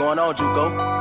going on, Juco?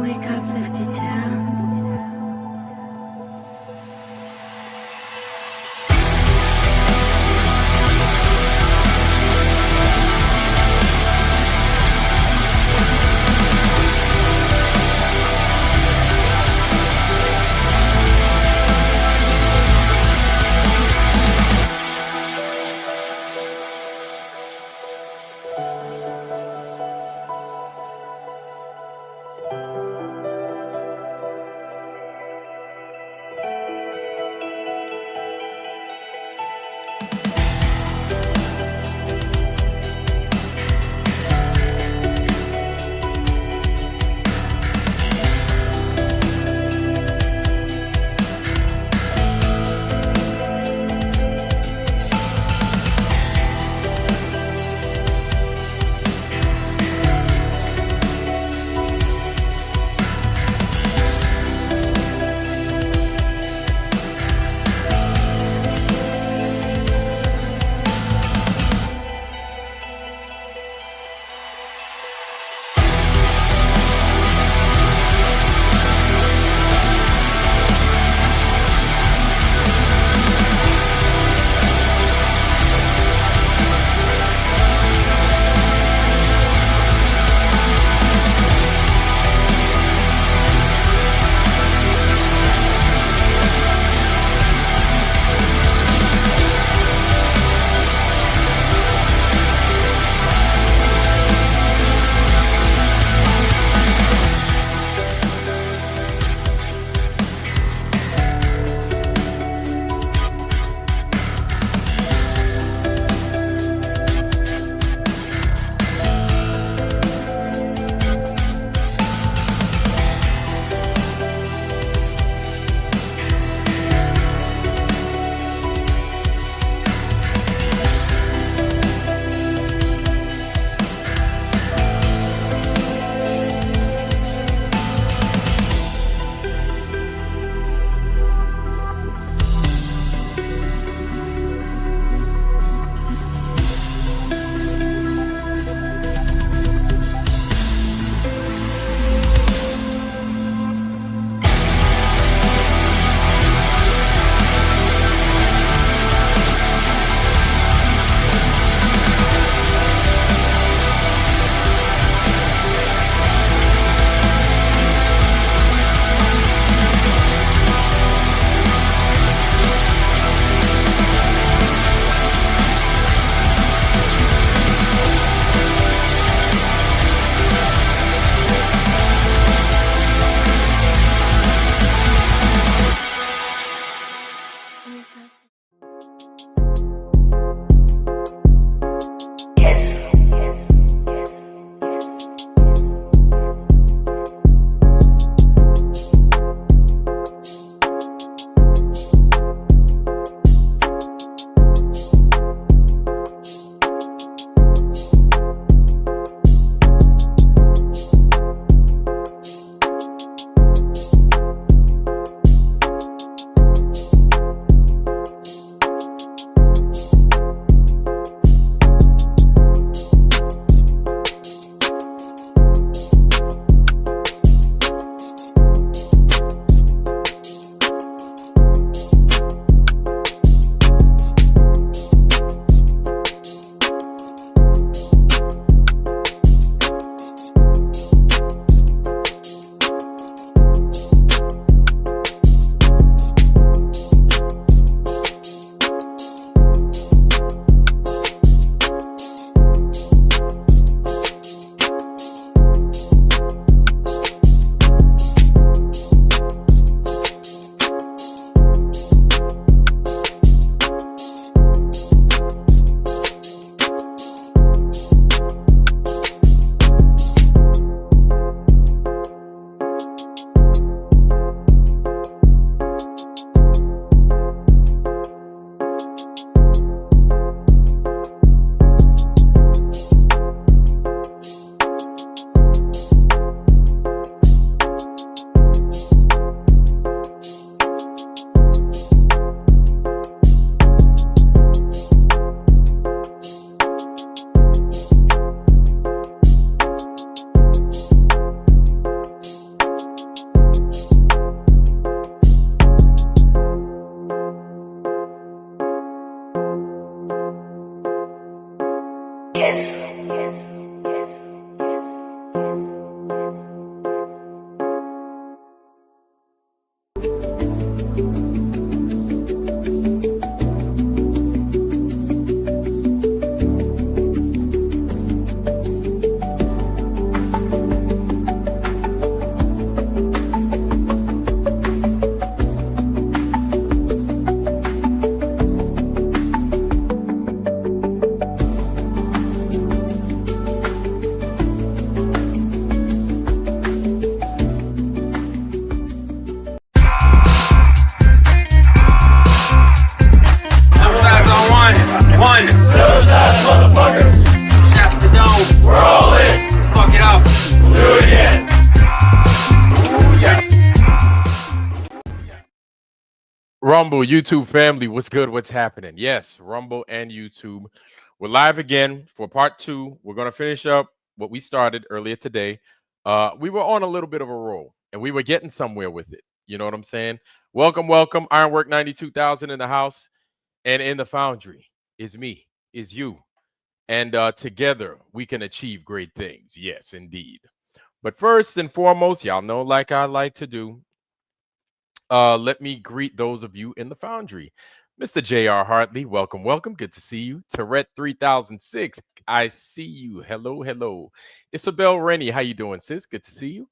Wake up 52. Rumble, YouTube family, what's good? What's happening? Yes, Rumble and YouTube. We're live again for part two. We're going to finish up what we started earlier today. We were on a little bit of a roll and we were getting somewhere with it. You know what I'm saying? Welcome, welcome. Ironwork 92,000 in the house and in the foundry is me, is you. And together we can achieve great things. Yes, indeed. But first and foremost, y'all know, like I like to do, let me greet those of you in the foundry. Mr. J.R. Hartley, welcome, welcome. Good to see you. Tourette 3006, I see you. Hello, hello. Isabel Rennie, how you doing, sis? Good to see you.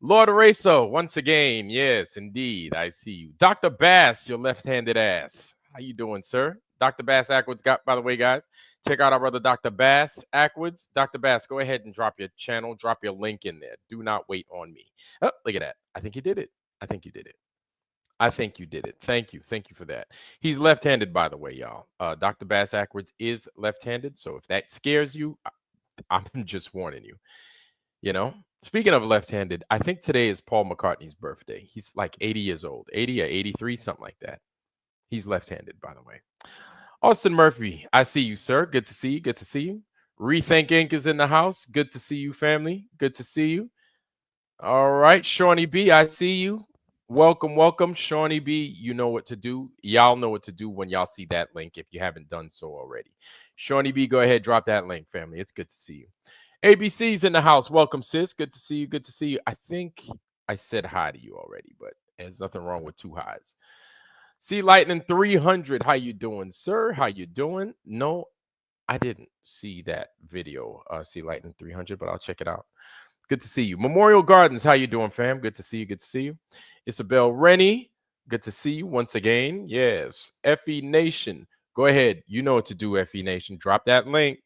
Lord Araso, once again, yes, indeed, I see you. Dr. Bass, your left-handed ass. How you doing, sir? Dr. Bass Ackwards got, by the way, guys, check out our brother Dr. Bass Ackwards. Dr. Bass, go ahead and drop your channel, drop your link in there. Do not wait on me. Oh, look at that. I think you did it. I think you did it. I think you did it. Thank you. Thank you for that. He's left-handed, by the way, y'all. Dr. Bass Ackwards is left-handed. So if that scares you, I'm just warning you. You know, speaking of left-handed, I think today is Paul McCartney's birthday. He's like 80 years old, 80 or 83, something like that. He's left-handed, by the way. Austin Murphy, I see you, sir. Good to see you. Good to see you. Rethink Inc. is in the house. Good to see you, family. Good to see you. All right, Shawnee B, I see you. Welcome, welcome, Shawnee B. You know what to do. Y'all know what to do when y'all see that link if you haven't done so already. Shawnee B, go ahead, drop that link, family. It's good to see you. ABC's in the house. Welcome, sis. Good to see you. Good to see you. I think I said hi to you already, but there's nothing wrong with two highs. See Lightning 300. How you doing, sir? How you doing? No, I didn't see that video. See Lightning 300, but I'll check it out. Good to see you. Memorial Gardens, how you doing, fam? Good to see you. Good to see you. Isabel Rennie, good to see you once again. Yes. FE Nation, go ahead. You know what to do, FE Nation. Drop that link.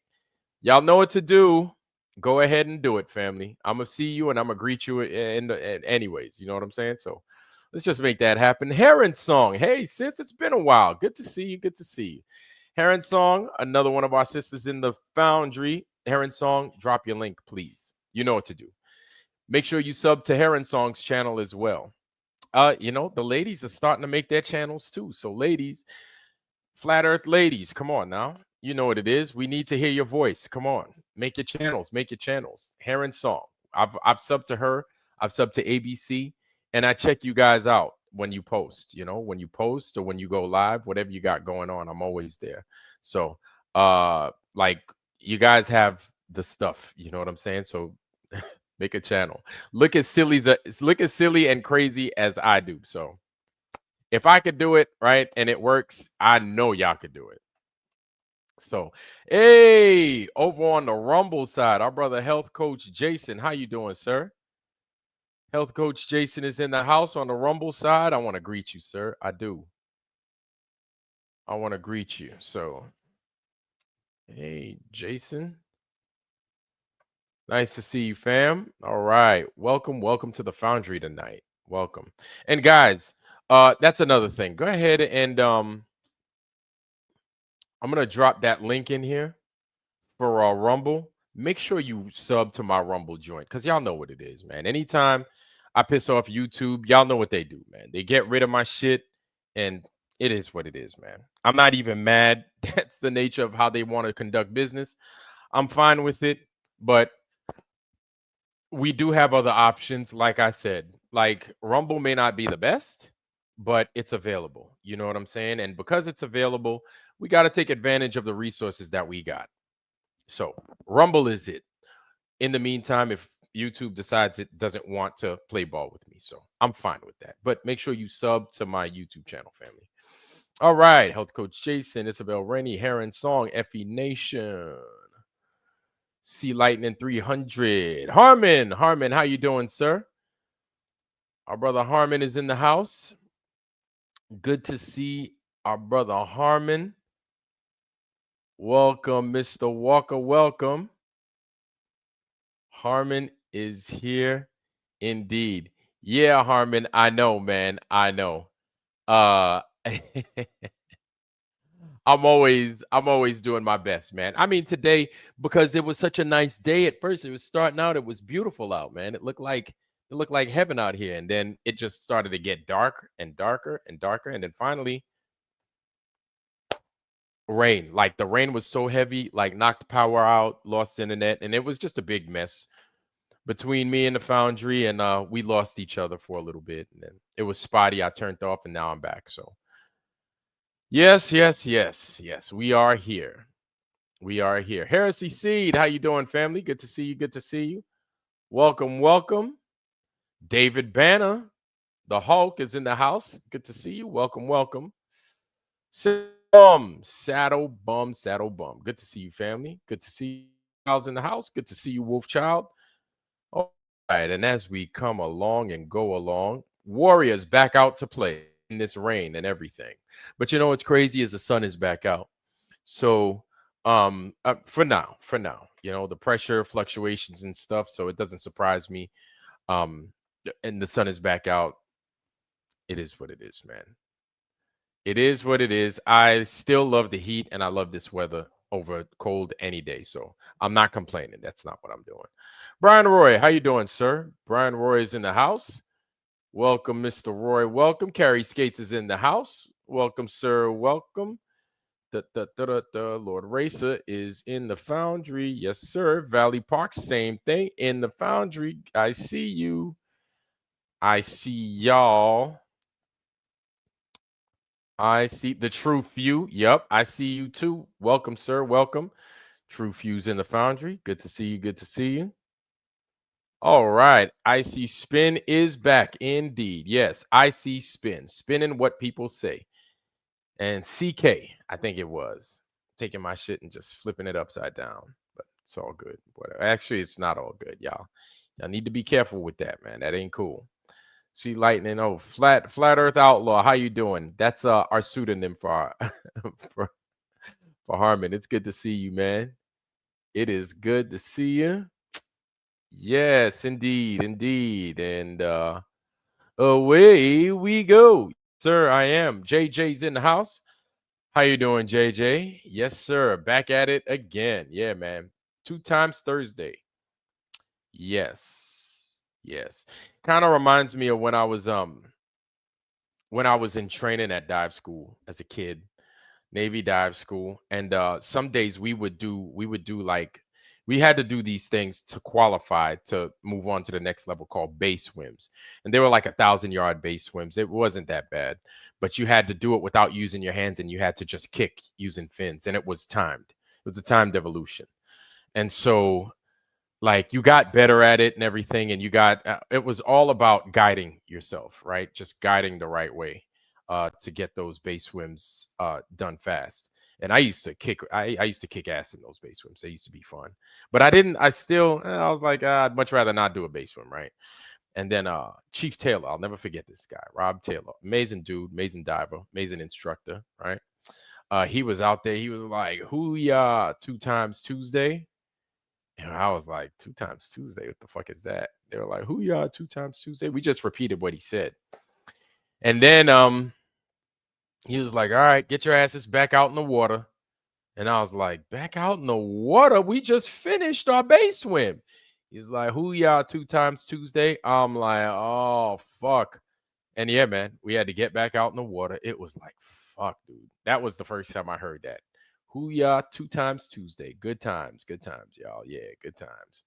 Y'all know what to do. Go ahead and do it, family. I'm gonna see you and I'm gonna greet you anyways. You know what I'm saying? So let's just make that happen. Heron Song, hey sis, it's been a while. Good to see you. Good to see you. Heron Song, another one of our sisters in the foundry. Heron Song, drop your link, please. You know what to do. Make sure you sub to Heron Song's channel as well. The ladies are starting to make their channels too. So, ladies, Flat Earth ladies, come on now. You know what it is. We need to hear your voice. Come on. Make your channels. Make your channels. Heron Song. I've subbed to her. I've subbed to ABC. And I check you guys out when you post. When you post or when you go live, whatever you got going on, I'm always there. So like you guys have the stuff. You know what I'm saying? So make a channel. Look as silly and crazy as I do. So if I could do it right and it works, I know y'all could do it. So, hey, over on the Rumble side, our brother Health Coach Jason, how you doing, sir? Health Coach Jason is in the house on the Rumble side. I want to greet you, sir. I do. I want to greet you. So, hey, Jason. Nice to see you, fam. All right. Welcome, welcome to the Foundry tonight. Welcome. And guys, that's another thing. Go ahead and I'm gonna drop that link in here for Rumble. Make sure you sub to my Rumble joint because y'all know what it is, man. Anytime I piss off YouTube, y'all know what they do, man. They get rid of my shit, and it is what it is, man. I'm not even mad. That's the nature of how they want to conduct business. I'm fine with it, but we do have other options. Like I said, like Rumble may not be the best, but it's available. You know what I'm saying? And because it's available, we got to take advantage of the resources that we got. So Rumble is it. In the meantime, if YouTube decides it doesn't want to play ball with me, so I'm fine with that. But make sure you sub to my YouTube channel, family. All right, Health Coach Jason, Isabel Rennie, Heron Song, FE Nation, Sea Lightning 300, Harmon, how you doing, sir? Our brother Harmon is in the house. Good to see our brother Harmon. Welcome, Mr. Walker. Welcome. Harmon is here indeed. Yeah, Harmon, I know, man. I know. Uh I'm always doing my best, man. I mean, today because it was such a nice day at first, it was starting out, it was beautiful out, man. It looked like It looked like heaven out here. And then it just started to get darker and darker and darker. And then finally, rain. Like the rain was so heavy, like knocked power out, lost internet, and it was just a big mess between me and the foundry. And we lost each other for a little bit. And then it was spotty. I turned off, and now I'm back. So yes, yes, yes, yes. We are here. We are here. Heresy Seed, how you doing, family? Good to see you. Good to see you. Welcome, welcome. David Banner, the Hulk, is in the house. Good to see you. Welcome, welcome. Saddle bum, saddle bum. Good to see you, family. Good to see you. Child's in the house. Good to see you, Wolf Child. All right, and as we come along and go along, Warriors back out to play in this rain and everything. But you know what's crazy is the sun is back out. So for now, the pressure fluctuations and stuff, so it doesn't surprise me. And the sun is back out. It is what it is, man. It is what it is. I still love the heat and I love this weather over cold any day. So I'm not complaining. That's not what I'm doing. Brian Roy, how you doing, sir? Brian Roy is in the house. Welcome, Mr. Roy. Welcome. Carrie Skates is in the house. Welcome, sir. Welcome. Lord Racer is in the foundry. Yes, sir. Valley Park, same thing. In the foundry. I see you. I see y'all. I see the True Few. Yep, I see you too. Welcome, sir. Welcome. True Few's in the foundry. Good to see you. Good to see you. All right. Icy Spin is back indeed. Yes, Icy Spin. Spinning what people say. And CK, I think it was, taking my shit and just flipping it upside down. But it's all good. Whatever. Actually, it's not all good, y'all. Y'all need to be careful with that, man. That ain't cool. See lightning. Oh, flat Earth Outlaw. How you doing? That's our pseudonym for our, for, for Harmon. It's good to see you, man. It is good to see you. Yes, indeed, indeed. And away we go. Sir, I am. JJ's in the house. How you doing, JJ? Yes, sir. Back at it again. Yeah, man. 2 times Thursday. Yes. Yes. Kind of reminds me of when I was in training at dive school as a kid, Navy dive school. And some days we would do like we had to do these things to qualify to move on to the next level called base swims. And they were like 1,000-yard base swims. It wasn't that bad, but you had to do it without using your hands and you had to just kick using fins. And it was timed. It was a timed evolution. And so like you got better at it and everything, and you got it was all about guiding yourself, right? Just guiding the right way to get those base swims done fast. And I used to kick ass in those base swims. They used to be fun, but I was like, I'd much rather not do a base swim, right? And then Chief Taylor, I'll never forget this guy, Rob Taylor. Amazing dude, amazing diver, amazing instructor, right? He was out there. He was like, "Who ya 2 times Tuesday?" And I was like, 2 times Tuesday? What the fuck is that? They were like, who y'all 2 times Tuesday? We just repeated what he said. And then he was like, all right, get your asses back out in the water. And I was like, back out in the water? We just finished our base swim. He's like, who y'all 2 times Tuesday? I'm like, oh fuck. And yeah, man, we had to get back out in the water. It was like, fuck, dude. That was the first time I heard that. Who y'all 2 times Tuesday? Good times, y'all. Yeah, good times.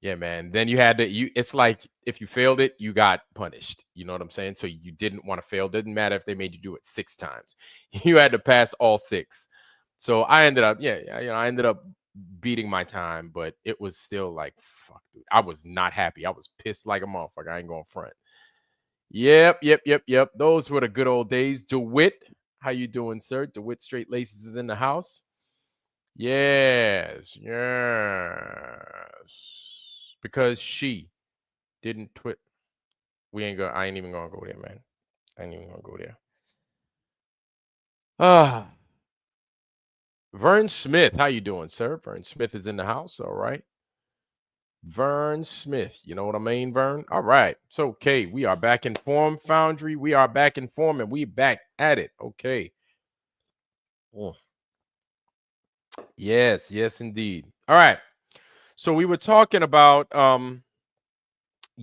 Yeah, man. Then you had to it's like if you failed it, you got punished. You know what I'm saying? So you didn't want to fail. Didn't matter if they made you do it 6 times. You had to pass all six. So I ended up, yeah, I ended up beating my time, but it was still like, fuck, dude. I was not happy. I was pissed like a motherfucker. I ain't going front. Yep, yep, yep, yep. Those were the good old days. DeWitt, how you doing, sir? DeWitt Straight Laces is in the house. Yes, yes. Because she didn't twit. We ain't go. I ain't even gonna go there, man. I ain't even gonna go there. Ah, Vern Smith, how you doing, sir? Vern Smith is in the house. All right, Vern Smith. You know what I mean, Vern? All right. It's okay. We are back in form, Foundry. We are back in form, and we back at it. Okay. Oh, yes, yes, indeed. All right. So we were talking about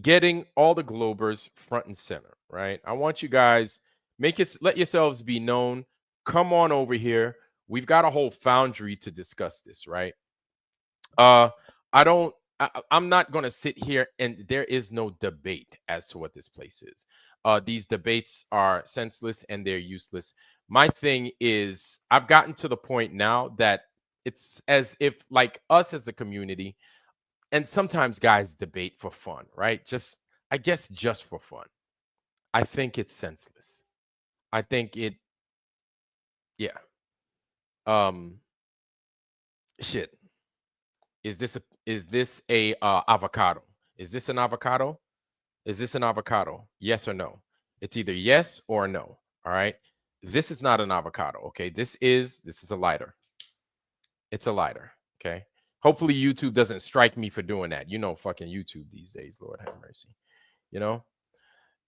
getting all the Globers front and center, right? I want you guys let yourselves be known. Come on over here. We've got a whole foundry to discuss this, right? Uh, I don't. I'm not going to sit here and there is no debate as to what this place is. These debates are senseless and they're useless. My thing is, I've gotten to the point now that it's as if, like us as a community, and sometimes guys debate for fun, right? Just, I guess, just for fun. I think it's senseless. I think it, yeah. Um, shit. Is this a avocado? Is this an avocado? Is this an avocado? Yes or no? It's either yes or no. All right. This is not an avocado. Okay. This is a lighter. It's a lighter. Okay. Hopefully YouTube doesn't strike me for doing that. You know, fucking YouTube these days. Lord have mercy. You know,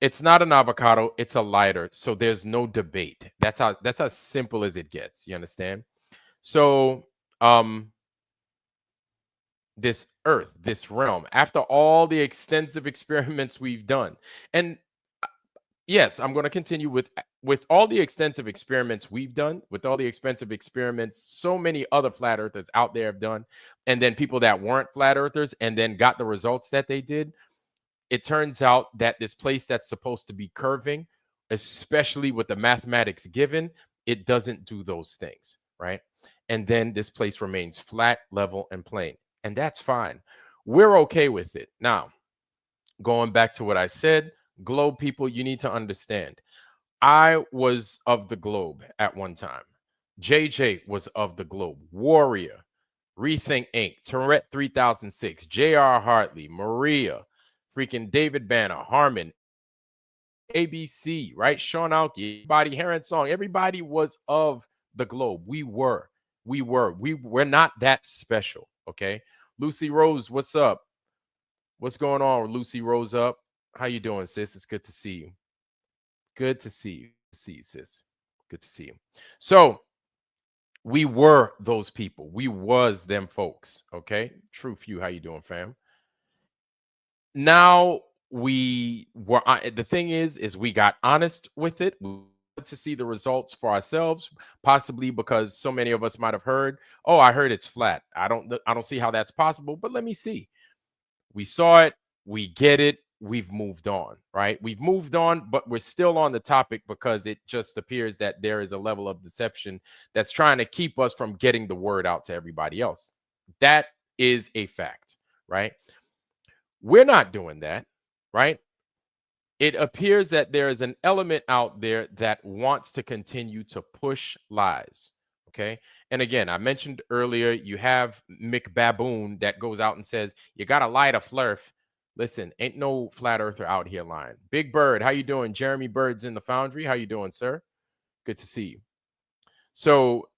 it's not an avocado. It's a lighter. So there's no debate. That's how simple as it gets. You understand? So this earth, this realm, after all the extensive experiments we've done. And yes, I'm going to continue with all the extensive experiments we've done, with all the expensive experiments so many other flat earthers out there have done, and then people that weren't flat earthers and then got the results that they did. It turns out that this place that's supposed to be curving, especially with the mathematics given, it doesn't do those things, right? And then this place remains flat, level, and plane. And that's fine. We're okay with it. Now, going back to what I said, globe people, you need to understand. I was of the globe at one time. JJ was of the globe. Warrior, Rethink Inc., Tourette 3006, JR Hartley, Maria, freaking David Banner, Harmon, ABC, right? Sean Alki, everybody, Heron Song, everybody was of the globe. We're not that special, okay? Lucy Rose, what's up? What's going on, Lucy Rose up? How you doing, sis? It's good to see you. Good to see you. Good to see you, sis. Good to see you. So we were those people. We was them folks. Okay. True few. How you doing, fam? Now we were the thing is we got honest with it. We wanted to see the results for ourselves, possibly because so many of us might have heard, oh, I heard it's flat. I don't see how that's possible, but let me see. We saw it, we get it, we've moved on, right? We've moved on, but we're still on the topic because it just appears that there is a level of deception that's trying to keep us from getting the word out to everybody else. That is a fact, right? We're not doing that, right? It appears that there is an element out there that wants to continue to push lies. Okay. And again, I mentioned earlier, you have Mick Baboon that goes out and says, you got to lie to Flurf. Listen, ain't no flat earther out here lying. Big Bird, how you doing? Jeremy Bird's in the Foundry. How you doing, sir? Good to see you. So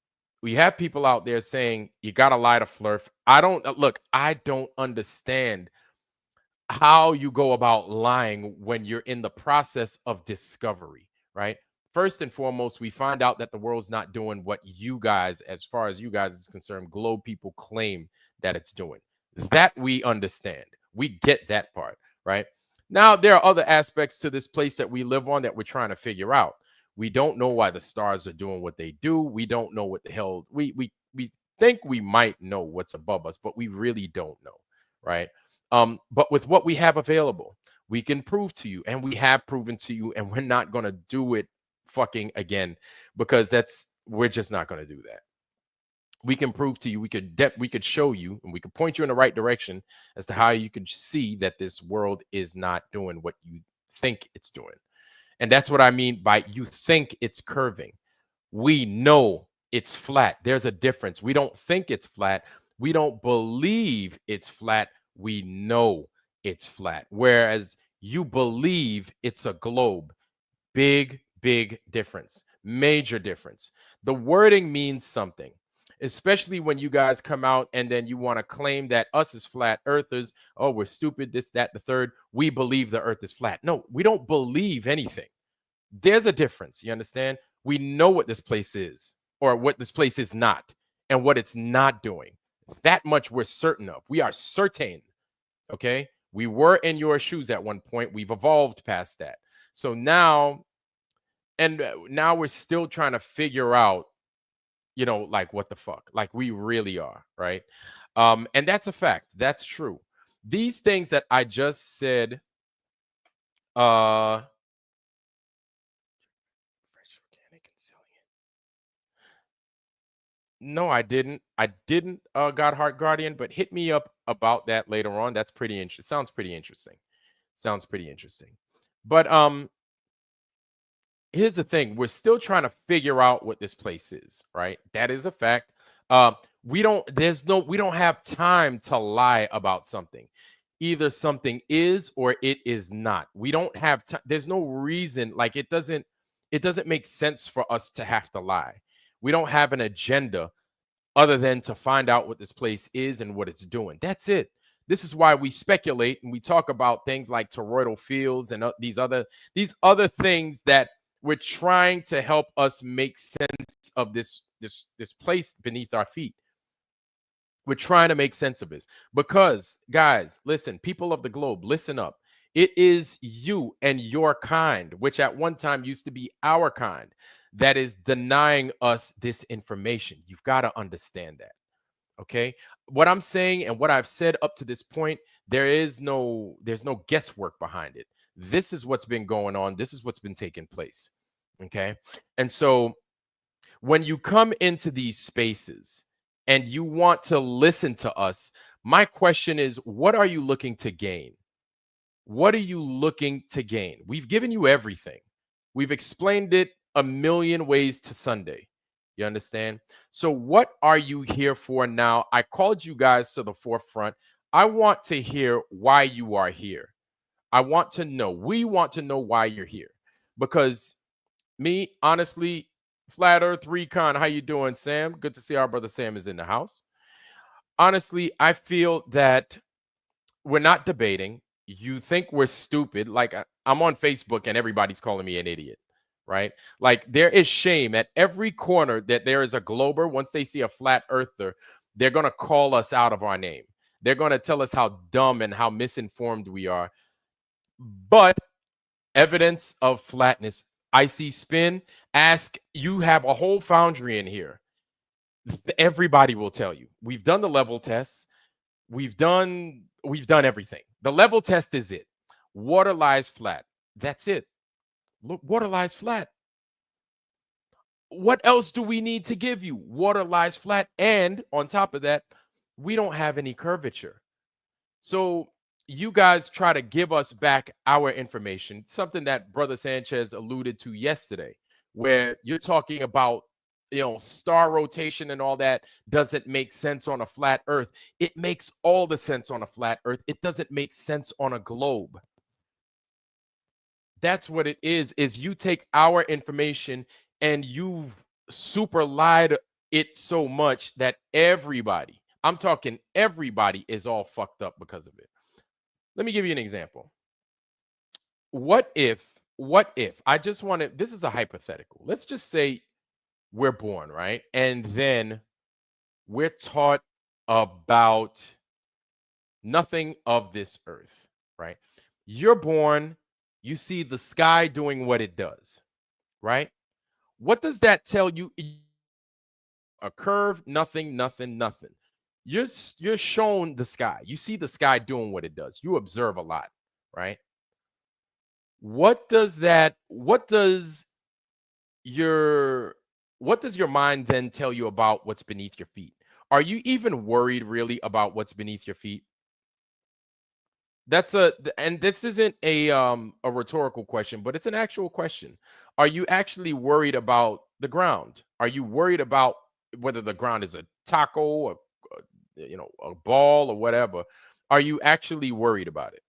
we have people out there saying, you got to lie to Flurf. I don't understand how you go about lying when you're in the process of discovery, right? First and foremost, we find out that the world's not doing what you guys, as far as you guys is concerned, globe people claim that it's doing. That we understand. We get that part, right? Now, there are other aspects to this place that we live on that we're trying to figure out. We don't know why the stars are doing what they do. We don't know what the hell we think we might know what's above us, but we really don't know, right? But with what we have available, we can prove to you, and we have proven to you, and we're not going to do it fucking again because we're just not going to do that. We can prove to you, we could show you, and we could point you in the right direction as to how you could see that this world is not doing what you think it's doing. And that's what I mean by you think it's curving. We know it's flat. There's a difference. We don't think it's flat. We don't believe it's flat. We know it's flat. Whereas you believe it's a globe. Big, big difference. Major difference. The wording means something, especially when you guys come out and then you want to claim that us as flat earthers, oh, we're stupid, this, that, the third. We believe the earth is flat. No, we don't believe anything. There's a difference. You understand? We know what this place is or what this place is not and what it's not doing. That much we're certain of. We are certain. Okay. We were in your shoes at one point. We've evolved past that. So now, and now we're still trying to figure out, like what the fuck, like we really are, right? And that's a fact. That's true. These things that I just said, uh, fresh, organic, and selling it. No, I didn't. I didn't, God Heart Guardian, but hit me up about that later on. That's pretty interesting. Sounds pretty interesting. Sounds pretty interesting. But here's the thing, we're still trying to figure out what this place is, right? That is a fact. uh we don't have time to lie about something. Either something is or it is not. We don't have time. There's no reason, like it doesn't make sense for us to have to lie. We don't have an agenda other than to find out what this place is and what it's doing. That's it. This is why we speculate and we talk about things like toroidal fields and these other things that we're trying to help us make sense of this place beneath our feet. We're trying to make sense of this because, guys, listen, people of the globe, listen up. It is you and your kind, which at one time used to be our kind, that is denying us this information. You've got to understand that. Okay, what I'm saying and what I've said up to this point, there's no guesswork behind it. This is what's been going on. This is what's been taking place. Okay, and so when you come into these spaces and you want to listen to us, my question is, what are you looking to gain? What are you looking to gain? We've given you everything. We've explained it a million ways to Sunday. You understand? So, what are you here for now? I called you guys to the forefront. I want to hear why you are here. I want to know. We want to know why you're here. Because me, honestly, Flat Earth Recon, how you doing, Sam? Good to see our brother Sam is in the house. Honestly, I feel that we're not debating. You think we're stupid. Like I'm on Facebook and everybody's calling me an idiot, right? Like there is shame at every corner that there is a glober. Once they see a flat earther, they're going to call us out of our name. They're going to tell us how dumb and how misinformed we are. But evidence of flatness, icy spin, ask, you have a whole foundry in here. Everybody will tell you. We've done the level tests. We've done everything. The level test is it. Water lies flat. That's it. Look, water lies flat. What else do we need to give you? Water lies flat. And on top of that, we don't have any curvature. So you guys try to give us back our information, something that Brother Sanchez alluded to yesterday, where you're talking about, star rotation and all that doesn't make sense on a flat earth. It makes all the sense on a flat earth. It doesn't make sense on a globe. That's what it is you take our information and you've super lied it so much that everybody, I'm talking everybody, is all fucked up because of it. Let me give you an example. What if I just want to, this is a hypothetical. Let's just say we're born, right? And then we're taught about nothing of this earth, right? You're born, you see the sky doing what it does, right? What does that tell you? A curve, nothing, nothing, nothing. You're shown the sky. You see the sky doing what it does. You observe a lot, right? Your what does your mind then tell you about what's beneath your feet? Are you even worried really about what's beneath your feet? And this isn't a rhetorical question, but it's an actual question. Are you actually worried about the ground? Are you worried about whether the ground is a taco or a ball or whatever? Are you actually worried about it?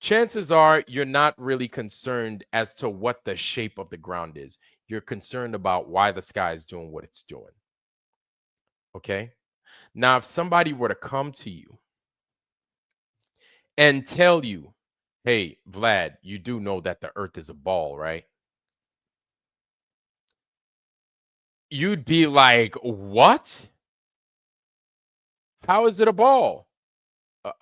Chances are you're not really concerned as to what the shape of the ground is. You're concerned about why the sky is doing what it's doing. Okay? Now, if somebody were to come to you and tell you, hey, Vlad, you do know that the earth is a ball, right? You'd be like, what? How is it a ball?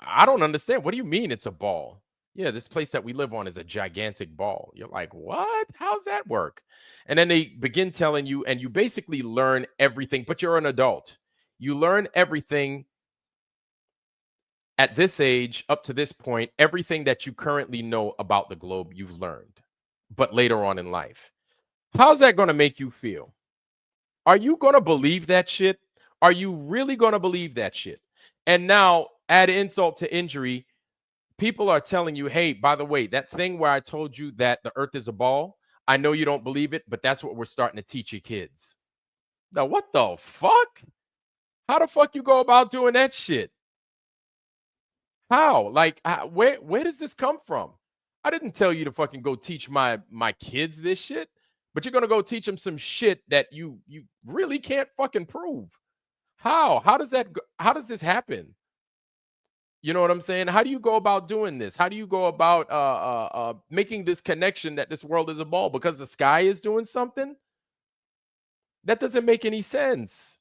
I don't understand. What do you mean it's a ball? Yeah, this place that we live on is a gigantic ball. You're like, what? How's that work? And then they begin telling you, and you basically learn everything, but you're an adult. You learn everything at this age, up to this point, everything that you currently know about the globe, you've learned, but later on in life. How's that going to make you feel? Are you going to believe that shit? Are you really going to believe that shit? And now, add insult to injury, people are telling you, hey, by the way, that thing where I told you that the earth is a ball, I know you don't believe it, but that's what we're starting to teach your kids. Now, what the fuck? How the fuck you go about doing that shit? How? Like, where does this come from? I didn't tell you to fucking go teach my kids this shit, but you're gonna go teach them some shit that you really can't fucking prove. How? How does that? How does this happen? You know what I'm saying? How do you go about doing this? How do you go about making this connection that this world is a ball because the sky is doing something? That doesn't make any sense.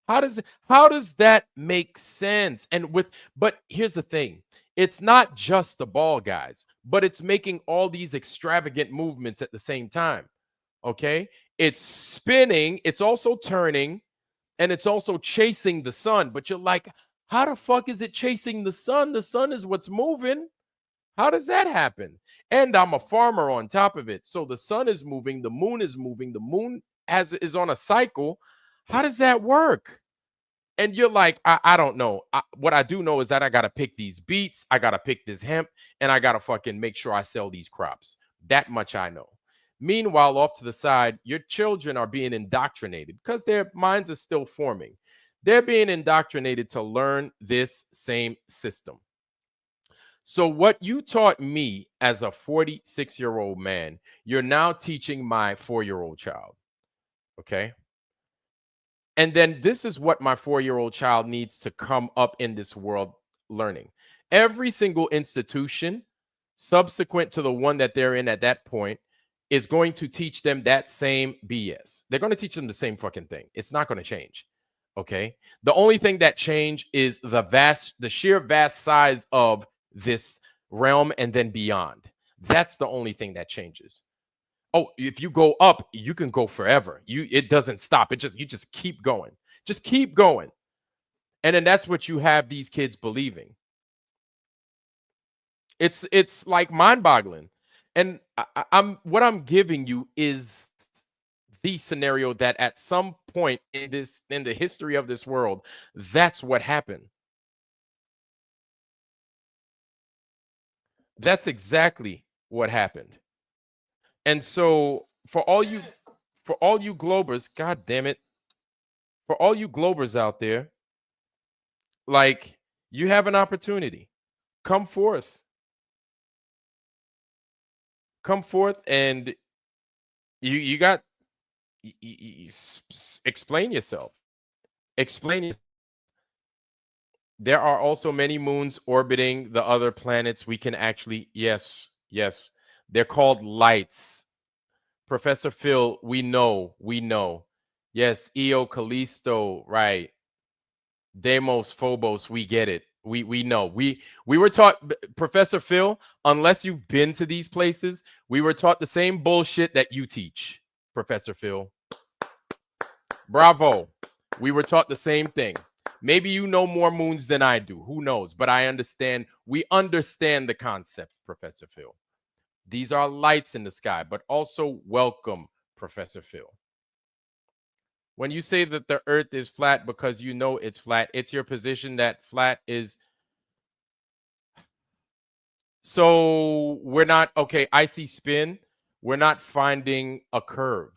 How does that make sense? And with but here's the thing. It's not just the ball, guys, but it's making all these extravagant movements at the same time. Okay? It's spinning, it's also turning, and it's also chasing the sun. But you're like, how the fuck is it chasing the sun? The sun is what's moving. How does that happen? And I'm a farmer on top of it. So the sun is moving, the moon is moving, the moon is on a cycle. How does that work? And you're like, I don't know. What I do know is that I got to pick these beets, I got to pick this hemp, and I got to fucking make sure I sell these crops. That much I know. Meanwhile, off to the side, your children are being indoctrinated because their minds are still forming. They're being indoctrinated to learn this same system. So, what you taught me as a 46-year-old man, you're now teaching my 4-year-old child. Okay. And then this is what my 4-year-old child needs to come up in this world learning. Every single institution subsequent to the one that they're in at that point is going to teach them that same BS. They're going to teach them the same fucking thing. It's not going to change. Okay. The only thing that change is the sheer vast size of this realm and then beyond. That's the only thing that changes. Oh, if you go up, you can go forever. It doesn't stop. You just keep going. Just keep going. And then that's what you have these kids believing. It's like mind-boggling. And I'm what I'm giving you is the scenario that at some point in the history of this world, that's what happened. That's exactly what happened. And so for all you globers, god damn it, for all you globers out there, like you have an opportunity. Come forth. Come forth and you got explain yourself. Explain yourself. There are also many moons orbiting the other planets. We can actually, yes, yes. They're called lights. Professor Phil, we know, we know. Yes, Io Callisto, right. Deimos, Phobos, we get it. We know. We were taught, Professor Phil, unless you've been to these places, we were taught the same bullshit that you teach, Professor Phil. Bravo. We were taught the same thing. Maybe you know more moons than I do. Who knows? But I understand. We understand the concept, Professor Phil. These are lights in the sky, but also welcome, Professor Phil. When you say that the earth is flat because you know it's flat, it's your position that flat is. So we're not, okay, I see spin. We're not finding a curve.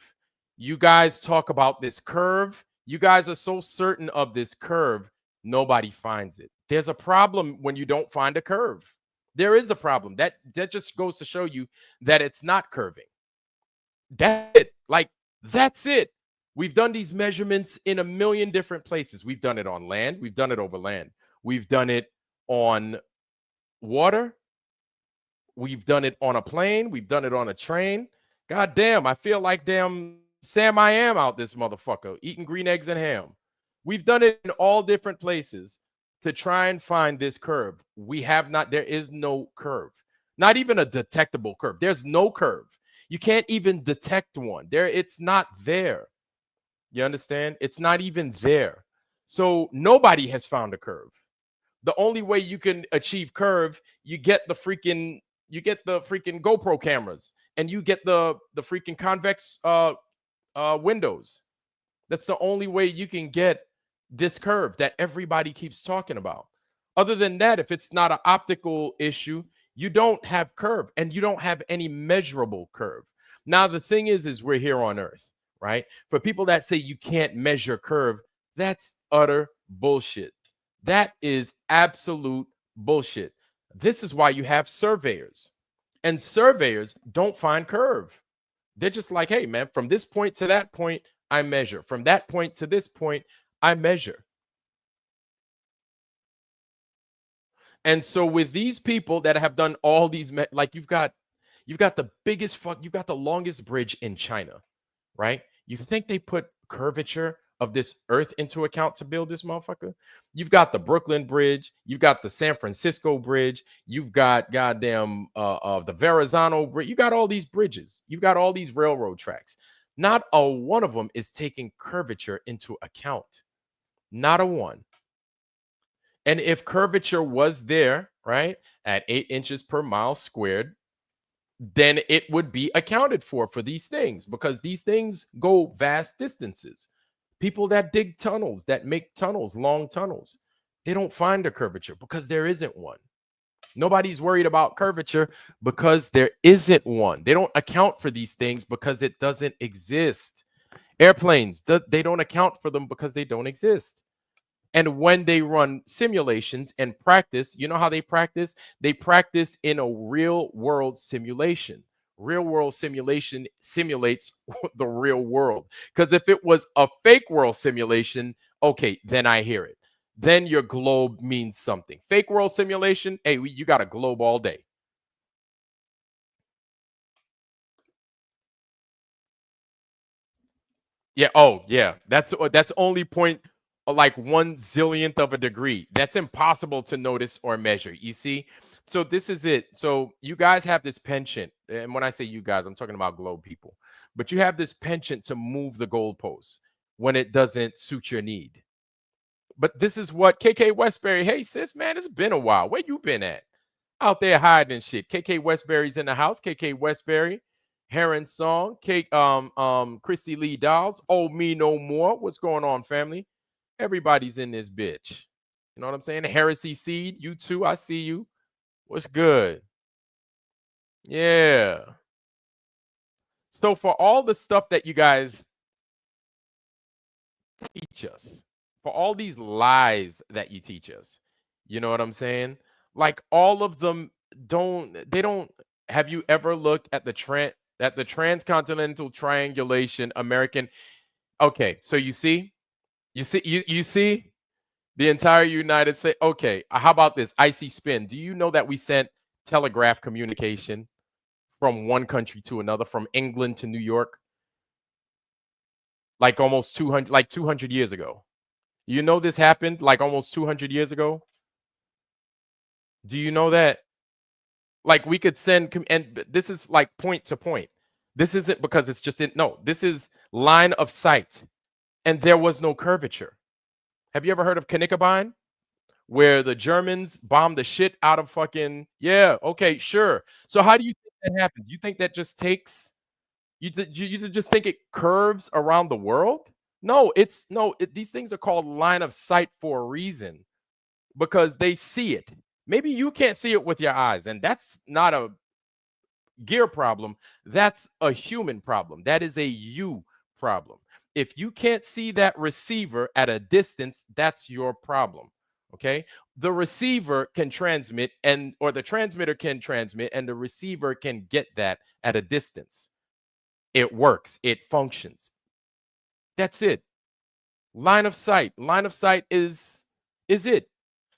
You guys talk about this curve. You guys are so certain of this curve, nobody finds it. There's a problem when you don't find a curve. There is a problem. That just goes to show you that it's not curving. That's it. Like, that's it. We've done these measurements in a million different places. We've done it on land, we've done it over land, we've done it on water, we've done it on a plane, we've done it on a train. God damn, I feel like damn Sam I am out this motherfucker eating green eggs and ham. We've done it in all different places. to try and find this curve. We have not, there is no curve, not even a detectable curve. There's no curve. You can't even detect one. There, it's not there. You understand? It's not even there. So nobody has found a curve. The only way you can achieve curve, you get the freaking GoPro cameras and you get the freaking convex windows. That's the only way you can get this curve that everybody keeps talking about. Other than that, if it's not an optical issue, you don't have curve and you don't have any measurable curve. Now, the thing is we're here on Earth, right? For people that say you can't measure curve, that's utter bullshit. That is absolute bullshit. This is why you have surveyors, and surveyors don't find curve. They're just like, hey, man, from this point to that point, I measure. From that point to this point, I measure. And so with these people that have done all these, like you've got the biggest fuck, you've got the longest bridge in China, right? You think they put curvature of this earth into account to build this motherfucker? You've got the Brooklyn Bridge, you've got the San Francisco Bridge, you've got goddamn the Verrazano Bridge, you got all these bridges, you've got all these railroad tracks. Not a one of them is taking curvature into account. Not a one. And if curvature was there, right, at 8 inches per mile squared, then it would be accounted for these things because these things go vast distances. People that dig tunnels, that make tunnels, long tunnels, they don't find a curvature because there isn't one. Nobody's worried about curvature because there isn't one. They don't account for these things because it doesn't exist. Airplanes, they don't account for them because they don't exist. And when they run simulations and practice, you know how they practice? They practice in a real world simulation. Real world simulation simulates the real world. Because if it was a fake world simulation, okay, then I hear it. Then your globe means something. Fake world simulation, hey, you got a globe all day. Yeah. Oh, yeah. That's only point like 1 zillionth of a degree. That's impossible to notice or measure. You see? So this is it. So you guys have this penchant, and when I say you guys, I'm talking about globe people. But you have this penchant to move the goalposts when it doesn't suit your need. But this is what KK Westbury. Hey sis, man, it's been a while. Where you been at? Out there hiding and shit. KK Westbury's in the house. KK Westbury, Heron Song, Kate, Christy Lee Dolls. Oh, me no more. What's going on, family? Everybody's in this bitch. You know what I'm saying? Heresy Seed, you too. I see you. What's good? Yeah. So for all the stuff that you guys teach us, for all these lies that you teach us, you know what I'm saying? Like all of them don't have you ever looked at the transcontinental triangulation American. Okay, so you see the entire United States. Okay, how about this icy spin? Do you know that we sent telegraph communication from one country to another, from England to New York, like almost 200 like 200 years ago? You know this happened like almost 200 years ago? Do you know that? Like we could send, and this is like point to point. This isn't because it's just in, no, this is line of sight. And there was no curvature. Have you ever heard of Knickerbein? Where the Germans bombed the shit out of fucking, yeah, okay, sure. So how do you think that happens? You think that just takes, you just think it curves around the world? No, it's no, these things are called line of sight for a reason because they see it. Maybe you can't see it with your eyes, and that's not a gear problem. That's a human problem. That is a you problem. If you can't see that receiver at a distance, that's your problem. Okay. The receiver can transmit, and or the transmitter can transmit, and the receiver can get that at a distance. It works, it functions. That's it. Line of sight. Line of sight is it.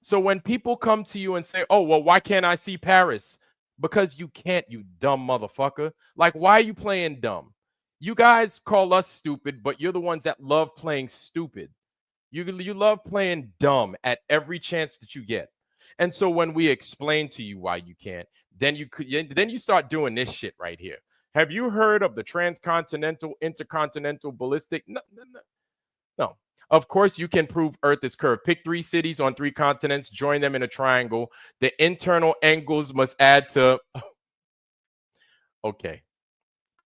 So when people come to you and say, "Oh, well, why can't I see Paris?" Because you can't, you dumb motherfucker. Like, why are you playing dumb? You guys call us stupid, but you're the ones that love playing stupid. You love playing dumb at every chance that you get. And so when we explain to you why you can't, then you start doing this shit right here. Have you heard of the transcontinental intercontinental ballistic? No, no, no. No. Of course, you can prove Earth is curved. Pick three cities on three continents, join them in a triangle. The internal angles must add to. Okay.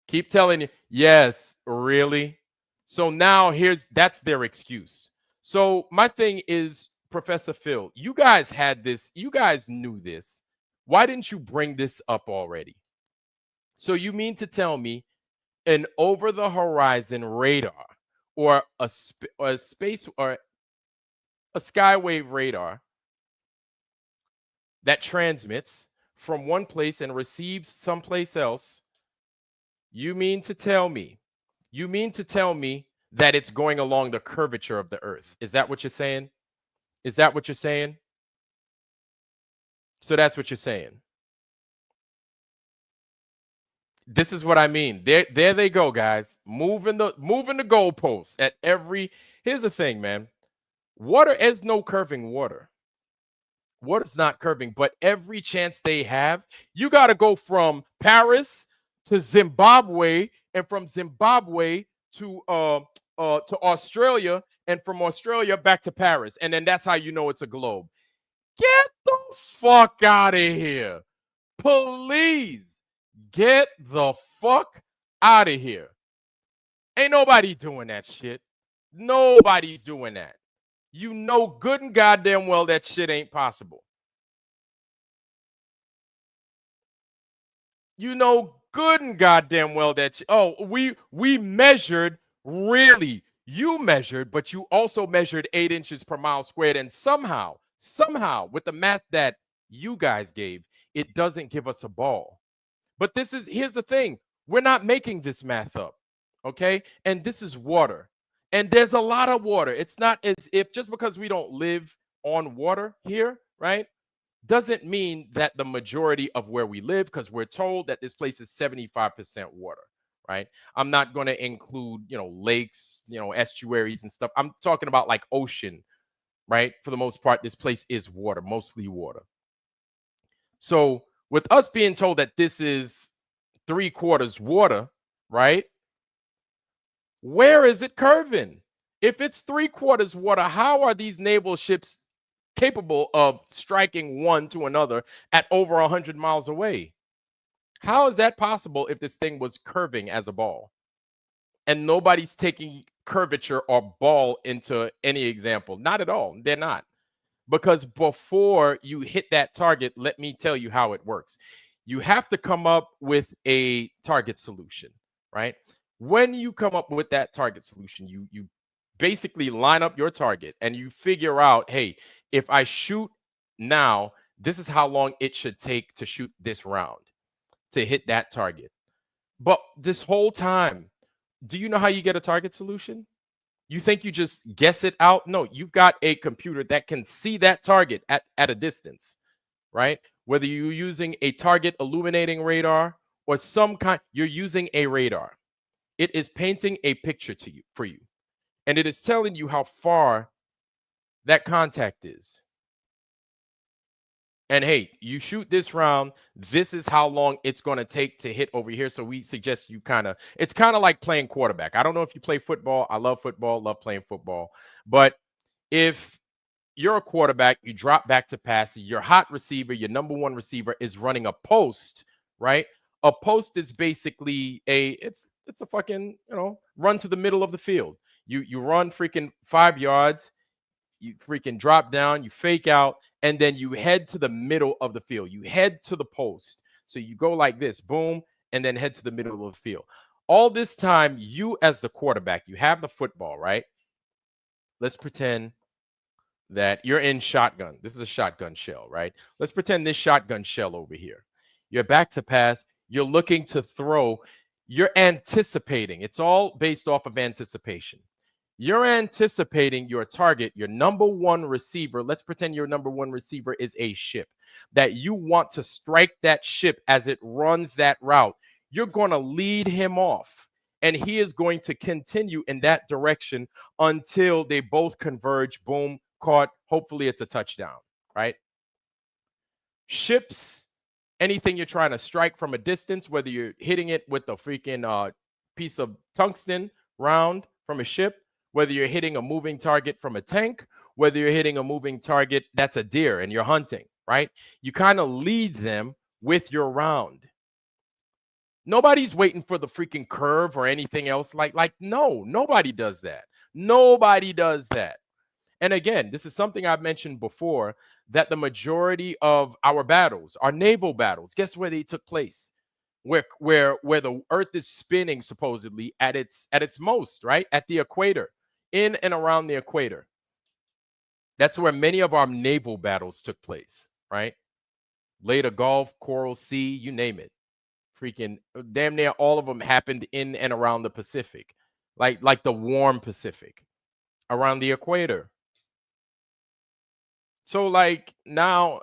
Keep telling you, yes, really. So now that's their excuse. So my thing is, Professor Phil, you guys had this, you guys knew this. Why didn't you bring this up already? So you mean to tell me an over the horizon radar or or a space or a skywave radar that transmits from one place and receives someplace else, you mean to tell me you mean to tell me that it's going along the curvature of the earth? Is that what you're saying? Is that what you're saying? So that's what you're saying. This is what I mean. There they go, guys. Moving the goalposts at every. Here's the thing, man. Water is no curving water. Water's not curving, but every chance they have, you got to go from Paris to Zimbabwe, and from Zimbabwe to Australia, and from Australia back to Paris, and then that's how you know it's a globe. Get the fuck out of here, please. Get the fuck out of here. Ain't nobody doing that shit. Nobody's doing that. You know good and goddamn well that shit ain't possible. You know good and goddamn well that we measured. Really, you measured, but you also measured 8 inches per mile squared, and somehow with the math that you guys gave, it doesn't give us a ball. But here's the thing: we're not making this math up, okay? And this is water, and there's a lot of water. It's not as if just because we don't live on water here, right, doesn't mean that the majority of where we live, because we're told that this place is 75% water, right? I'm not going to include, lakes, estuaries and stuff. I'm talking about like ocean, right? For the most part, this place is water, mostly water. So with us being told that this is 3/4 water, right? Where is it curving? If it's 3/4 water, how are these naval ships capable of striking one to another at over 100 miles away? How is that possible if this thing was curving as a ball? And nobody's taking curvature or ball into any example. Not at all. They're not. Because before you hit that target, let me tell you how it works. You have to come up with a target solution, right? When you come up with that target solution, you basically line up your target and you figure out, hey, if I shoot now, this is how long it should take to shoot this round to hit that target. But this whole time, do you know how you get a target solution? You think you just guess it out? No, you've got a computer that can see that target at a distance, right? Whether you're using a target illuminating radar or some kind, you're using a radar. It is painting a picture to you for you, and it is telling you how far that contact is. And hey, you shoot this round, this is how long it's going to take to hit over here. So we suggest you it's kind of like playing quarterback. I don't know if you play football. I love football, love playing football. But if you're a quarterback, you drop back to pass, your hot receiver, your number one receiver is running a post, right? A post is basically it's a fucking, run to the middle of the field. You run freaking 5 yards, you freaking drop down, you fake out, and then you head to the middle of the field. You head to the post. So you go like this, boom, and then head to the middle of the field. All this time, you as the quarterback, you have the football, right? Let's pretend that you're in shotgun. This is a shotgun shell, right? Let's pretend this shotgun shell over here. You're back to pass. You're looking to throw. You're anticipating. It's all based off of anticipation. You're anticipating your target, your number one receiver. Let's pretend your number one receiver is a ship, that you want to strike that ship as it runs that route. You're going to lead him off. And he is going to continue in that direction until they both converge. Boom, caught. Hopefully, it's a touchdown, right? Ships, anything you're trying to strike from a distance, whether you're hitting it with a freaking piece of tungsten round from a ship, whether you're hitting a moving target from a tank, whether you're hitting a moving target that's a deer and you're hunting, right? You kind of lead them with your round. Nobody's waiting for the freaking curve or anything else. Like, no, nobody does that. Nobody does that. And again, this is something I've mentioned before, that the majority of our battles, our naval battles, guess where they took place? Where the earth is spinning supposedly at its most, right? At the equator, in and around the equator. That's where many of our naval battles took place, right? Later Gulf, Coral Sea, you name it. Freaking damn near all of them happened in and around the Pacific. Like the warm Pacific, around the equator. So like now,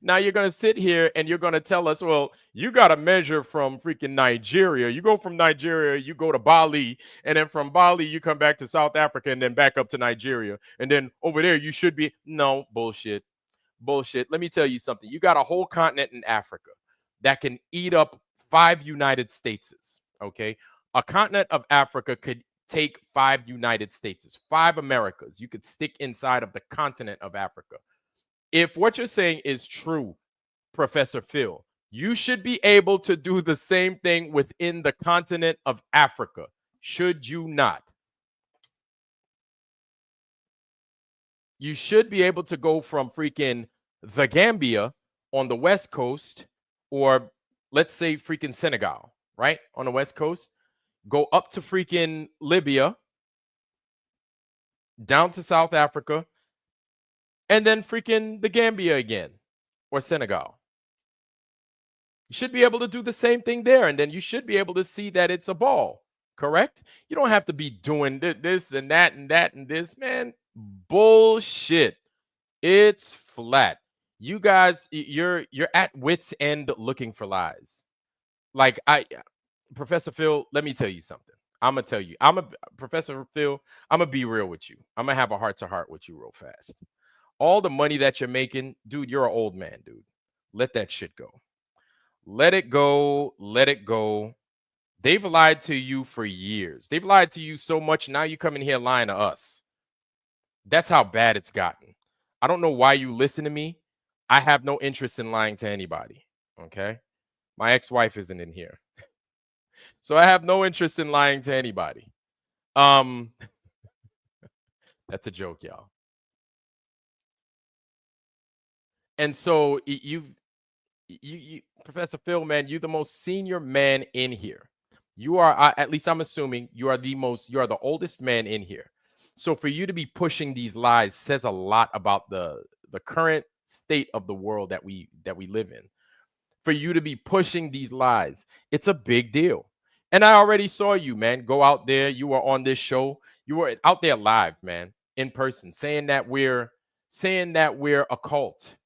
now you're gonna sit here and you're gonna tell us, well, you gotta measure from freaking Nigeria. You go from Nigeria, you go to Bali, and then from Bali you come back to South Africa and then back up to Nigeria. And then over there you should be no bullshit. Bullshit. Let me tell you something. You got a whole continent in Africa that can eat up 5 United Stateses. Okay. A continent of Africa could take 5 United Stateses, 5 Americas. You could stick inside of the continent of Africa. If what you're saying is true, Professor Phil, you should be able to do the same thing within the continent of Africa. Should you not? You should be able to go from freaking the Gambia on the West Coast, or let's say freaking Senegal, right? On the West Coast, go up to freaking Libya, down to South Africa, and then freaking the Gambia again, or Senegal. You should be able to do the same thing there, and then you should be able to see that it's a ball, correct? You don't have to be doing this and that and that and this, man. Bullshit. It's flat. You guys, you're at wits end looking for lies. Like Professor Phil, let me tell you something. I'm gonna tell you. I'm a Professor Phil. I'm gonna be real with you. I'm gonna have a heart to heart with you real fast. All the money that you're making, dude, you're an old man, dude. Let that shit go. Let it go. Let it go. They've lied to you for years. They've lied to you so much. Now you come in here lying to us. That's how bad it's gotten. I don't know why you listen to me. I have no interest in lying to anybody. Okay. My ex wife isn't in here. So I have no interest in lying to anybody. Um, that's a joke, y'all. And so Professor Phil, man, you're the most senior man in here. You are, at least I'm assuming, you are the oldest man in here. So for you to be pushing these lies says a lot about the current state of the world that we live in. For you to be pushing these lies, it's a big deal. And I already saw you, man, go out there. You were on this show. You were out there live, man, in person, saying that we're a cult,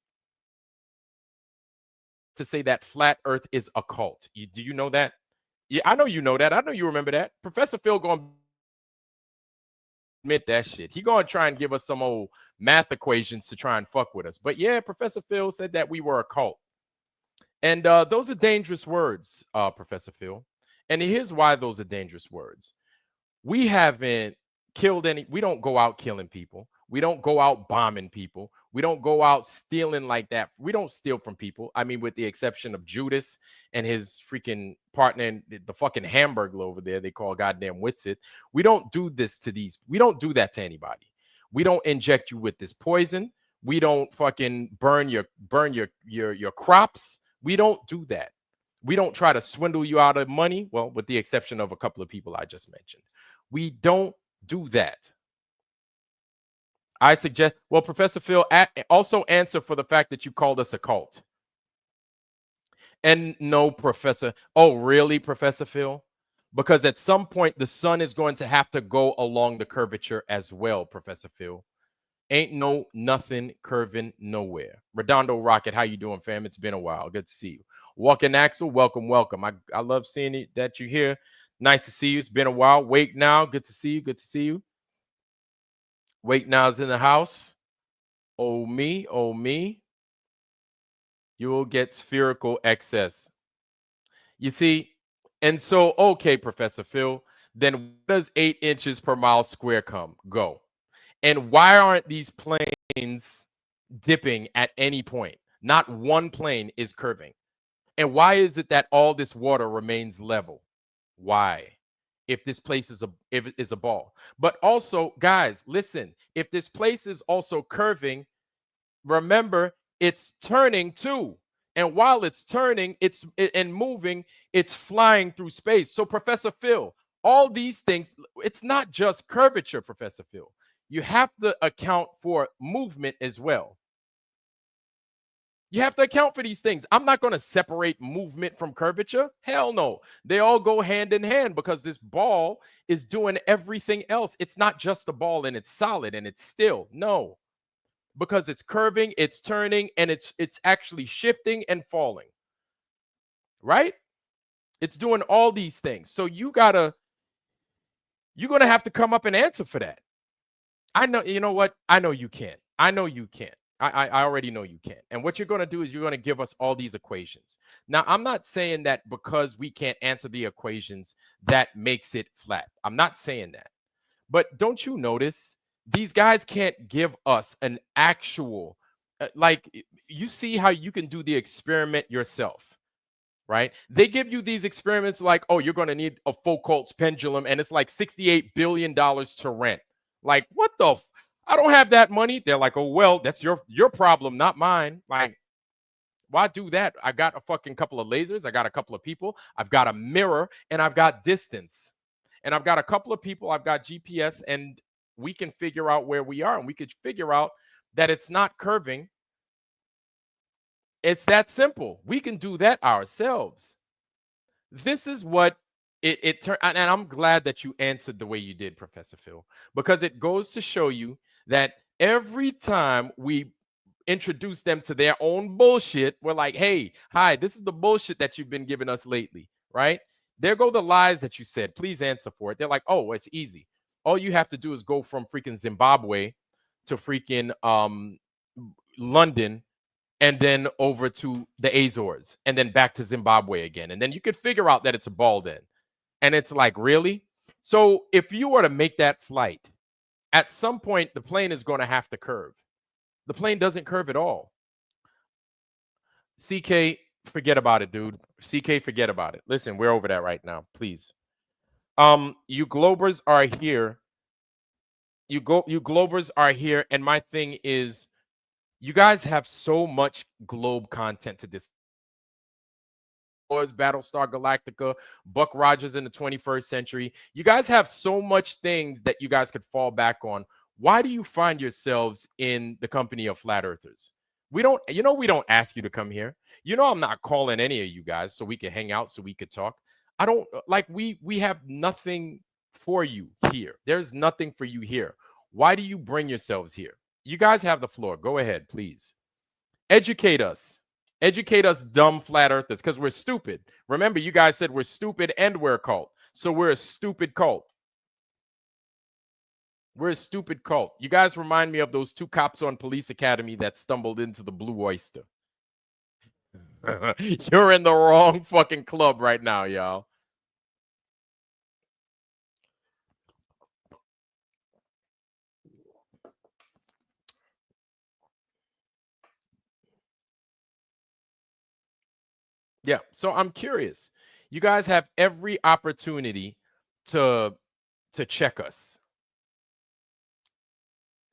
to say that flat Earth is a cult. Do you know that? Yeah, I know you know that. I know you remember that. Professor Phil gonna admit that shit. He gonna try and give us some old math equations to try and fuck with us. But yeah, Professor Phil said that we were a cult. And those are dangerous words, Professor Phil. And here's why those are dangerous words. We haven't killed any, we don't go out killing people. We don't go out bombing people. We don't go out stealing like that. We don't steal from people. I mean, with the exception of Judas and his freaking partner, and the fucking Hamburglar over there, they call goddamn Witsit. We don't do this to these. We don't do that to anybody. We don't inject you with this poison. We don't fucking burn your crops. We don't do that. We don't try to swindle you out of money. Well, with the exception of a couple of people I just mentioned. We don't do that. I suggest, well, Professor Phil, also answer for the fact that you called us a cult. And no, Professor. Oh, really, Professor Phil? Because at some point, the sun is going to have to go along the curvature as well, Professor Phil. Ain't no nothing curving nowhere. Redondo Rocket, how you doing, fam? It's been a while. Good to see you. Walking Axel, welcome, welcome. I love seeing it, that you're here. Nice to see you. It's been a while. Wait now. Good to see you. Good to see you. Wait now's in the house. Oh me, oh me. You will get spherical excess. You see, and so okay, Professor Phil. Then where does 8 inches per mile square go? And why aren't these planes dipping at any point? Not one plane is curving. And why is it that all this water remains level? Why? If this place is a ball. But also, guys, listen, if this place is also curving, remember it's turning too. And while it's turning, and moving, it's flying through space. So Professor Phil, all these things, it's not just curvature, Professor Phil. You have to account for movement as well. You have to account for these things. I'm not going to separate movement from curvature. Hell no. They all go hand in hand because this ball is doing everything else. It's not just a ball and it's solid and it's still. No. Because it's curving, it's turning, and it's actually shifting and falling. Right? It's doing all these things. So you're going to have to come up and answer for that. I know, you know what? I know you can't. I know you can't. I already know you can't. And what you're going to do is you're going to give us all these equations. Now, I'm not saying that because we can't answer the equations, that makes it flat. I'm not saying that. But don't you notice these guys can't give us an actual, like, you see how you can do the experiment yourself, right? They give you these experiments like, oh, you're going to need a Foucault's pendulum, and it's like $68 billion to rent. Like, what the? I don't have that money. They're like, oh, well, that's your problem, not mine. Like, why do that? I got a fucking couple of lasers. I got a couple of people. I've got a mirror, and I've got distance. And I've got a couple of people. I've got GPS, and we can figure out where we are, and we could figure out that it's not curving. It's that simple. We can do that ourselves. This is what it turned, and I'm glad that you answered the way you did, Professor Phil, because it goes to show you that every time we introduce them to their own bullshit, we're like, hey, hi, this is the bullshit that you've been giving us lately, right? There go the lies that you said. Please answer for it. They're like, oh, it's easy. All you have to do is go from freaking Zimbabwe to freaking London, and then over to the Azores, and then back to Zimbabwe again. And then you could figure out that it's a ball then. And it's like, really? So if you were to make that flight, at some point, the plane is going to have to curve. The plane doesn't curve at all. CK, forget about it, dude. CK, forget about it. Listen, we're over that right now, please. You Globers are here. You Globers are here, and my thing is, you guys have so much globe content to discuss. Battlestar Galactica, Buck Rogers in the 21st century. You guys have so much things that you guys could fall back on. Why do you find yourselves in the company of flat earthers? We don't ask you to come here. I'm not calling any of you guys so we can hang out, so we could talk. I don't like we have nothing for you here. There's nothing for you here. Why do you bring yourselves here? You guys have the floor. Go ahead, please. Educate us. Educate us, dumb flat earthers, because we're stupid. Remember, you guys said we're stupid and we're a cult. So we're a stupid cult. We're a stupid cult. You guys remind me of those two cops on Police Academy that stumbled into the Blue Oyster. You're in the wrong fucking club right now, y'all. Yeah. So I'm curious. You guys have every opportunity to check us.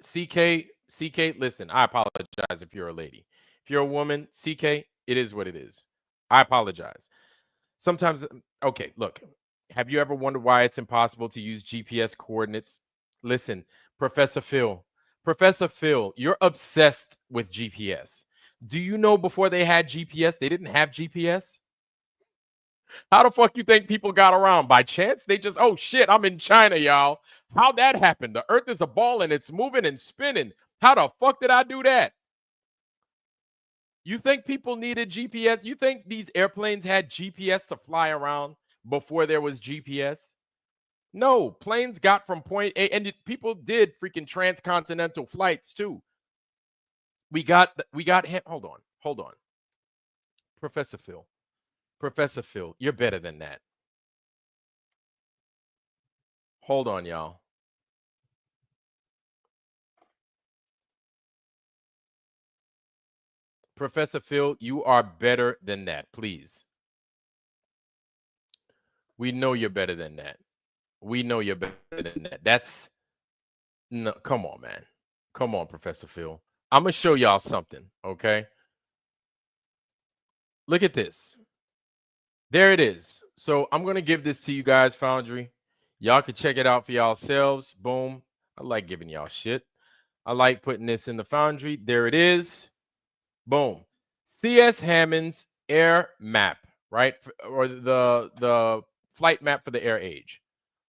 CK, listen, I apologize if you're a lady. If you're a woman, CK, it is what it is. I apologize. Sometimes, okay, look, have you ever wondered why it's impossible to use GPS coordinates? Listen, Professor Phil, Professor Phil, you're obsessed with GPS. Do you know before they had GPS, they didn't have GPS? How the fuck you think people got around? By chance? They just, oh shit, I'm in China, y'all. How'd that happen? The earth is a ball and it's moving and spinning. How the fuck did I do that? You think people needed GPS? You think these airplanes had GPS to fly around before there was GPS? No, planes got from point A, and people did freaking transcontinental flights too. Hold on, hold on, Professor Phil. Professor Phil, you're better than that. Hold on, y'all. Professor Phil, you are better than that. Please, we know you're better than that. We know you're better than that. That's no. Come on, man. Come on, Professor Phil. I'm gonna show y'all something. Okay, look at this. There it is. So I'm gonna give this to you guys, Foundry. Y'all can check it out for yourselves. Boom. I like giving y'all shit. I like putting this in the Foundry. There it is. Boom. CS Hammond's air map, right? Or the flight map for the air age.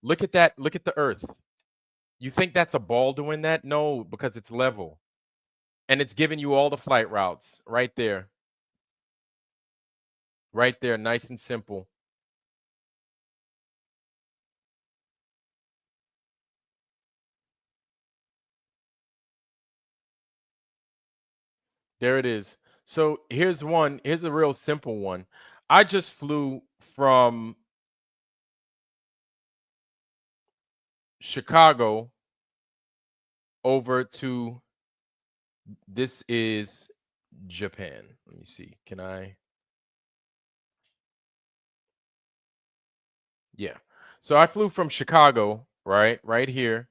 Look at that. Look at the Earth. You think that's a ball doing that? No, because it's level. And it's giving you all the flight routes right there. Right there, nice and simple. There it is. So here's one. Here's a real simple one. I just flew from Chicago over to this is Japan. Let me see. Can I? Yeah. So I flew from Chicago, right here,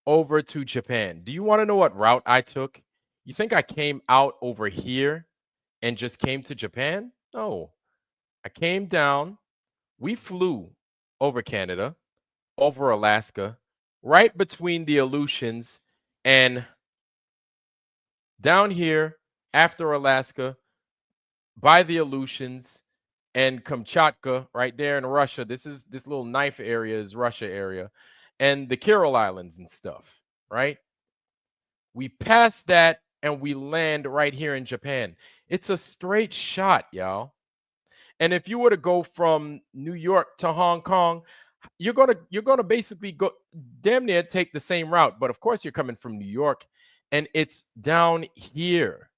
over to Japan. Do you want to know what route I took? You think I came out over here and just came to Japan? No. I came down. We flew over Canada, over Alaska, right between the Aleutians and down here after Alaska by the Aleutians and Kamchatka right there in Russia. This little knife area is Russia area and the Kuril Islands and stuff, right? We pass that and we land right here in Japan. It's a straight shot, y'all. And if you were to go from New York to Hong Kong, you're gonna basically go damn near take the same route. But of course, you're coming from New York, and it's down here.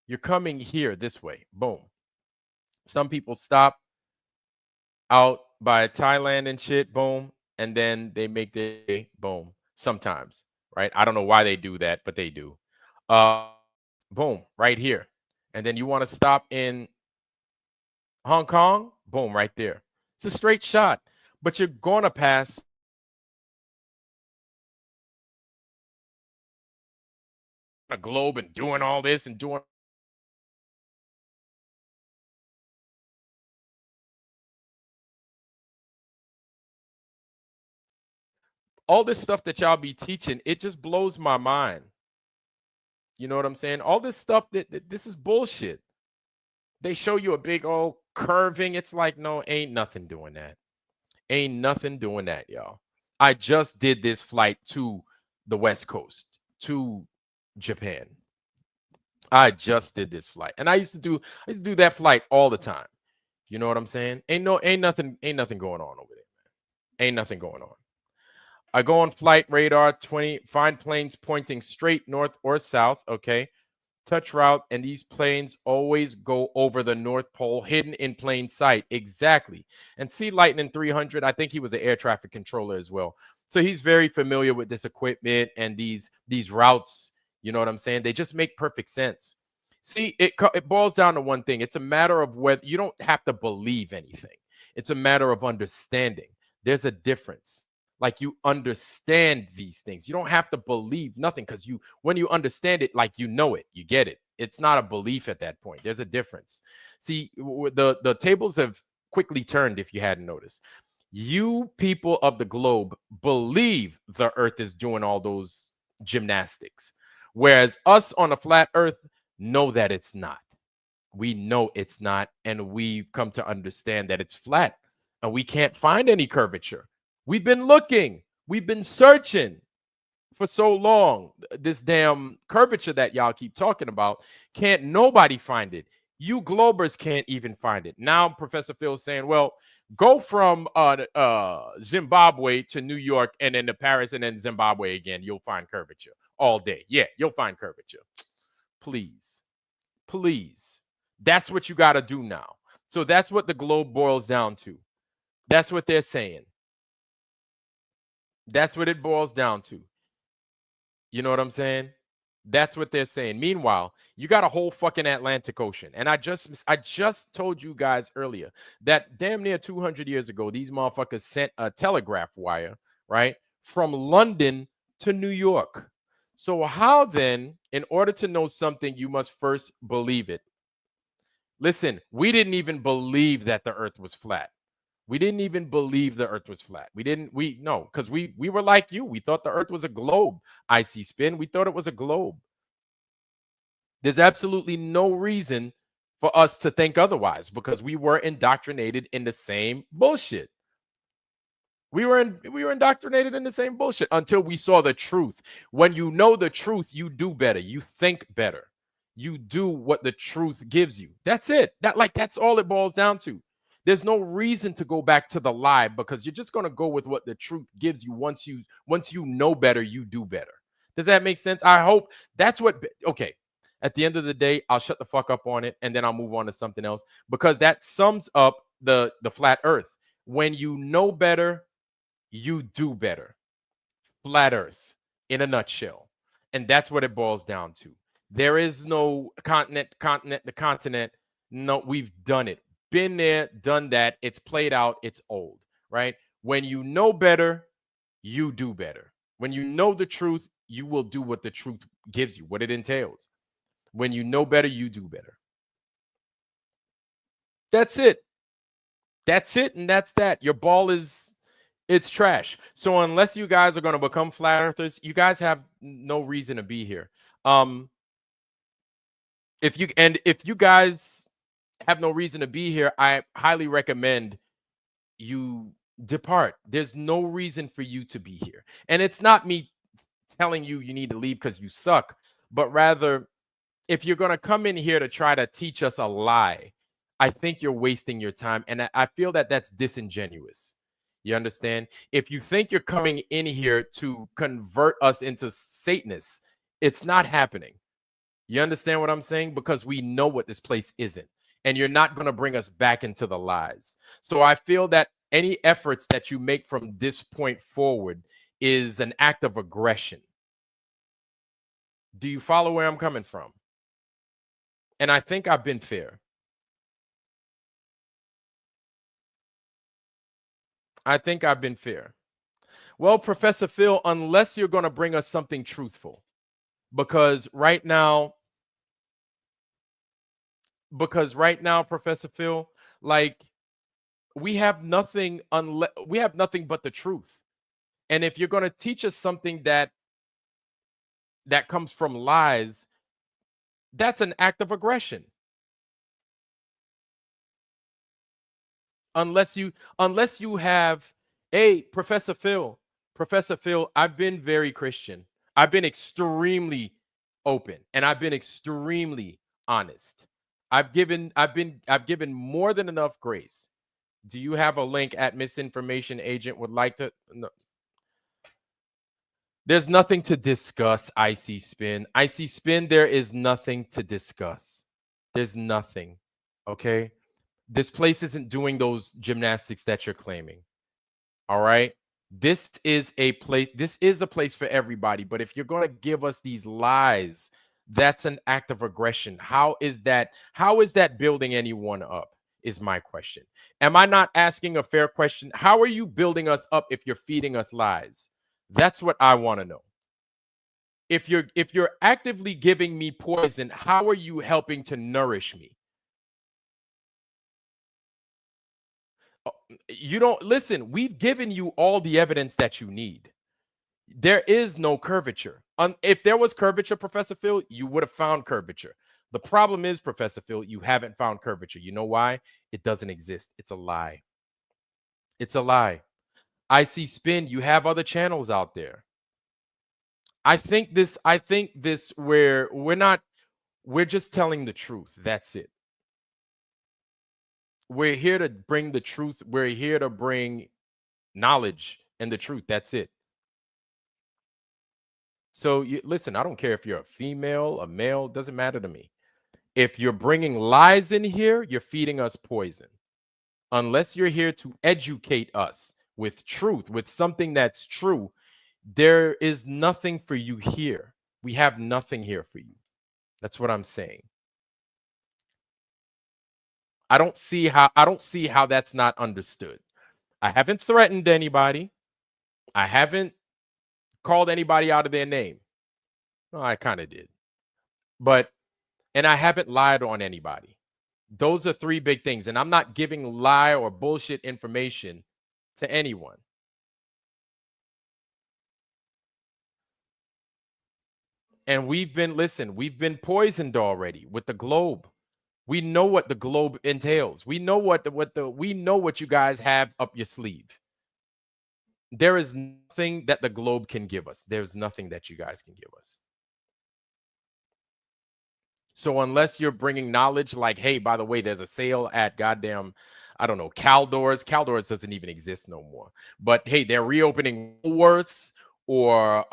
You're coming here this way. Boom. Some people stop out by Thailand and shit. Boom, and then they make their boom. Sometimes, right? I don't know why they do that, but they do. Uh, boom, right here, and then you want to stop in Hong Kong. Boom, right there. It's a straight shot, but you're gonna pass the globe and doing all this and doing all this stuff that y'all be teaching. It just blows my mind. You know what I'm saying? All this stuff that this is bullshit. They show you a big old curving. It's like, no, ain't nothing doing that. Ain't nothing doing that, y'all. I just did this flight to the West Coast, to Japan. I just did this flight. And I used to do that flight all the time. You know what I'm saying? Ain't nothing going on over there. Ain't nothing going on. I go on flight radar 20, find planes pointing straight north or south. Okay. Touch route, and these planes always go over the North Pole, hidden in plain sight. Exactly. And see Lightning 300, I think he was an air traffic controller as well. So he's very familiar with this equipment and these routes. You know what I'm saying? They just make perfect sense. See, it boils down to one thing. It's a matter of whether you don't have to believe anything. It's a matter of understanding. There's a difference. Like you understand these things. You don't have to believe nothing because when you understand it, like you know it, you get it. It's not a belief at that point. There's a difference. See, the tables have quickly turned if you hadn't noticed. You people of the globe believe the earth is doing all those gymnastics, whereas us on a flat earth know that it's not. We know it's not, and we've come to understand that it's flat and we can't find any curvature. We've been looking, we've been searching for so long. This damn curvature that y'all keep talking about, can't nobody find it. You globers can't even find it. Now, Professor Phil's saying, well, Go from Zimbabwe to New York and then to Paris and then Zimbabwe again. You'll find curvature all day. Yeah, you'll find curvature. Please, please. That's what you got to do now. So that's what the globe boils down to. That's what they're saying. That's what it boils down to. You know what I'm saying? That's what they're saying. Meanwhile, you got a whole fucking Atlantic Ocean. And I just told you guys earlier that damn near 200 years ago, these motherfuckers sent a telegraph wire, right? From London to New York. So how then, in order to know something, you must first believe it. Listen, we didn't even believe that the earth was flat. We didn't even believe the earth was flat. We didn't, we no, because we were like you. We thought the earth was a globe. Icy spin. We thought it was a globe. There's absolutely no reason for us to think otherwise because we were indoctrinated in the same bullshit. We were indoctrinated in the same bullshit until we saw the truth. When you know the truth, you do better. You think better. You do what the truth gives you. That's it. That's all it boils down to. There's no reason to go back to the lie because you're just going to go with what the truth gives you. Once you know better, you do better. Does that make sense? I hope that's what okay. At the end of the day, I'll shut the fuck up on it and then I'll move on to something else because that sums up the flat earth. When you know better, you do better. Flat earth in a nutshell. And that's what it boils down to. There is no the continent. No, we've done it. Been there, done that. It's played out. It's old, right? When you know better, you do better. When you know the truth, you will do what the truth gives you, what it entails. When you know better, you do better. That's it. That's it. And that's that. Your ball is it's trash. So unless you guys are going to become flat earthers, you guys have no reason to be here. Um if you guys have no reason to be here, I highly recommend you depart. There's no reason for you to be here. And it's not me telling you you need to leave cuz you suck, but rather if you're going to come in here to try to teach us a lie, I think you're wasting your time. And I feel that that's disingenuous. You understand? If you think you're coming in here to convert us into Satanists, it's not happening. You understand what I'm saying? Because we know what this place isn't. And you're not going to bring us back into the lies. So I feel that any efforts that you make from this point forward is an act of aggression. Do you follow where I'm coming from? And I think I've been fair. I think I've been fair. Well, Professor Phil, unless you're going to bring us something truthful, because right now, Professor Phil, like we have nothing but the truth. And if you're going to teach us something that comes from lies, that's an act of aggression. Unless you have hey Professor Phil, I've been very Christian. I've been extremely open and I've been extremely honest. I've given more than enough grace. Do you have a link at misinformation agent would like to no, there's nothing to discuss. Icy spin, there is nothing to discuss. There's nothing. Okay, this place isn't doing those gymnastics that you're claiming. All right. This is a place for everybody. But if you're going to give us these lies, that's an act of aggression. How is that building anyone up? Is my question. Am I not asking a fair question? How are you building us up if you're feeding us lies? That's what I want to know. If you're actively giving me poison, how are you helping to nourish me? Oh, you don't listen. We've given you all the evidence that you need. There is no curvature. If there was curvature, Professor Phil, you would have found curvature. The problem is, Professor Phil, you haven't found curvature. You know why? It doesn't exist. It's a lie. It's a lie. I see spin. You have other channels out there. I think this where we're not we're just telling the truth. That's it. We're here to bring the truth. We're here to bring knowledge and the truth. That's it. So you listen, I don't care if you're a female, a male, doesn't matter to me. If you're bringing lies in here, you're feeding us poison. Unless you're here to educate us with truth, with something that's true, there is nothing for you here. We have nothing here for you. That's what I'm saying. I don't see how that's not understood. I haven't threatened anybody. I haven't called anybody out of their name. No, I kind of did. But and I haven't lied on anybody. Those are three big things. And I'm not giving lie or bullshit information to anyone. And we've been poisoned already with the globe. We know what the globe entails. We know we know what you guys have up your sleeve. There is nothing that the globe can give us. There's nothing that you guys can give us. So unless you're bringing knowledge like, hey, by the way, there's a sale at goddamn, I don't know, Caldors. Caldors doesn't even exist no more. But hey, they're reopening Woolworths or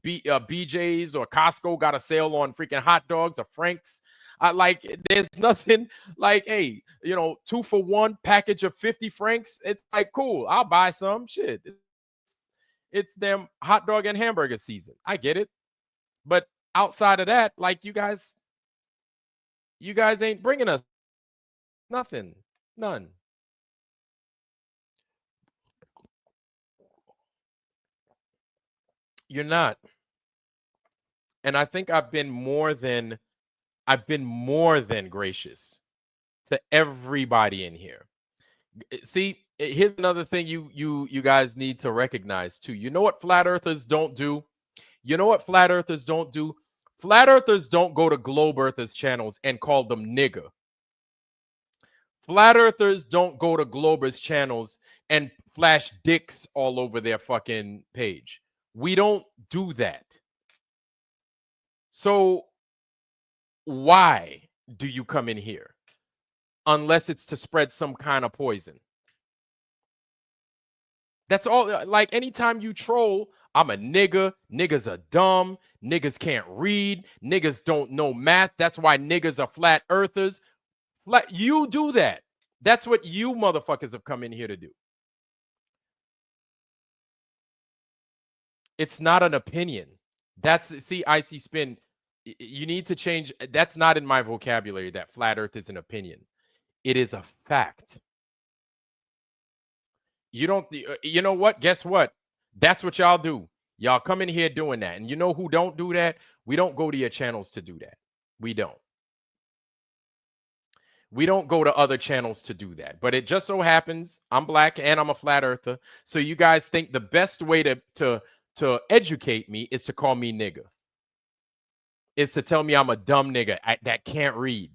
BJ's or Costco got a sale on freaking hot dogs or Frank's. Like, there's nothing like, hey, 2 for 1 package of 50 Franks. It's like, cool, I'll buy some shit. It's them hot dog and hamburger season. I get it. But outside of that, like, you guys ain't bringing us nothing. None. You're not. And I think I've been more than gracious to everybody in here. See, here's another thing you guys need to recognize too. You know what flat earthers don't do? You know what flat earthers don't do? Flat earthers don't go to globe earthers channels and call them nigger. Flat earthers don't go to Glober's channels and flash dicks all over their fucking page. We don't do that. So why do you come in here? Unless it's to spread some kind of poison. That's all. Like, anytime you troll, I'm a nigga. Niggas are dumb. Niggas can't read. Niggas don't know math. That's why niggas are flat earthers. You do that. That's what you motherfuckers have come in here to do. It's not an opinion. See, Icy Spin, you need to change. That's not in my vocabulary that flat earth is an opinion. It is a fact. You don't, you know what? Guess what? That's what y'all do. Y'all come in here doing that. And you know who don't do that? We don't go to your channels to do that. We don't. We don't go to other channels to do that. But it just so happens I'm black and I'm a flat earther. So you guys think the best way to educate me is to call me nigga. Is to tell me I'm a dumb nigga that can't read.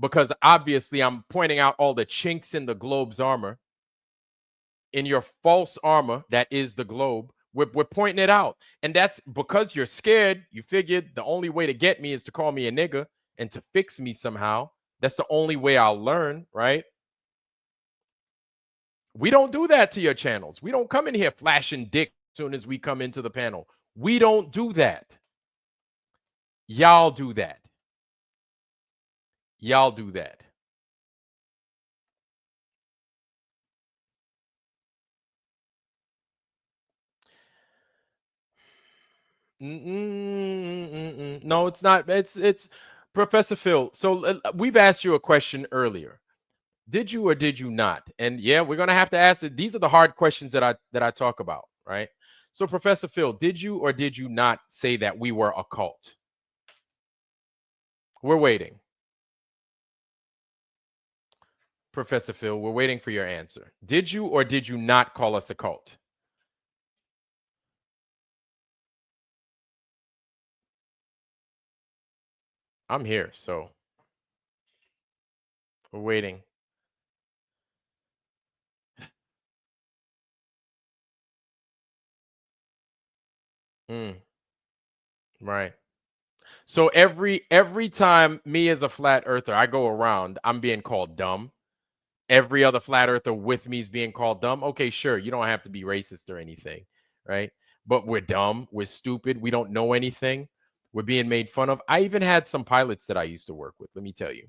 Because obviously I'm pointing out all the chinks in the globe's armor, in your false armor that is the globe. We're pointing it out. And that's because you're scared. You figured the only way to get me is to call me a nigga and to fix me somehow. That's the only way I'll learn, right? We don't do that to your channels. We don't come in here flashing dick as soon as we come into the panel. We don't do that. Y'all do that. Y'all do that. No, it's not. It's Professor Phil. So we've asked you a question earlier. Did you or did you not? And yeah, we're gonna have to ask it. These are the hard questions that I talk about, right? So, Professor Phil, did you or did you not say that we were a cult? We're waiting. Professor Phil, we're waiting for your answer. Did you or did you not call us a cult? I'm here, so we're waiting. Mm, right. So every time me as a flat earther, I go around, I'm being called dumb. every other flat earther with me is being called dumb. Okay, sure, you don't have to be racist or anything, right? But we're dumb, we're stupid, we don't know anything. We're being made fun of. I even had some pilots that I used to work with. Let me tell you.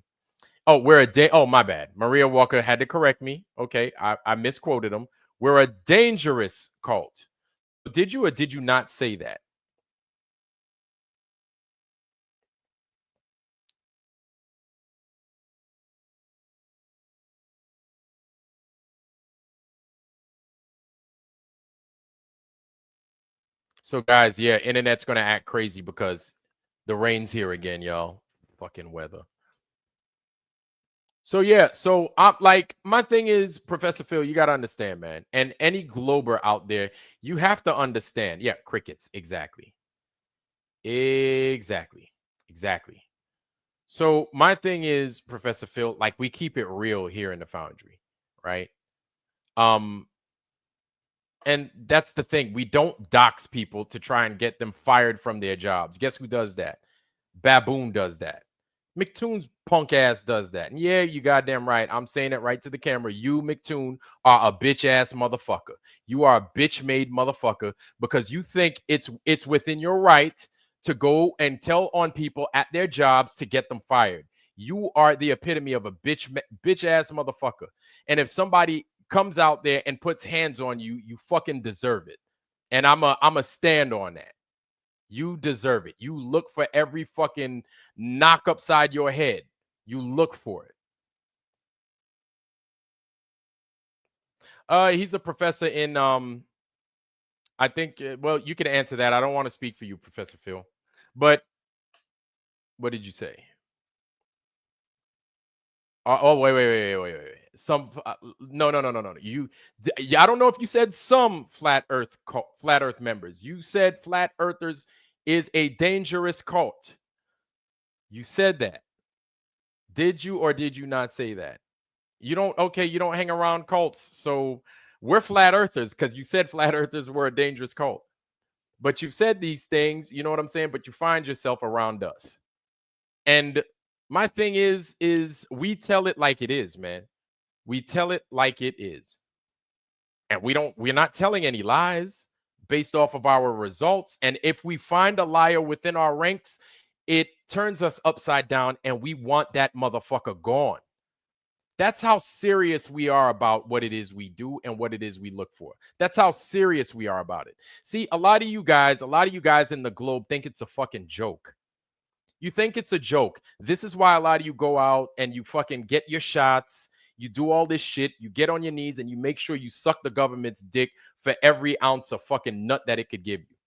Oh, we're a day. Oh, my bad. Maria Walker had to correct me. Okay, I misquoted him. We're a dangerous cult. Did you or did you not say that? So, guys, yeah, internet's gonna act crazy because the rain's here again, y'all. Fucking weather. So yeah, so I'm like, my thing is, Professor Phil, you gotta understand, man. And any glober out there, you have to understand. Yeah, crickets, exactly. Exactly. Exactly. So my thing is, Professor Phil, like we keep it real here in the foundry, right? Um, and that's the thing. We don't dox people to try and get them fired from their jobs. Guess who does that? Baboon does that. McToon's punk ass does that. And yeah, you goddamn right. I'm saying it right to the camera. You, McToon, are a bitch ass motherfucker. You are a bitch made motherfucker because you think it's within your right to go and tell on people at their jobs to get them fired. You are the epitome of a bitch ass motherfucker. And if somebody comes out there and puts hands on you, you fucking deserve it. And I'm a stand on that. You deserve it. You look for every fucking knock upside your head. You look for it. He's a professor in I think well, you can answer that. I don't want to speak for you, Professor Phil. But what did you say? Oh, wait. Some no, no, no, no, no. I don't know if you said some flat Earth members. You said flat Earthers is a dangerous cult. You said that. Did you or did you not say that? You don't okay, you don't hang around cults. So we're flat earthers because you said flat earthers were a dangerous cult. But you've said these things, you know what I'm saying? But you find yourself around us. And my thing is we tell it like it is, man. We tell it like it is. And we're not telling any lies based off of our results. And if we find a liar within our ranks, it turns us upside down and we want that motherfucker gone. That's how serious we are about what it is we do and what it is we look for. That's how serious we are about it. See, a lot of you guys in the globe think it's a fucking joke. You think it's a joke. This is why a lot of you go out and you fucking get your shots. You do all this shit. You get on your knees and you make sure you suck the government's dick for every ounce of fucking nut that it could give you.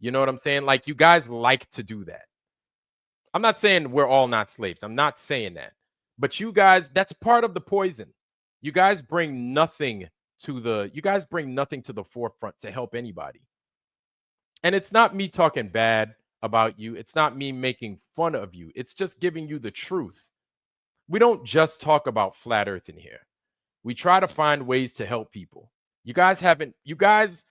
You know what I'm saying? Like, you guys like to do that. I'm not saying we're all not slaves. I'm not saying that. But you guys, that's part of the poison. You guys bring nothing to the forefront to help anybody. And it's not me talking bad about you. It's not me making fun of you. It's just giving you the truth. We don't just talk about flat earth in here. We try to find ways to help people. You guys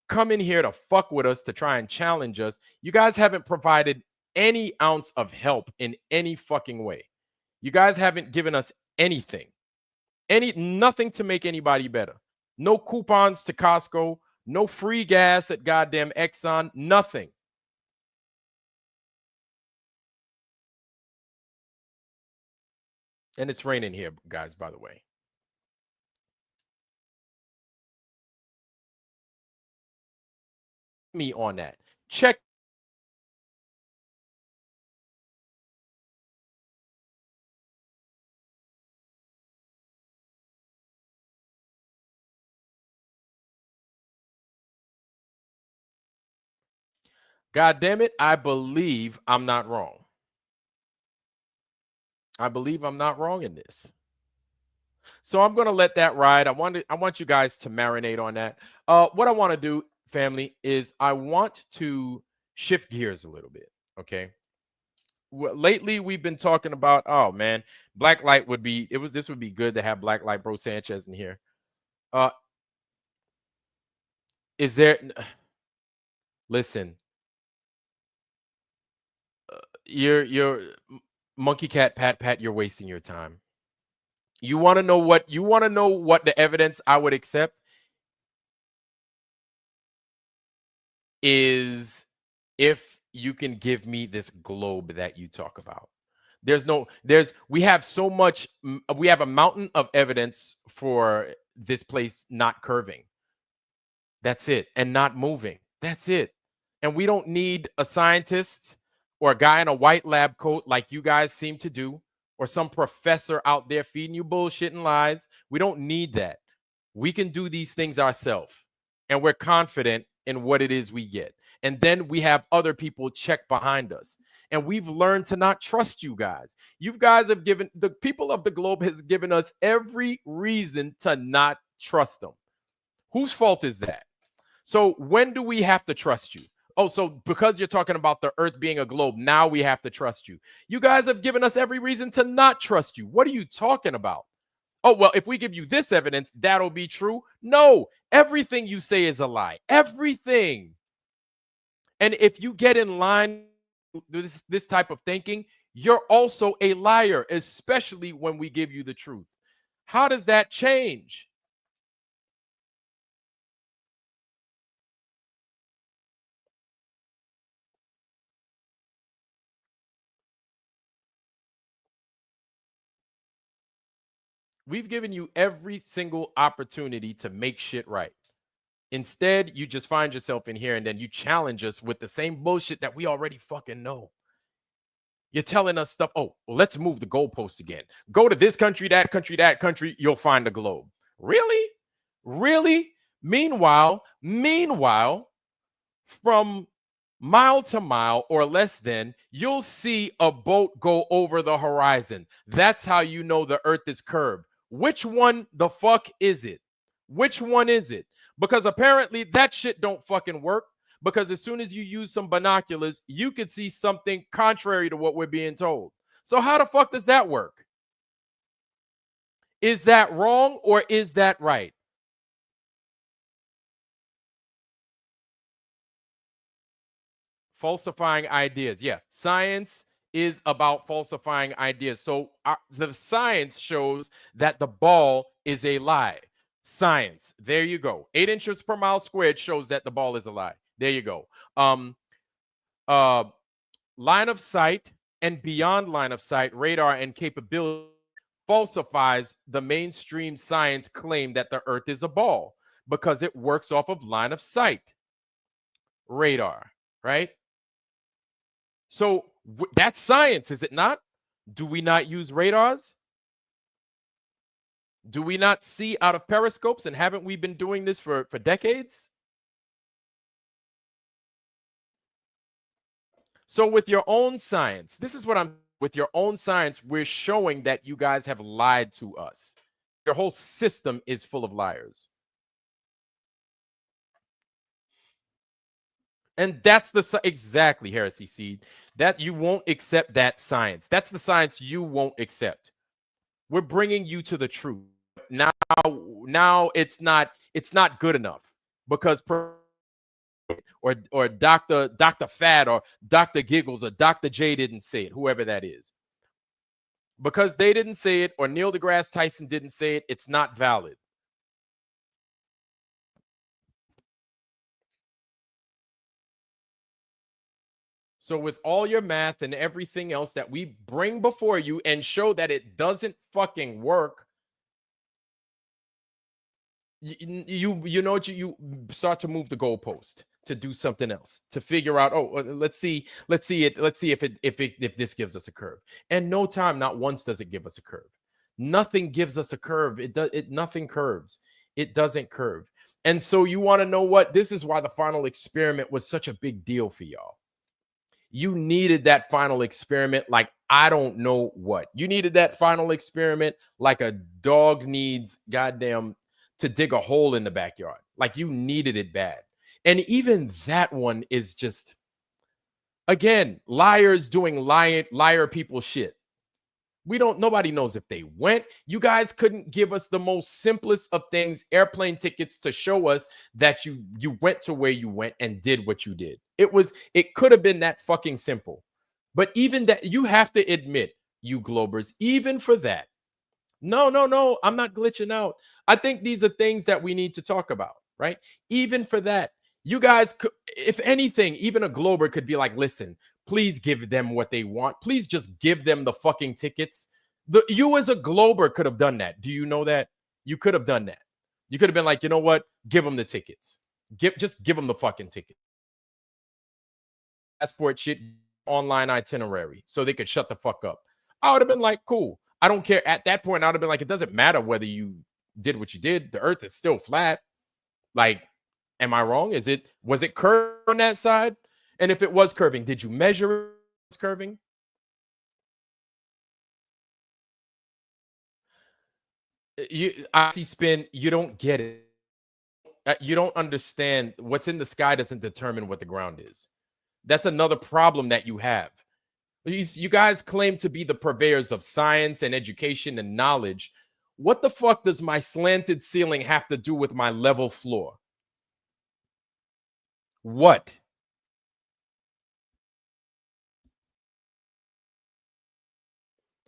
come in here to fuck with us to try and challenge us. You guys haven't provided any ounce of help in any fucking way. You guys haven't given us anything. Nothing to make anybody better. No coupons to Costco, no free gas at goddamn Exxon, nothing. And it's raining here, guys, by the way. Me on that. Check. God damn it, I believe I'm not wrong. I believe I'm not wrong in this. So I'm gonna let that ride. I want you guys to marinate on that. What I want to do, family, is I want to shift gears a little bit. Okay. Lately we've been talking about, oh man, black light would be it was this would be good to have black light bro Sanchez in here. Uh is there listen, you're monkey cat pat pat, you're wasting your time. You want to know what the evidence I would accept is if you can give me this globe that you talk about. We have so much, we have a mountain of evidence for this place not curving. That's it. And not moving. That's it. And we don't need a scientist or a guy in a white lab coat like you guys seem to do, or some professor out there feeding you bullshit and lies. We don't need that. We can do these things ourselves. And we're confident in what it is we get. And then we have other people check behind us. And we've learned to not trust you guys. You guys have given the people of the globe has given us every reason to not trust them. Whose fault is that? So when do we have to trust you? Oh, so because you're talking about the earth being a globe, now we have to trust you. You guys have given us every reason to not trust you. What are you talking about? Oh, well, if we give you this evidence, that'll be true. No, everything you say is a lie. Everything. And if you get in line with this type of thinking, you're also a liar, especially when we give you the truth. How does that change? We've given you every single opportunity to make shit right. Instead, you just find yourself in here and then you challenge us with the same bullshit that we already fucking know. You're telling us stuff. Oh, well, let's move the goalposts again. Go to this country, that country, that country. You'll find a globe. Really? Really? Meanwhile, from mile to mile or less than, you'll see a boat go over the horizon. That's how you know the earth is curved. Which one the fuck is it? Which one is it? Because apparently that shit don't fucking work. Because as soon as you use some binoculars, you could see something contrary to what we're being told. So, how the fuck does that work? Is that wrong or is that right? Falsifying ideas. Yeah, science is about falsifying ideas. So the science shows that the ball is a lie. Science. There you go. 8 inches per mile squared shows that the ball is a lie. There you go. Um, uh, line of sight and beyond line of sight, radar and capability falsifies the mainstream science claim that the Earth is a ball because it works off of line of sight, radar, right? So that's science, is it not? Do we not use radars? Do we not see out of periscopes? And haven't we been doing this for decades? So, with your own science, this is what I'm with your own science, we're showing that you guys have lied to us. Your whole system is full of liars. And that's exactly heresy seed that you won't accept that science. That's the science you won't accept. We're bringing you to the truth. Now, now it's not good enough because or Dr. Fat or Dr. Giggles or Dr. J didn't say it, whoever that is. Because they didn't say it or Neil deGrasse Tyson didn't say it, it's not valid. So with all your math and everything else that we bring before you and show that it doesn't fucking work, you know what you start to move the goalpost to do something else to figure out, oh, let's see if this gives us a curve. And no time, not once does it give us a curve. Nothing gives us a curve. It nothing curves. It doesn't curve. And so you want to know what? This is why the final experiment was such a big deal for y'all. You needed that final experiment like I don't know what. You needed that final experiment like a dog needs goddamn to dig a hole in the backyard. Like you needed it bad. And even that one is just again, liars doing liar people shit. We don't nobody knows if they went. You guys couldn't give us the most simplest of things, airplane tickets to show us that you went to where you went and did what you did. It could have been that fucking simple. But even that you have to admit, you globers, even for that, No. I'm not glitching out. I think these are things that we need to talk about, right? Even for that, you guys could, if anything, even a Glober could be like, listen, please give them what they want. Please just give them the fucking tickets. You as a Glober could have done that. Do you know that? You could have done that. You could have been like, you know what? Give them the tickets. Just give them the fucking ticket. Passport shit, online itinerary, so they could shut the fuck up. I would have been like, cool. I don't care. At that point, I would have been like, it doesn't matter whether you did what you did. The earth is still flat. Like, am I wrong? Was it curved on that side? And if it was curving, did you measure it was curving? I see spin, you don't get it. You don't understand what's in the sky doesn't determine what the ground is. That's another problem that you have. You guys claim to be the purveyors of science and education and knowledge. What the fuck does my slanted ceiling have to do with my level floor? What?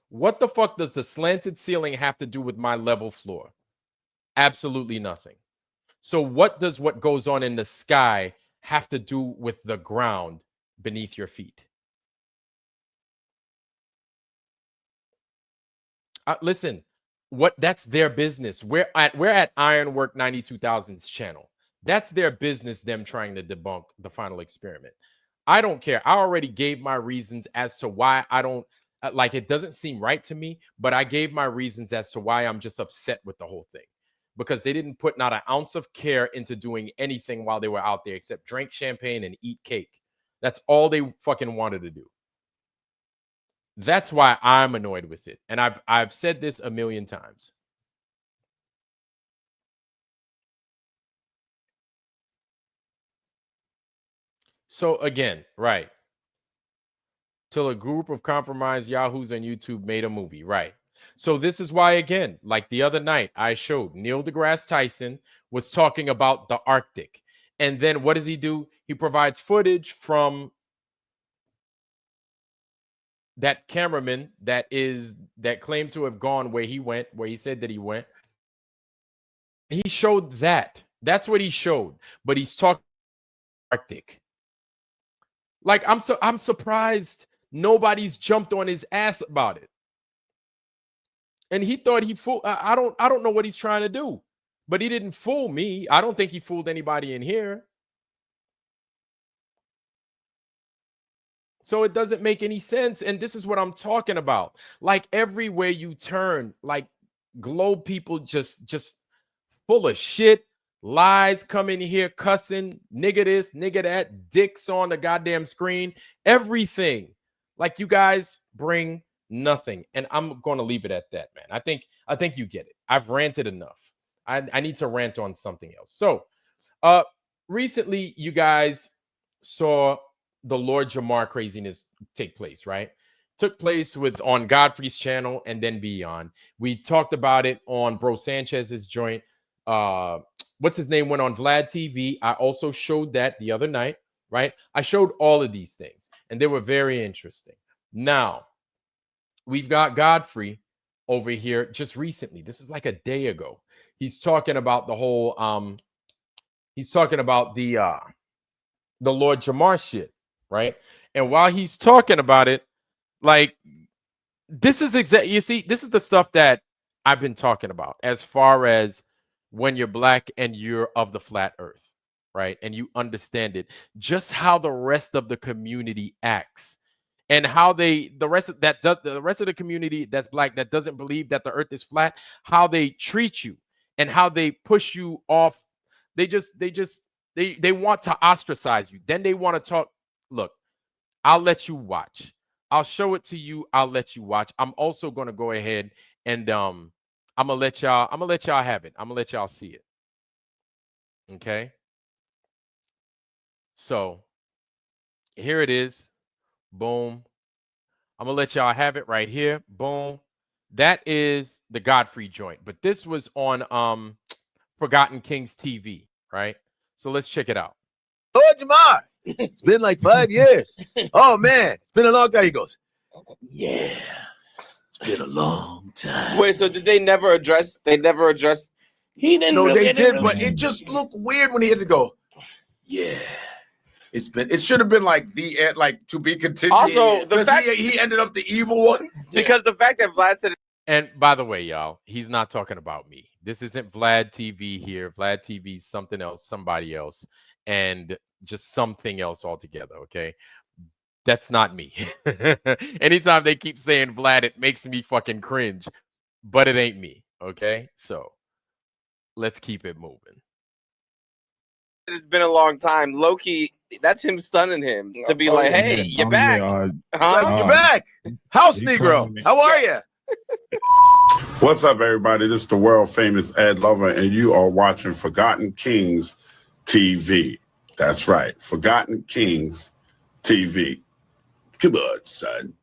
What the fuck does the slanted ceiling have to do with my level floor? Absolutely nothing. So, what does what goes on in the sky have to do with the ground beneath your feet? Listen, what that's their business. We're at Ironwork 92,000's channel. That's their business. Them trying to debunk the final experiment. I don't care. I already gave my reasons as to why I don't like. It doesn't seem right to me, but I gave my reasons as to why I'm just upset with the whole thing because they didn't put not an ounce of care into doing anything while they were out there except drink champagne and eat cake. That's all they fucking wanted to do. That's why I'm annoyed with it. And I've said this a million times. So again, right. Till a group of compromised yahoos on YouTube made a movie, right? So this is why again, like the other night I showed Neil deGrasse Tyson was talking about the Arctic. And then what does he do? He provides footage from that cameraman that claimed to have gone where he went, where he said that he went. He showed that. That's what he showed. But he's talking Arctic. Like I'm surprised nobody's jumped on his ass about it. And he thought he fooled. I don't know what he's trying to do, but he didn't fool me. I don't think he fooled anybody in here. So it doesn't make any sense. And this is what I'm talking about. Like everywhere you turn, like globe people just full of shit, lies, come in here cussing, nigga this, nigga that, dicks on the goddamn screen, everything. Like you guys bring nothing. And I'm going to leave it at that, man. I think you get it. I've ranted enough. I need to rant on something else. So, uh recently you guys saw the Lord Jamar craziness take place, right? Took place with on Godfrey's channel and then beyond. We talked about it on Bro Sanchez's joint. Uh, what's his name went on Vlad TV. I also showed that the other night, right? I showed all of these things, and they were very interesting. Now we've got Godfrey over here just recently. This is like a day ago. He's talking about the whole he's talking about the Lord Jamar shit, right? And while he's talking about it, like this is exact. You see, this is the stuff that I've been talking about as far as when you're black and you're of the flat earth, right? And you understand it, just how the rest of the community acts and how the rest of that the rest of the community that's black that doesn't believe that the earth is flat, how they treat you and how they push you off. They want to ostracize you. Then they want to talk. Look, I'll let you watch. I'll show it to you. I'll let you watch. I'm also gonna go ahead and I'm gonna let y'all have it. I'm gonna let y'all see it. Okay. So here it is. Boom. I'm gonna let y'all have it right here. Boom. That is the Godfrey joint, but this was on Forgotten Kings TV, right? So let's check it out. Lord Jamar, it's been like 5 years. Oh man, it's been a long time. He goes, yeah, it's been a long time. Wait, so did they never address? They never addressed. He didn't. No, really, they did, really- but it just looked weird when he had to go. Yeah, it's been. It should have been like the end, like to be continued. Also, the because fact he ended up the evil one. because the fact that Vlad said And by the way, y'all, he's not talking about me. This isn't Vlad TV here. Vlad TV's something else, somebody else, and just something else altogether. Okay. That's not me. Anytime they keep saying Vlad, it makes me fucking cringe, but it ain't me. Okay. So let's keep it moving. it's been a long time. Loki, that's him stunning him to be like, "Hey, you're back." You're back, House Negro. How are you? What's up, everybody? This is the world famous Ed Lover, and you are watching Forgotten Kings TV. That's right, Forgotten Kings TV. Come on, son.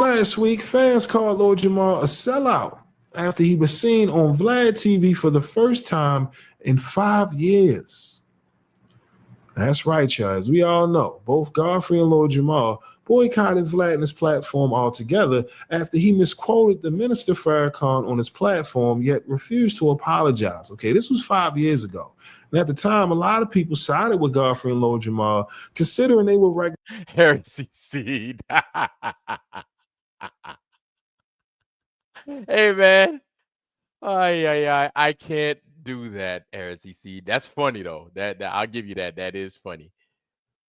Last week, fans called Lord Jamar a sellout after he was seen on Vlad TV for the first time in 5 years. That's right, y'all. As we all know, both Godfrey and Lord Jamar boycotted Vlad and his platform altogether after he misquoted the Minister Farrakhan on his platform, yet refused to apologize. Okay, this was 5 years ago. And at the time, a lot of people sided with Godfrey and Lord Jamar, considering they were Heresy seed. Hey, man. I can't do that, heresy seed. That's funny though. That I'll give you that. That is funny.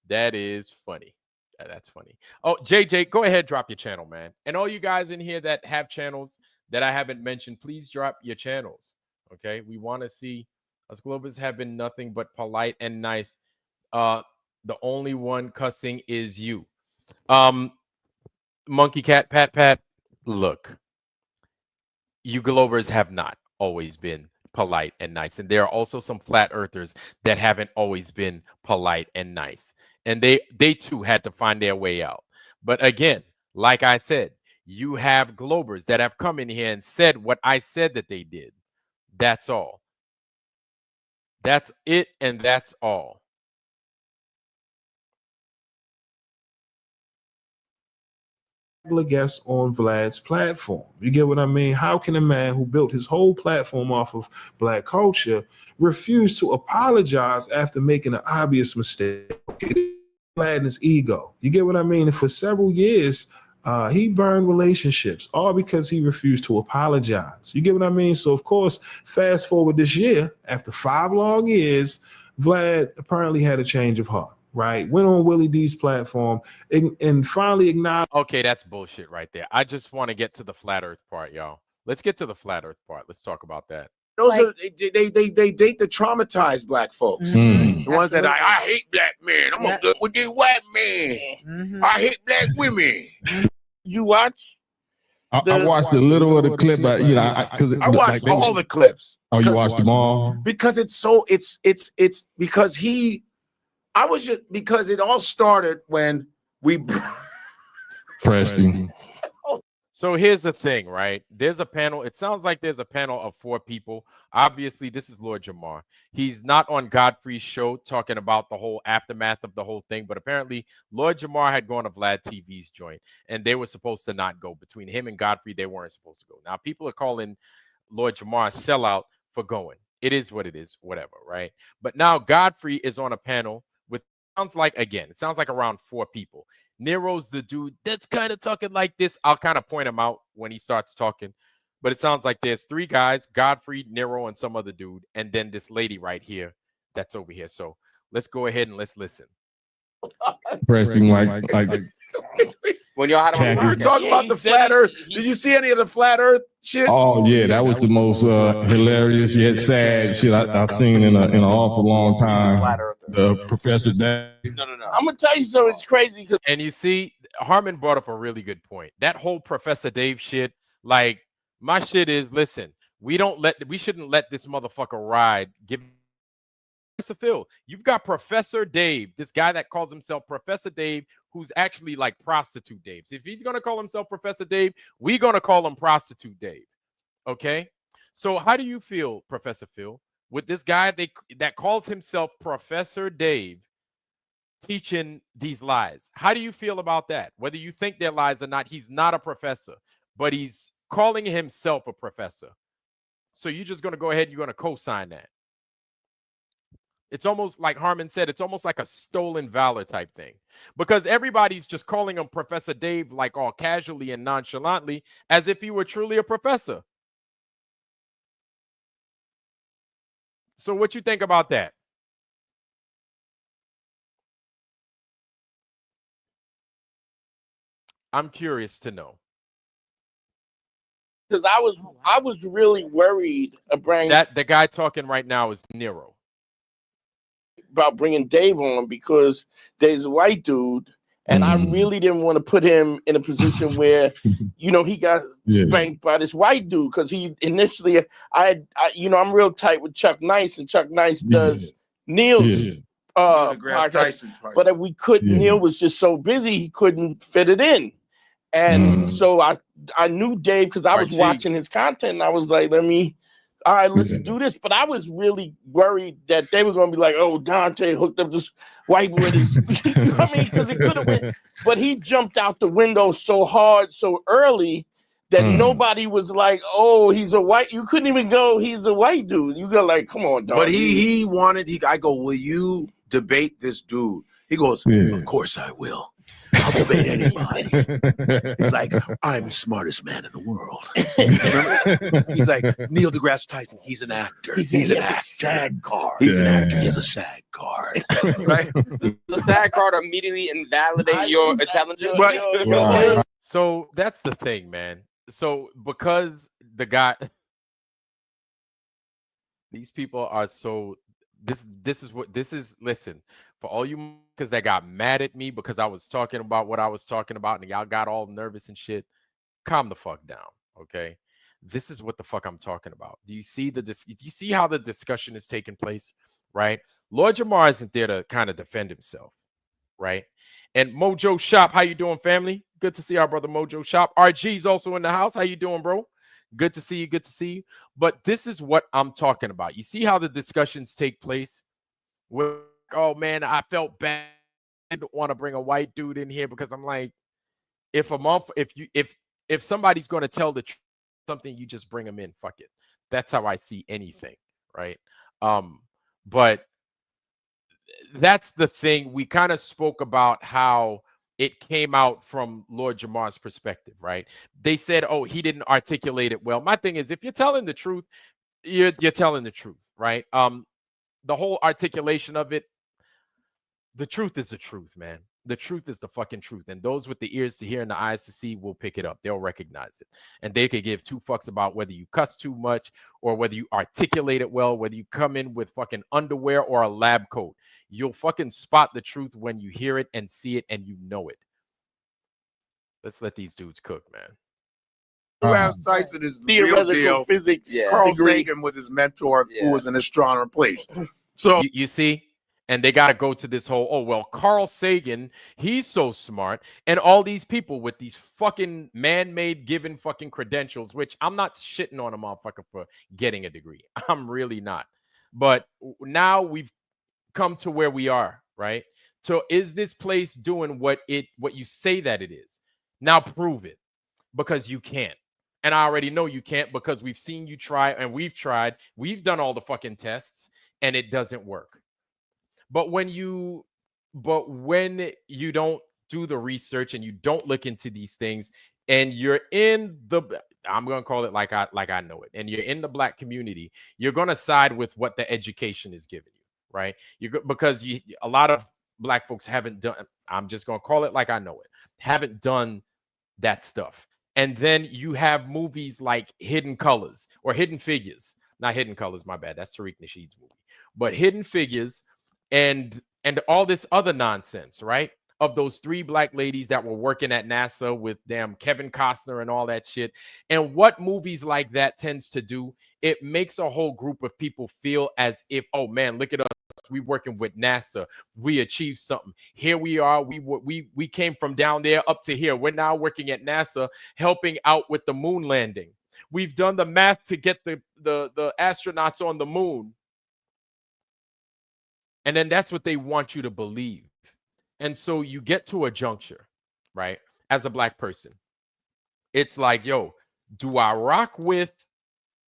That is funny. That's funny. Oh, JJ, go ahead, drop your channel, man. And all you guys in here that have channels that I haven't mentioned, please drop your channels. Okay, we want to see us Globers have been nothing but polite and nice. The only one cussing is you. Monkey Cat Pat Pat. Look, you Globers have not always been polite and nice. And there are also some flat earthers that haven't always been polite and nice. And they too had to find their way out. But again, like I said, you have Globers that have come in here and said what I said that they did. That's all. That's it, and that's all. guests on Vlad's platform. You get what I mean? How can a man who built his whole platform off of Black culture refuse to apologize after making an obvious mistake? Vlad and his ego. You get what I mean? And for several years, he burned relationships, all because he refused to apologize. You get what I mean? So, of course, fast forward this year, after 5 long years, Vlad apparently had a change of heart. Right, went on Willie D's platform and finally acknowledged. Okay, that's bullshit right there. I just want to get to the flat Earth part, y'all. Let's get to the flat Earth part. Let's talk about that. Those are they date the traumatized black folks. The ones that I hate black men. I'm gonna good with these white men. I hate black women. you watch. I watched a little of the clip, but you know, I watched all the clips. Oh, you watched them all? Because it's so it's because I was just because it all started when we Preston. So here's the thing, right? There's a panel. It sounds like there's a panel of 4 people. Obviously, this is Lord Jamar. He's not on Godfrey's show talking about the whole aftermath of the whole thing, but apparently Lord Jamar had gone to Vlad TV's joint, and they were supposed to not go. Between him and Godfrey, they weren't supposed to go. Now, people are calling Lord Jamar a sellout for going. It is what it is, whatever, right? But now Godfrey is on a panel with, sounds like, again, it sounds like around 4 people. Nero's the dude that's kind of talking like this. I'll kind of point him out when he starts talking. But it sounds like there's 3 guys, Godfrey, Nero, and some other dude. And then this lady right here that's over here. So let's go ahead and let's listen. Preston, like When y'all had we were talking about the flat Earth. Did you see any of the flat Earth shit? oh yeah, that was the most hilarious yet sad shit I've seen in an awful long time. The Professor Dave. No. I'm gonna tell you something. It's crazy. And you see, Harmon brought up a really good point. That whole Professor Dave shit, like, my shit is, listen, we shouldn't let this motherfucker ride. Give Professor Phil. You've got Professor Dave, this guy that calls himself Professor Dave, who's actually like Prostitute Dave. So if he's gonna call himself Professor Dave, we're gonna call him Prostitute Dave. Okay. So how do you feel, Professor Phil, with this guy that calls himself Professor Dave teaching these lies? How do you feel about that? Whether you think they're lies or not, he's not a professor. but he's calling himself a professor. So you're just going to go ahead and you're going to co-sign that. It's almost like Harmon said, it's almost like a stolen valor type thing, because everybody's just calling him Professor Dave, like all casually and nonchalantly, as if he were truly a professor. So what you think about that? I'm curious to know. Because I was really worried That the guy talking right now is Nero. about bringing Dave on because there's a white dude, and I really didn't want to put him in a position where, you know, he got spanked by this white dude, because he initially, I'm real tight with Chuck Nice, and Chuck Nice does Neil's podcast, but we couldn't. Neil was just so busy he couldn't fit it in, and so I knew Dave because I was watching his content, and I was like, all right, let's do this. But I was really worried that they were going to be like, oh, Dante hooked up this white with his, you know what I mean? Because it could have been, but he jumped out the window so hard, so early, that nobody was like, oh, he's a white, you couldn't even go, he's a white dude. You go like, come on, dog. But I go, will you debate this dude? He goes, of course I will. I'll debate anybody. He's like, I'm the smartest man in the world. He's like, Neil deGrasse Tyson, he's an actor. He's an actor. SAG card. He's an actor. He has a SAG card. Right? The SAG card immediately invalidate your intelligence. Right. So that's the thing, man. So because the guy, these people are so, this is listen, for all you because that got mad at me because I was talking about what I was talking about and y'all got all nervous and shit, calm the fuck down, okay? This is what the fuck I'm talking about. Do you see how the discussion is taking place, right? Lord Jamar isn't there to kind of defend himself, right? And Mojo Shop, how you doing, family? Good to see our brother Mojo Shop. RG's also in the house. How you doing, bro? Good to see you. Good to see you. But this is what I'm talking about. You see how the discussions take place? Where, oh man, I felt bad. I don't want to bring a white dude in here because I'm like, if somebody's going to tell the truth, something, you just bring them in. Fuck it. That's how I see anything, right? But that's the thing. We kind of spoke about how it came out from Lord Jamar's perspective, right? They said, oh, he didn't articulate it well. My thing is, if you're telling the truth, you're telling the truth, right? The whole articulation of it, the truth is the truth, man. The truth is the fucking truth. And those with the ears to hear and the eyes to see will pick it up. They'll recognize it. And they could give two fucks about whether you cuss too much or whether you articulate it well, whether you come in with fucking underwear or a lab coat. You'll fucking spot the truth when you hear it and see it and you know it. Let's let these dudes cook, man. deGrasse Tyson is the real deal. Physics. Carl Sagan was his mentor, who was an astronomer, please. So you see? And they got to go to this whole, oh, well, Carl Sagan, he's so smart. And all these people with these fucking man-made given fucking credentials, which I'm not shitting on a motherfucker for getting a degree. I'm really not. But now we've come to where we are, right? So is this place doing what you say that it is? Now prove it, because you can't. And I already know you can't because we've seen you try and we've tried. We've done all the fucking tests and it doesn't work. But when you don't do the research and you don't look into these things and you're in I'm going to call it like I know it, and you're in the black community, you're going to side with what the education is giving you, right? Because a lot of black folks haven't done, I'm just going to call it like I know it, haven't done that stuff. And then you have movies like Hidden Colors or Hidden Figures, not Hidden Colors, my bad, that's Tariq Nasheed's movie, but Hidden Figures and all this other nonsense, right? Of those 3 black ladies that were working at NASA with damn Kevin Costner and all that shit. And what movies like that tends to do, it makes a whole group of people feel as if, oh man, look at us, we working with NASA, we achieved something. Here we are, we came from down there up to here. We're now working at NASA, helping out with the moon landing. We've done the math to get the astronauts on the moon. And then that's what they want you to believe. And so you get to a juncture, right? As a black person, It's like, yo, do I rock with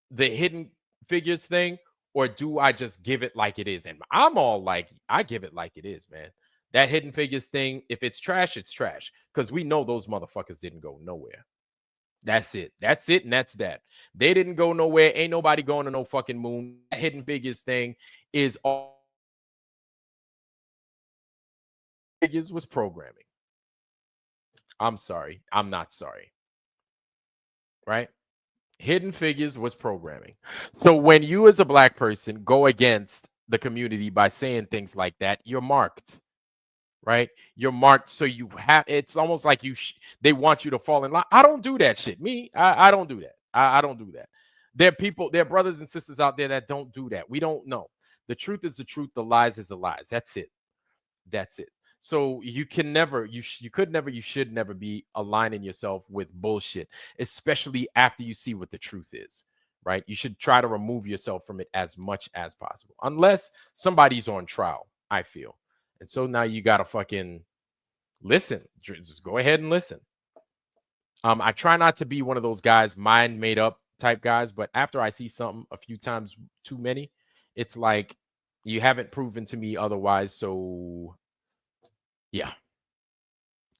the Hidden Figures thing, or do I just give it like it is? And I'm all like, I give it like it is, man. That Hidden Figures thing, if it's trash, it's trash. Because we know those motherfuckers didn't go nowhere. That's it. That's it. And that's that. They didn't go nowhere. Ain't nobody going to no fucking moon. That Hidden Figures thing is all Figures was programming. I'm sorry. I'm not sorry. Right? Hidden Figures was programming. So when you as a black person go against the community by saying things like that, you're marked. Right? You're marked, so you have. It's almost like they want you to fall in line. I don't do that shit. I don't do that. I don't do that. There are people, there are brothers and sisters out there that don't do that. We don't know. The truth is the truth. The lies is the lies. That's it. That's it. So you can never, you could never, you should never be aligning yourself with bullshit, especially after you see what the truth is. Right? You should try to remove yourself from it as much as possible, unless somebody's on trial. I feel. And so now you gotta fucking listen. Just go ahead and listen. I try not to be one of those guys, mind made up type guys, but after I see something a few times too many, it's like you haven't proven to me otherwise. So yeah.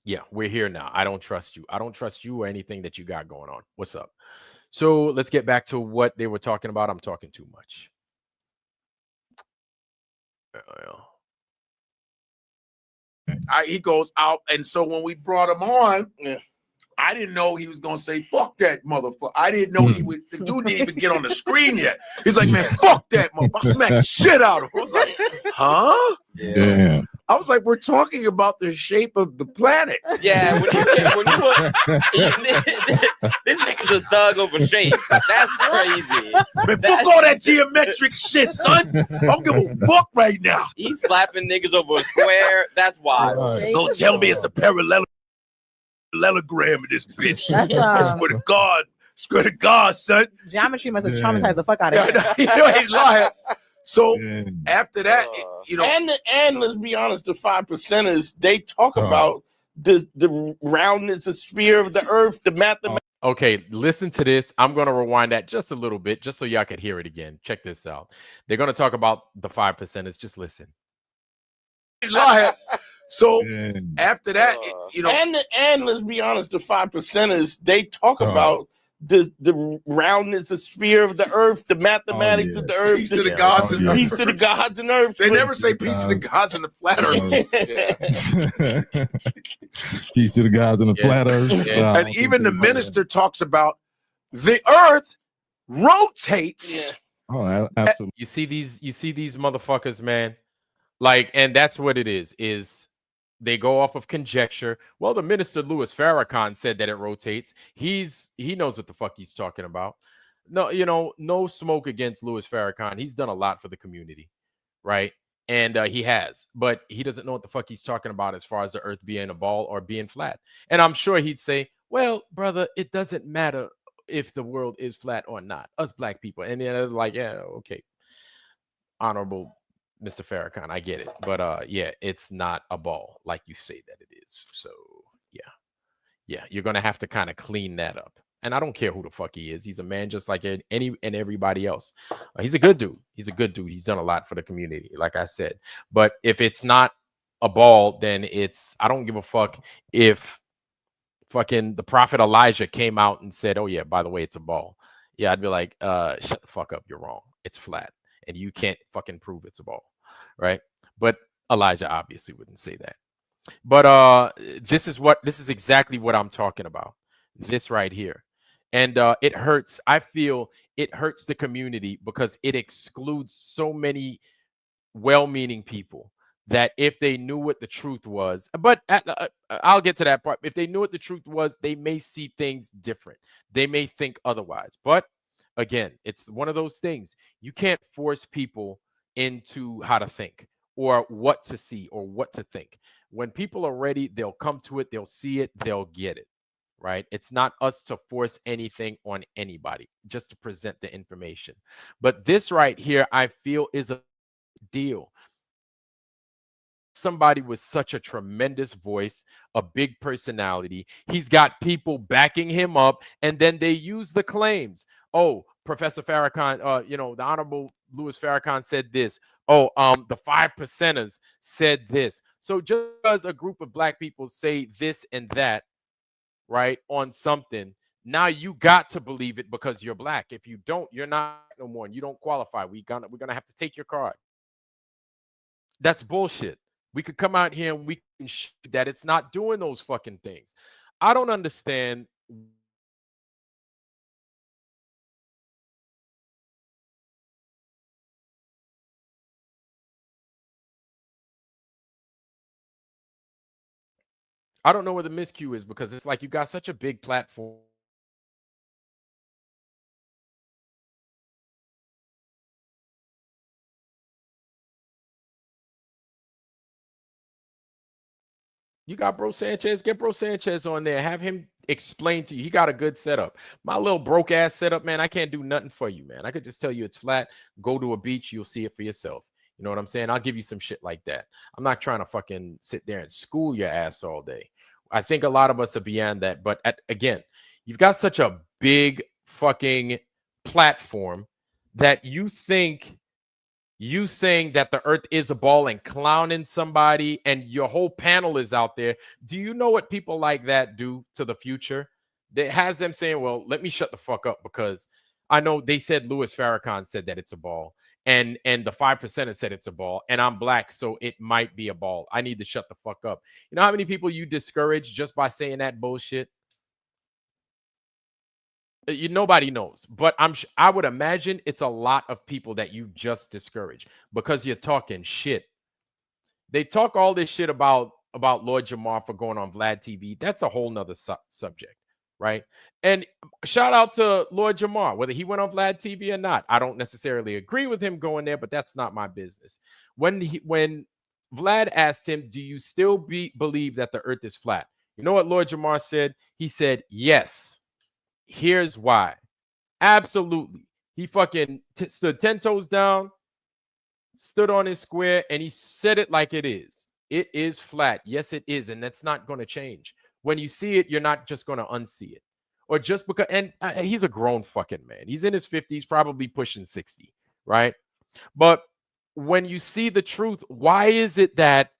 Yeah, we're here now. I don't trust you. I don't trust you or anything that you got going on. What's up? So let's get back to what they were talking about. I'm talking too much. He goes out, and so when we brought him on, I didn't know he was gonna say "fuck that motherfucker." I didn't know he would. The dude didn't even get on the screen yet. He's like, "Man, fuck that motherfucker." I smacked the shit out of him. I was like, "Huh?" Yeah. I was like, "We're talking about the shape of the planet." Yeah, when you this nigga's a thug over shape. That's crazy. Man, fuck all that geometric shit, son. I don't give a fuck right now. He's slapping niggas over a square. That's wild. Don't tell me it's a parallelogram in this bitch. I swear to God, son. Geometry must have traumatized the fuck out of him. You know he's lying. So after that, and let's be honest, the 5%ers, they talk about the roundness, the sphere of the earth, the mathematics. Okay, listen to this. I'm going to rewind that just a little bit, just so y'all could hear it again. Check this out. They're going to talk about the 5%ers. Just listen. He's lying. So after that, and let's be honest, the 5%ers, they talk about the roundness, the sphere of the earth, the mathematics of the earth, peace to the gods and peace to the gods and earth. They never say peace to the gods and the flat earth. Peace to the gods and the flat earth. And even the minister talks about the earth rotates. Oh, absolutely. You see these motherfuckers, man. Like, and that's what it is they go off of conjecture. Well, the minister Louis Farrakhan said that it rotates. He knows what the fuck he's talking about. No, no smoke against Louis Farrakhan. He's done a lot for the community, right? And he has, but he doesn't know what the fuck he's talking about as far as the earth being a ball or being flat. And I'm sure he'd say, well, brother, it doesn't matter if the world is flat or not. Us black people. And then like, yeah, okay. Honorable Mr. Farrakhan, I get it, but yeah, it's not a ball like you say that it is. So yeah, you're gonna have to kind of clean that up. And I don't care who the fuck he is. He's a man just like any and everybody else. He's a good dude. He's a good dude. He's done a lot for the community, like I said. But if it's not a ball, then I don't give a fuck if fucking the prophet Elijah came out and said, "Oh yeah, by the way, it's a ball." Yeah, I'd be like, shut the fuck up. You're wrong. It's flat. And you can't fucking prove it's a ball, right? But Elijah obviously wouldn't say that. But this is exactly what I'm talking about. This right here. And it hurts. I feel it hurts the community because it excludes so many well-meaning people that if they knew what the truth was, but I'll get to that part. If they knew what the truth was, they may see things different. They may think otherwise. But again, it's one of those things. You can't force people into how to think or what to see or what to think. When people are ready, they'll come to it, they'll see it, they'll get it, right? It's not us to force anything on anybody, just to present the information. But this right here, I feel is a deal. somebody with such a tremendous voice, a big personality. He's got people backing him up, and then they use the claims. Oh, Professor Farrakhan, the Honorable Louis Farrakhan said this. Oh, the 5%ers said this. So just because a group of black people say this and that, right, on something, now you got to believe it because you're black. If you don't, you're not no more, and you don't qualify. We're gonna have to take your card. That's bullshit. We could come out here and we can show that it's not doing those fucking things. I don't understand. I don't know where the miscue is, because it's like you got such a big platform. You got Bro Sanchez, get Bro Sanchez on there. Have him explain to you. He got a good setup. My little broke ass setup, man, I can't do nothing for you, man. I could just tell you it's flat. Go to a beach, you'll see it for yourself. You know what I'm saying? I'll give you some shit like that. I'm not trying to fucking sit there and school your ass all day. I think a lot of us are beyond that. But again, you've got such a big fucking platform that you think you saying that the earth is a ball and clowning somebody and your whole panel is out there. Do you know what people like that do to the future? That has them saying, well, let me shut the fuck up, because I know they said Louis Farrakhan said that it's a ball, and the 5% said it's a ball, and I'm black, so it might be a ball. I need to shut the fuck up. You know how many people you discourage just by saying that bullshit? Nobody knows, but I would imagine it's a lot of people that you just discourage because you're talking shit. They talk all this shit about Lord Jamar for going on Vlad TV. That's a whole nother subject, right? And shout out to Lord Jamar, whether he went on Vlad TV or not. I don't necessarily agree with him going there, but that's not my business. When Vlad asked him, "Do you still believe that the Earth is flat?" You know what Lord Jamar said? He said, "Yes. Here's why." Absolutely. He fucking stood 10 toes down, stood on his square, and he said it like it is. It is flat. Yes, it is. And that's not going to change. When you see it, you're not just going to unsee it. Or just because, and he's a grown fucking man. He's in his 50s, probably pushing 60, right? But when you see the truth, why is it that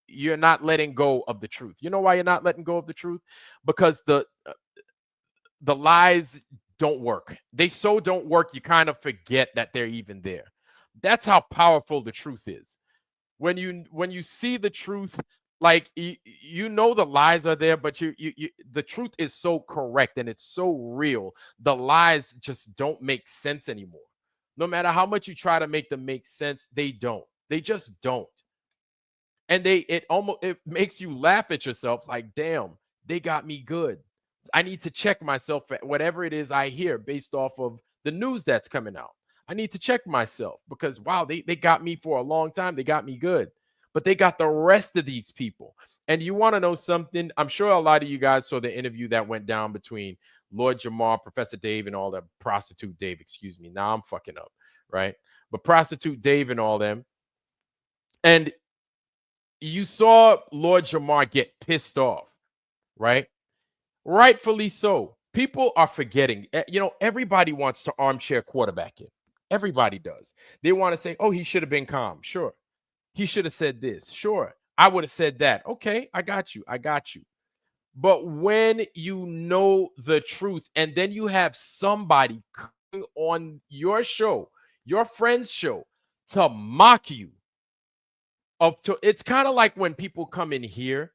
you're not letting go of the truth? You know why you're not letting go of the truth? Because the lies don't work. They so don't work, you kind of forget that they're even there. That's how powerful the truth is. When you see the truth, like you know the lies are there, but you the truth is so correct and it's so real. The lies just don't make sense anymore. No matter how much you try to make them make sense, they don't. They just don't. And it makes you laugh at yourself like, damn, they got me good. I need to check myself at whatever it is I hear based off of the news that's coming out. I need to check myself because wow, they got me for a long time. They got me good. But they got the rest of these people. And you want to know something? I'm sure a lot of you guys saw the interview that went down between Lord Jamar, Professor Dave, and all the prostitute Dave, excuse me. Now I'm fucking up, right? But prostitute Dave and all them. And you saw Lord Jamar get pissed off, right? Rightfully so. People are forgetting. Everybody wants to armchair quarterback it. Everybody does. They want to say, oh, he should have been calm. Sure. He should have said this. Sure. I would have said that. Okay, I got you. I got you. But when you know the truth and then you have somebody coming on your show, your friend's show, to mock you, it's kind of like when people come in here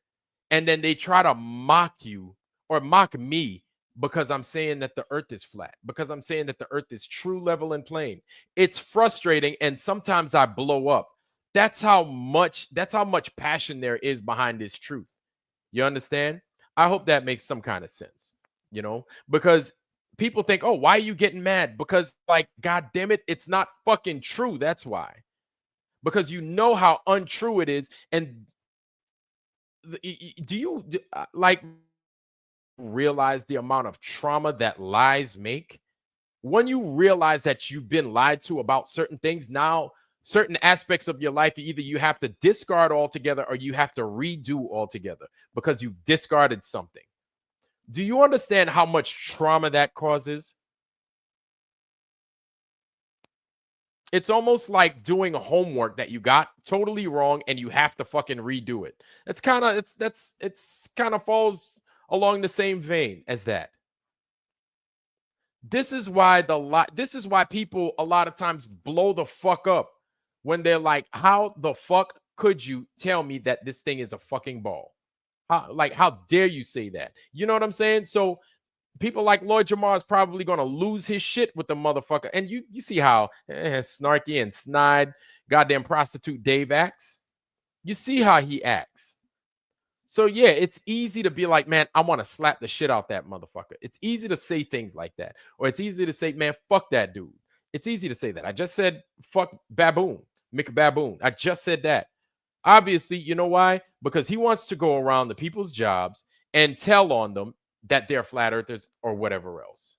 and then they try to mock you or mock me because I'm saying that the earth is flat, because I'm saying that the earth is true, level, and plane. It's frustrating, and sometimes I blow up. That's how much passion there is behind this truth. You understand? I hope that makes some kind of sense, because people think, oh, why are you getting mad? Because, like, god damn it, it's not fucking true. That's why. Because you know how untrue it is. And do you like realize the amount of trauma that lies make? When you realize that you've been lied to about certain things, now certain aspects of your life, either you have to discard altogether or you have to redo altogether because you've discarded something. Do you understand how much trauma that causes? It's almost like doing homework that you got totally wrong and you have to fucking redo it. It's kind of it's kind of falls along the same vein as that. This is why people a lot of times blow the fuck up when they're like, how the fuck could you tell me that this thing is a fucking ball? How dare you say that? You know what I'm saying? So people like Lloyd Jamar is probably going to lose his shit with the motherfucker. And you see how snarky and snide goddamn prostitute Dave acts. You see how he acts. So yeah, it's easy to be like, man, I want to slap the shit out that motherfucker. It's easy to say things like that. Or it's easy to say, man, fuck that dude. It's easy to say that. I just said fuck Baboon, Mick Baboon. I just said that. Obviously, you know why? Because he wants to go around the people's jobs and tell on them that they're flat earthers or whatever else.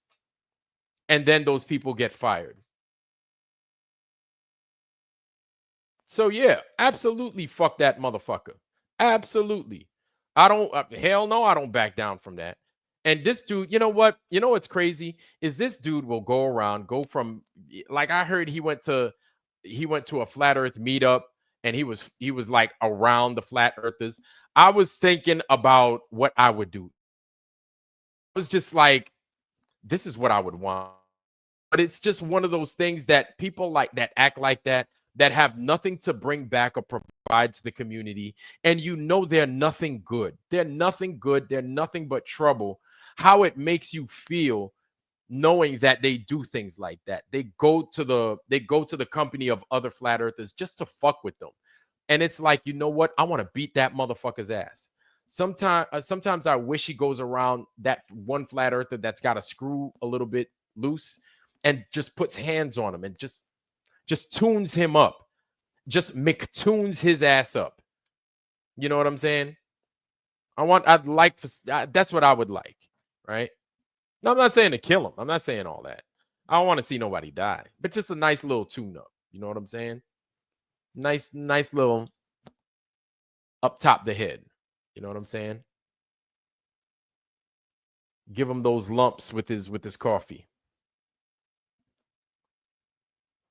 And then those people get fired. So yeah, absolutely fuck that motherfucker. Absolutely. I don't hell no, I don't back down from that. And this dude, you know what? You know what's crazy is this dude will go around, go from like I heard he went to a flat earth meetup and he was like around the flat earthers. I was thinking about what I would do. I was just like, this is what I would want. But it's just one of those things that people like that act like that have nothing to bring back or provide to the community. And you know they're nothing good. They're nothing good. They're nothing but trouble. How it makes you feel knowing that they do things like that. They go to the company of other flat earthers just to fuck with them. And it's like, you know what? I want to beat that motherfucker's ass. Sometimes I wish he goes around that one flat earther that's got a screw a little bit loose and just puts hands on him and just tunes him up, just McTunes his ass up. You know what I'm saying? That's what I would like, right? No, I'm not saying to kill him. I'm not saying all that. I don't want to see nobody die, but just a nice little tune up. You know what I'm saying? Nice little up top the head. You know what I'm saying? Give him those lumps with his coffee.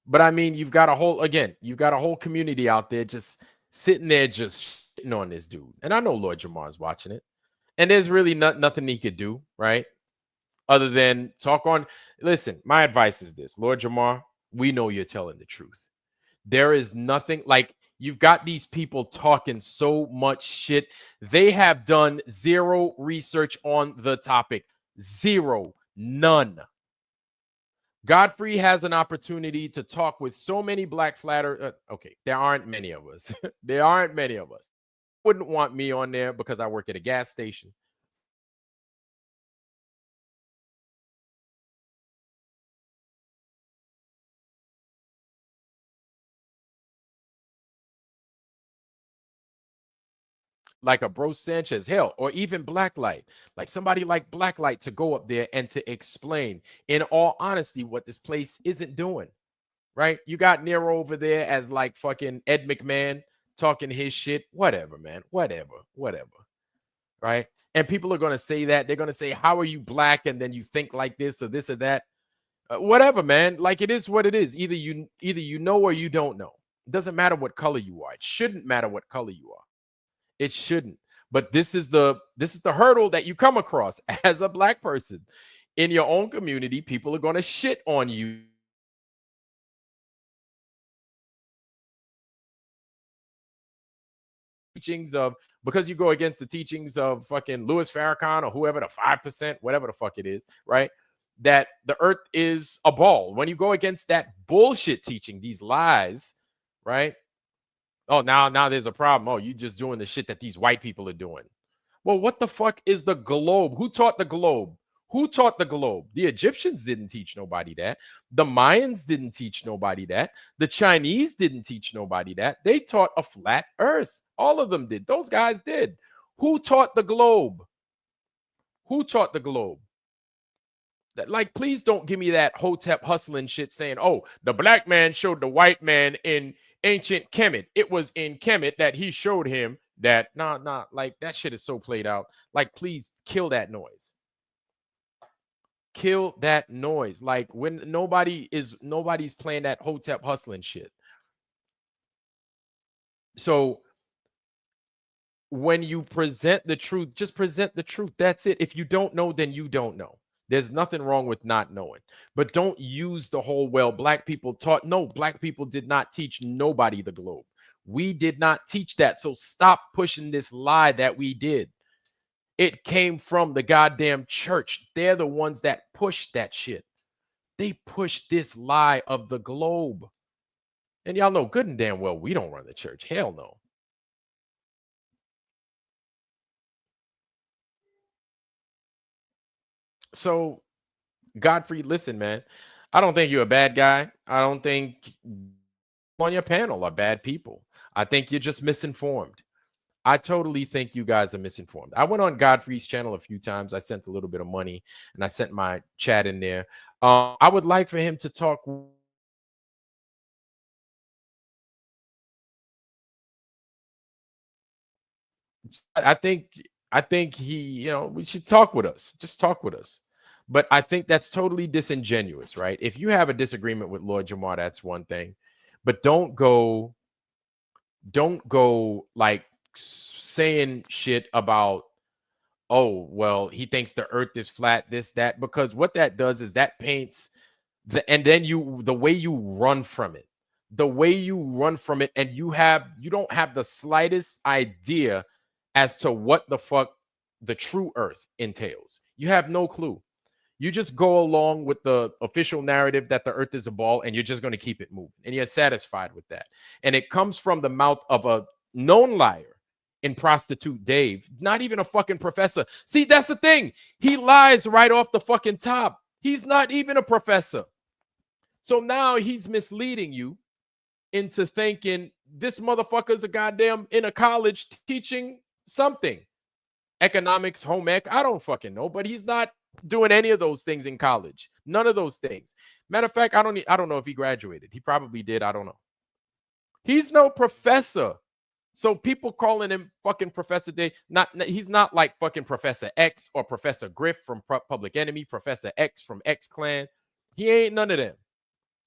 But I mean, you've got a whole community out there just sitting there just shitting on this dude. And I know Lord Jamar is watching it. And there's really nothing he could do, right? Other than talk on. Listen, my advice is this. Lord Jamar, we know you're telling the truth. There is nothing like you've got these people talking so much shit. They have done zero research on the topic. Zero. None. Godfrey has an opportunity to talk with so many black flatter. Okay, there aren't many of us. There aren't many of us. Wouldn't want me on there because I work at a gas station. Like a Bro Sanchez, hell, or even Blacklight, like somebody like Blacklight to go up there and to explain, in all honesty, what this place isn't doing. Right? You got Nero over there as like fucking Ed McMahon talking his shit. Whatever, man. Whatever. Right? And people are gonna say that. They're gonna say, "How are you black?" And then you think like this or this or that. Whatever, man. Like it is what it is. Either you know or you don't know. It doesn't matter what color you are. It shouldn't matter what color you are. It shouldn't. But this is the hurdle that you come across as a black person in your own community. People are going to shit on you. Teachings of because you go against the teachings of fucking Louis Farrakhan or whoever, the 5%, whatever the fuck it is, right? That the earth is a ball. When you go against that bullshit teaching, these lies, right? Oh, now there's a problem. Oh, you just doing the shit that these white people are doing. Well, what the fuck is the globe? Who taught the globe? Who taught the globe? The Egyptians didn't teach nobody that. The Mayans didn't teach nobody that. The Chinese didn't teach nobody that. They taught a flat earth. All of them did. Those guys did. Who taught the globe? Who taught the globe? Like, please don't give me that hotep hustling shit saying, oh, the black man showed the white man in ancient Kemet. It was in Kemet that he showed him that. Nah, like that shit is so played out. Like, please kill that noise. Kill that noise. Like, when nobody's playing that hotep hustling shit. So when you present the truth, just present the truth. That's it. If you don't know, then you don't know. There's nothing wrong with not knowing. But don't use the whole, well, black people taught. No, black people did not teach nobody the globe. We did not teach that. So stop pushing this lie that we did. It came from the goddamn church. They're the ones that pushed that shit. They pushed this lie of the globe. And y'all know good and damn well we don't run the church. Hell no. So, Godfrey, listen, man. I don't think you're a bad guy. I don't think on your panel are bad people. I think you're just misinformed. I totally think you guys are misinformed. I went on Godfrey's channel a few times. I sent a little bit of money and I sent my chat in there. I would like for him to talk. I think he, we should talk with us. Just talk with us. But I think that's totally disingenuous, right? If you have a disagreement with Lord Jamar, that's one thing. But don't go like saying shit about, oh, well, he thinks the earth is flat, this, that, because what that does is that paints and then the way you run from it, and you don't have the slightest idea as to what the fuck the true earth entails. You have no clue. You just go along with the official narrative that the earth is a ball and you're just going to keep it moving and you're satisfied with that. And it comes from the mouth of a known liar in Prostitute Dave, not even a fucking professor. See, that's the thing. He lies right off the fucking top. He's not even a professor. So now he's misleading you into thinking this motherfucker's a goddamn in a college teaching something. Economics, home ec, I don't fucking know, but he's not doing any of those things in college. None of those things. Matter of fact, I don't know if he graduated. He probably did. I don't know. He's no professor. So people calling him fucking Professor Day, he's not like fucking Professor X or Professor Griff from Public Enemy, Professor X from X Clan. He ain't none of them.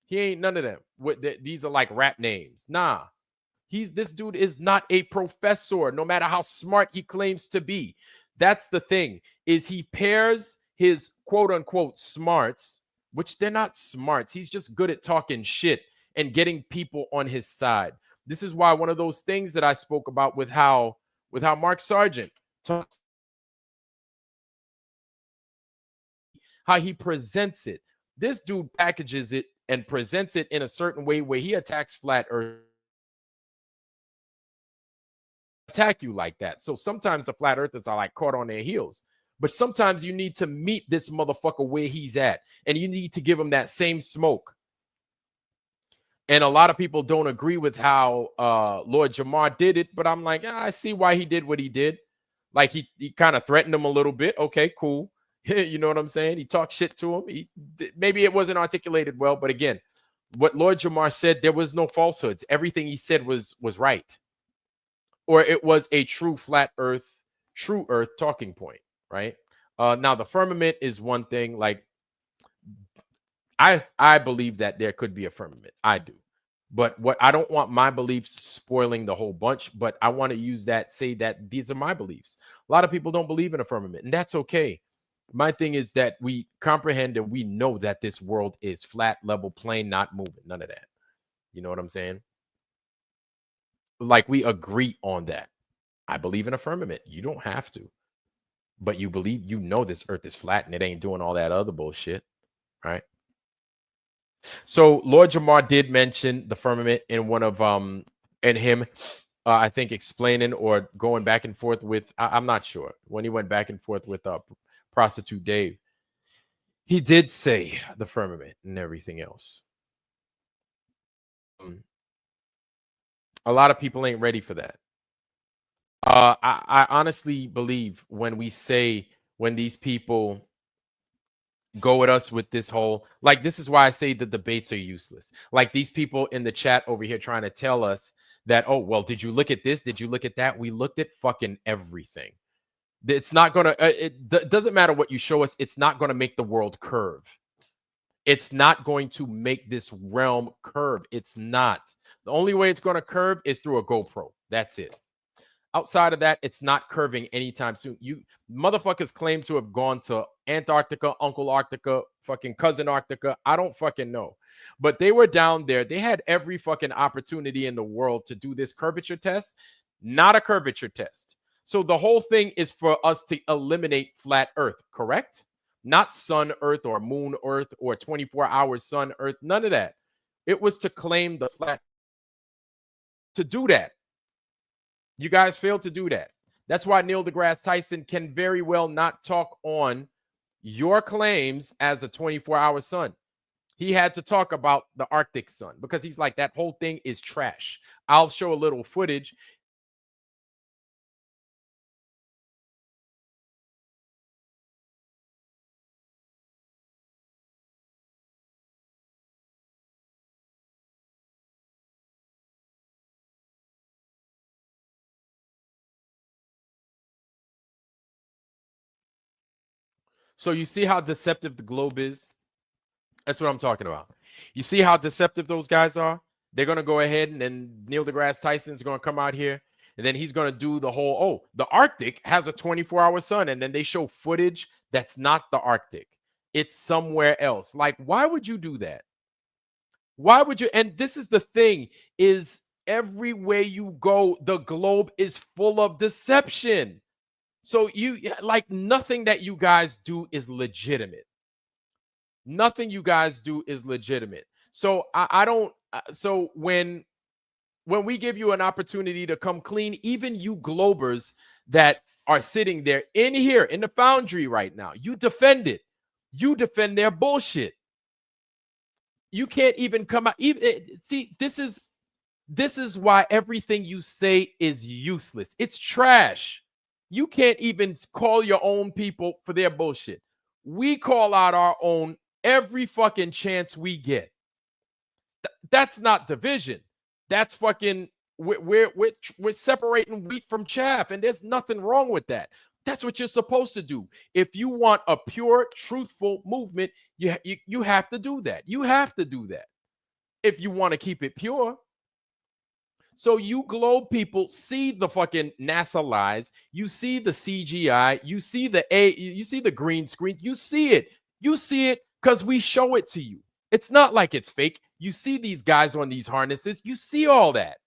These are like rap names. Nah. This dude is not a professor, no matter how smart he claims to be. That's the thing, is he pairs his quote unquote smarts, which they're not smarts. He's just good at talking shit and getting people on his side. This is why one of those things that I spoke about with how Mark Sargent talks, how he presents it. This dude packages it and presents it in a certain way where he attacks flat earth. Attack you like that. So sometimes the flat earthers are like caught on their heels. But sometimes you need to meet this motherfucker where he's at. And you need to give him that same smoke. And a lot of people don't agree with how Lord Jamar did it. But I'm like, I see why he did what he did. Like he kind of threatened him a little bit. Okay, cool. You know what I'm saying? He talked shit to him. Maybe it wasn't articulated well. But again, what Lord Jamar said, there was no falsehoods. Everything he said was right. Or it was a true earth talking point, right? Now the firmament is one thing. Like I believe that there could be a firmament. I do. But what I don't want my beliefs spoiling the whole bunch, but I want to say that these are my beliefs. A lot of people don't believe in a firmament, and that's okay. My thing is that we comprehend and we know that this world is flat, level, plane, not moving. None of that. You know what I'm saying? Like we agree on that. I believe in a firmament. You don't have to. But you know this earth is flat and it ain't doing all that other bullshit, right? So Lord Jamar did mention the firmament in one of and him I think explaining or going back and forth with I'm not sure, when he went back and forth with Prostitute Dave. He did say the firmament and everything else. A lot of people ain't ready for that. I honestly believe when these people go with us with this whole, like, this is why I say the debates are useless. Like, these people in the chat over here trying to tell us that, oh, well, did you look at this? Did you look at that? We looked at fucking everything. It's not going to, doesn't matter what you show us. It's not going to make the world curve. It's not going to make this realm curve. It's not. The only way it's going to curve is through a GoPro. That's it. Outside of that, it's not curving anytime soon. You motherfuckers claim to have gone to Antarctica, Uncle Arctica, fucking cousin Arctica. I don't fucking know. But they were down there. They had every fucking opportunity in the world to do this curvature test. Not a curvature test. So the whole thing is for us to eliminate flat Earth, correct? Not sun Earth or moon Earth or 24-hour sun Earth. None of that. It was to claim the flat. To do that. You guys failed to do that. That's why Neil deGrasse Tyson can very well not talk on your claims as a 24-hour sun. He had to talk about the Arctic sun because he's like, that whole thing is trash. I'll show a little footage. So you see how deceptive the globe is? That's what I'm talking about. You see how deceptive those guys are? They're going to go ahead and then Neil deGrasse Tyson's going to come out here and then he's going to do the whole, oh, the Arctic has a 24-hour sun. And then they show footage that's not the Arctic. It's somewhere else. Like, why would you do that? Why would you? And this is the thing is everywhere you go, the globe is full of deception. So you like nothing that you guys do is legitimate. Nothing you guys do is legitimate. So I don't. So when we give you an opportunity to come clean, even you globers that are sitting there in here in the foundry right now, you defend it. You defend their bullshit. You can't even come out. Even see, this is why everything you say is useless. It's trash. You can't even call your own people for their bullshit. We call out our own every fucking chance we get. That's not division. That's fucking we're separating wheat from chaff, and there's nothing wrong with that. That's what you're supposed to do. If you want a pure, truthful movement, you have to do that. You have to do that if you want to keep it pure. So you globe people see the fucking NASA lies. You see the CGI. You see you see the green screen. You see it. You see it because we show it to you. It's not like it's fake. You see these guys on these harnesses. You see all that.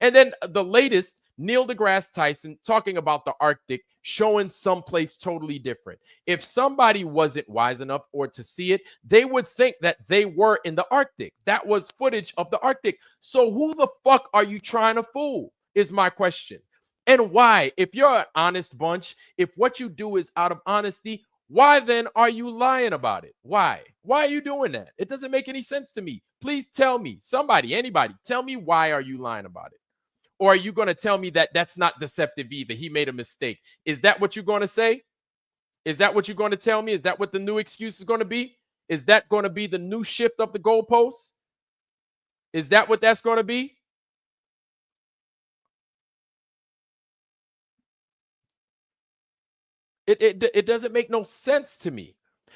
And then the latest, Neil deGrasse Tyson talking about the Arctic, showing someplace totally different. If somebody wasn't wise enough or to see it, they would think that they were in the Arctic. That was footage of the Arctic. So who the fuck are you trying to fool is my question. And why? If you're an honest bunch, if what you do is out of honesty, why then are you lying about it? Why? Why are you doing that? It doesn't make any sense to me. Please tell me, somebody, anybody, tell me why are you lying about it? Or are you going to tell me that that's not deceptive either? He made a mistake. Is that what you're going to say? Is that what you're going to tell me? Is that what the new excuse is going to be? Is that going to be the new shift of the goalposts? Is that what that's going to be? It doesn't make no sense to me.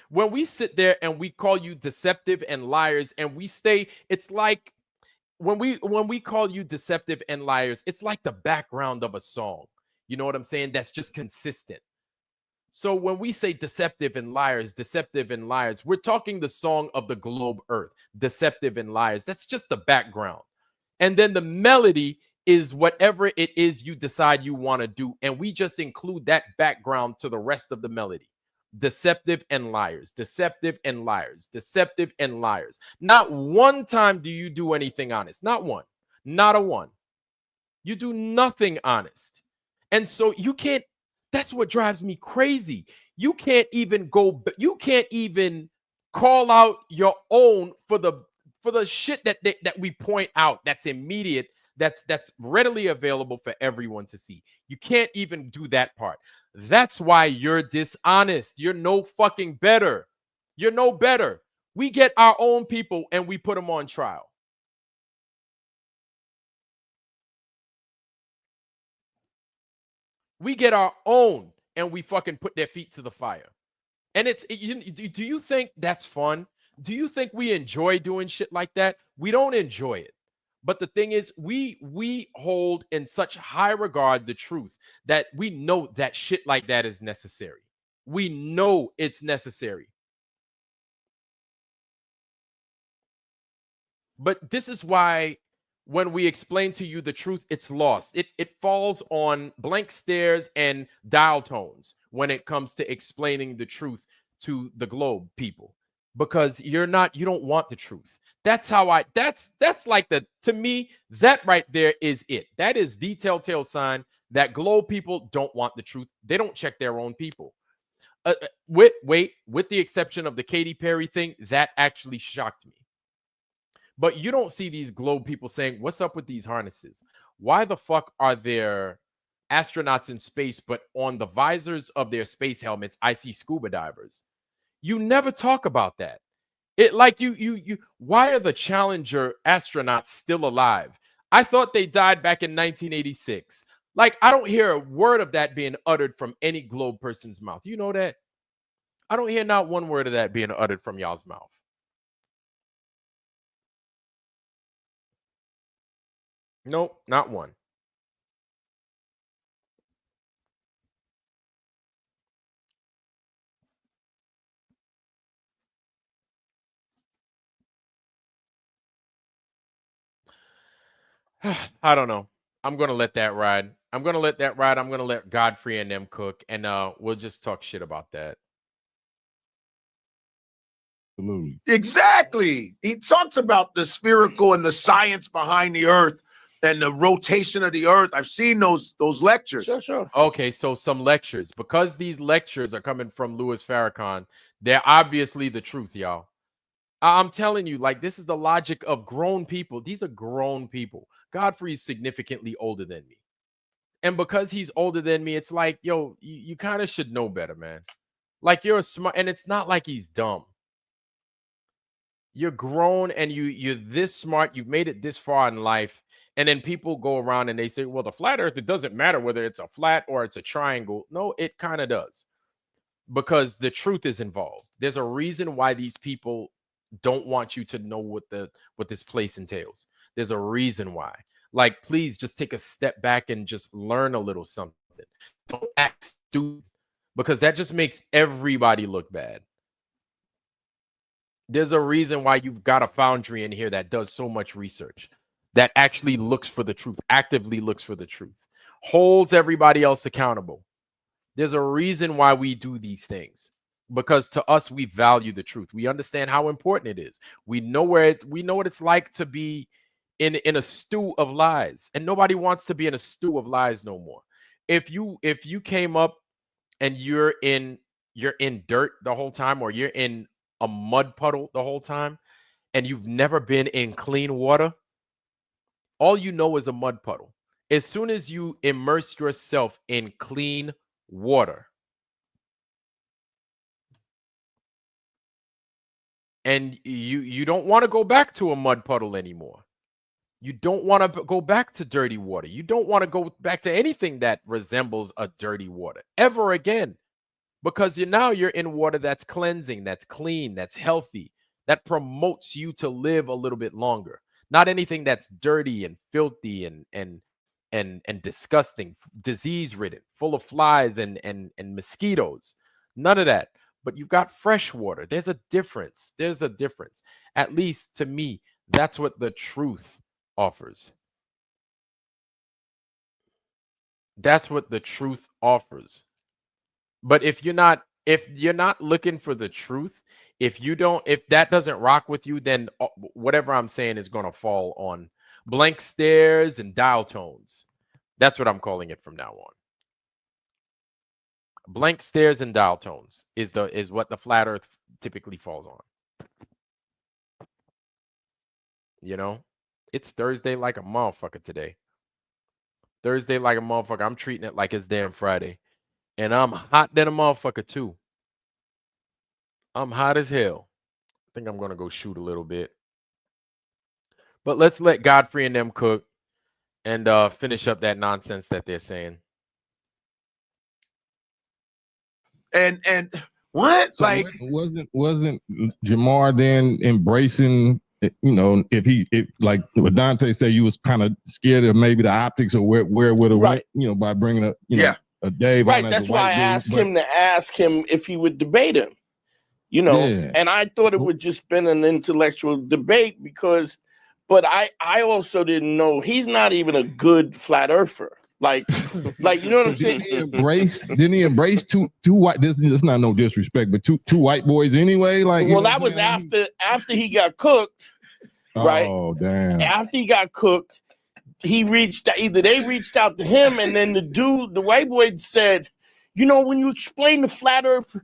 When we sit there and we call you deceptive and liars and we stay, it's like, when we call you deceptive and liars, it's like the background of a song. You know what I'm saying? That's just consistent. So when we say deceptive and liars, we're talking the song of the globe Earth, deceptive and liars. That's just the background. And then the melody is whatever it is you decide you want to do. And we just include that background to the rest of the melody. Deceptive and liars, deceptive and liars, deceptive and liars. Not one time do you do anything honest. Not one. Not a one. You do nothing honest. And so you can't, that's what drives me crazy. You can't even call out your own for the shit that we point out that's immediate, that's readily available for everyone to see. You can't even do that part. That's why you're dishonest. You're no fucking better. You're no better. We get our own people and we put them on trial. We get our own and we fucking put their feet to the fire. And do you think that's fun? Do you think we enjoy doing shit like that? We don't enjoy it. But the thing is, we hold in such high regard the truth that we know that shit like that is necessary. We know it's necessary. But this is why when we explain to you the truth, it's lost. It falls on blank stares and dial tones when it comes to explaining the truth to the globe people. Because you don't want the truth. That's like to me, that right there is it. That is the telltale sign that globe people don't want the truth. They don't check their own people. With the exception of the Katy Perry thing, that actually shocked me. But you don't see these globe people saying, what's up with these harnesses? Why the fuck are there astronauts in space, but on the visors of their space helmets, I see scuba divers? You never talk about that. It like why are the Challenger astronauts still alive? I thought they died back in 1986. Like, I don't hear a word of that being uttered from any globe person's mouth. You know that? I don't hear not one word of that being uttered from y'all's mouth. Nope, not one. I don't know. I'm gonna let that ride. I'm gonna let that ride. I'm gonna let Godfrey and them cook, and we'll just talk shit about that. Absolutely. Exactly. He talks about the spherical and the science behind the earth and the rotation of the earth. I've seen those lectures. Sure. Okay, so some lectures. Because these lectures are coming from Louis Farrakhan, they're obviously the truth, y'all. I'm telling you, like, this is the logic of grown people. These are grown people. Godfrey's significantly older than me. And because he's older than me, it's like, yo, you kind of should know better, man. Like, you're smart, and it's not like he's dumb. You're grown and you're this smart, you've made it this far in life, and then people go around and they say, well, the flat earth, it doesn't matter whether it's a flat or it's a triangle. No, it kind of does, because the truth is involved. There's a reason why these people don't want you to know what this place entails. There's a reason why. Like, please just take a step back and just learn a little something. Don't act stupid, because that just makes everybody look bad. There's a reason why you've got a foundry in here that does so much research, that actually looks for the truth, actively looks for the truth, holds everybody else accountable. There's a reason why we do these things, because to us, we value the truth. We understand how important it is. We know we know what it's like to be in a stew of lies, and nobody wants to be in a stew of lies no more. If you came up and you're in dirt the whole time, or you're in a mud puddle the whole time, and you've never been in clean water, all you know is a mud puddle. As soon as you immerse yourself in clean water, and you don't want to go back to a mud puddle anymore. You don't want to go back to dirty water. You don't want to go back to anything that resembles a dirty water ever again, because you're in water that's cleansing, that's clean, that's healthy, that promotes you to live a little bit longer. Not anything that's dirty and filthy and disgusting, disease ridden, full of flies and mosquitoes. None of that. But you've got fresh water. There's a difference. There's a difference. At least to me, that's what the truth offers. That's what the truth offers. But if you're not looking for the truth, if that doesn't rock with you, then whatever I'm saying is going to fall on blank stares and dial tones. That's what I'm calling it from now on. Blank stares and dial tones is what the flat earth typically falls on. You know, it's Thursday like a motherfucker today. Thursday like a motherfucker. I'm treating it like it's damn Friday. And I'm hot than a motherfucker too. I'm hot as hell. I think I'm gonna go shoot a little bit. But let's let Godfrey and them cook and finish up that nonsense that they're saying. And what? So Like, wasn't Jamar then embracing? If like what Dante said, you was kind of scared of maybe the optics or where it would have Right. went, by bringing a Yeah. a Dave on Right. as That's a why I white dude. asked But him to ask him if he would debate him. Yeah. And I thought it would just been an intellectual debate but I also didn't know he's not even a good flat earther. Like you know what I'm saying? Didn't he embrace two white? This is not no disrespect, but two white boys anyway. Like, Well, that was after he got cooked, right? Oh damn! After he got cooked, they reached out to him, and then the white boy said, when you explain the flat earth,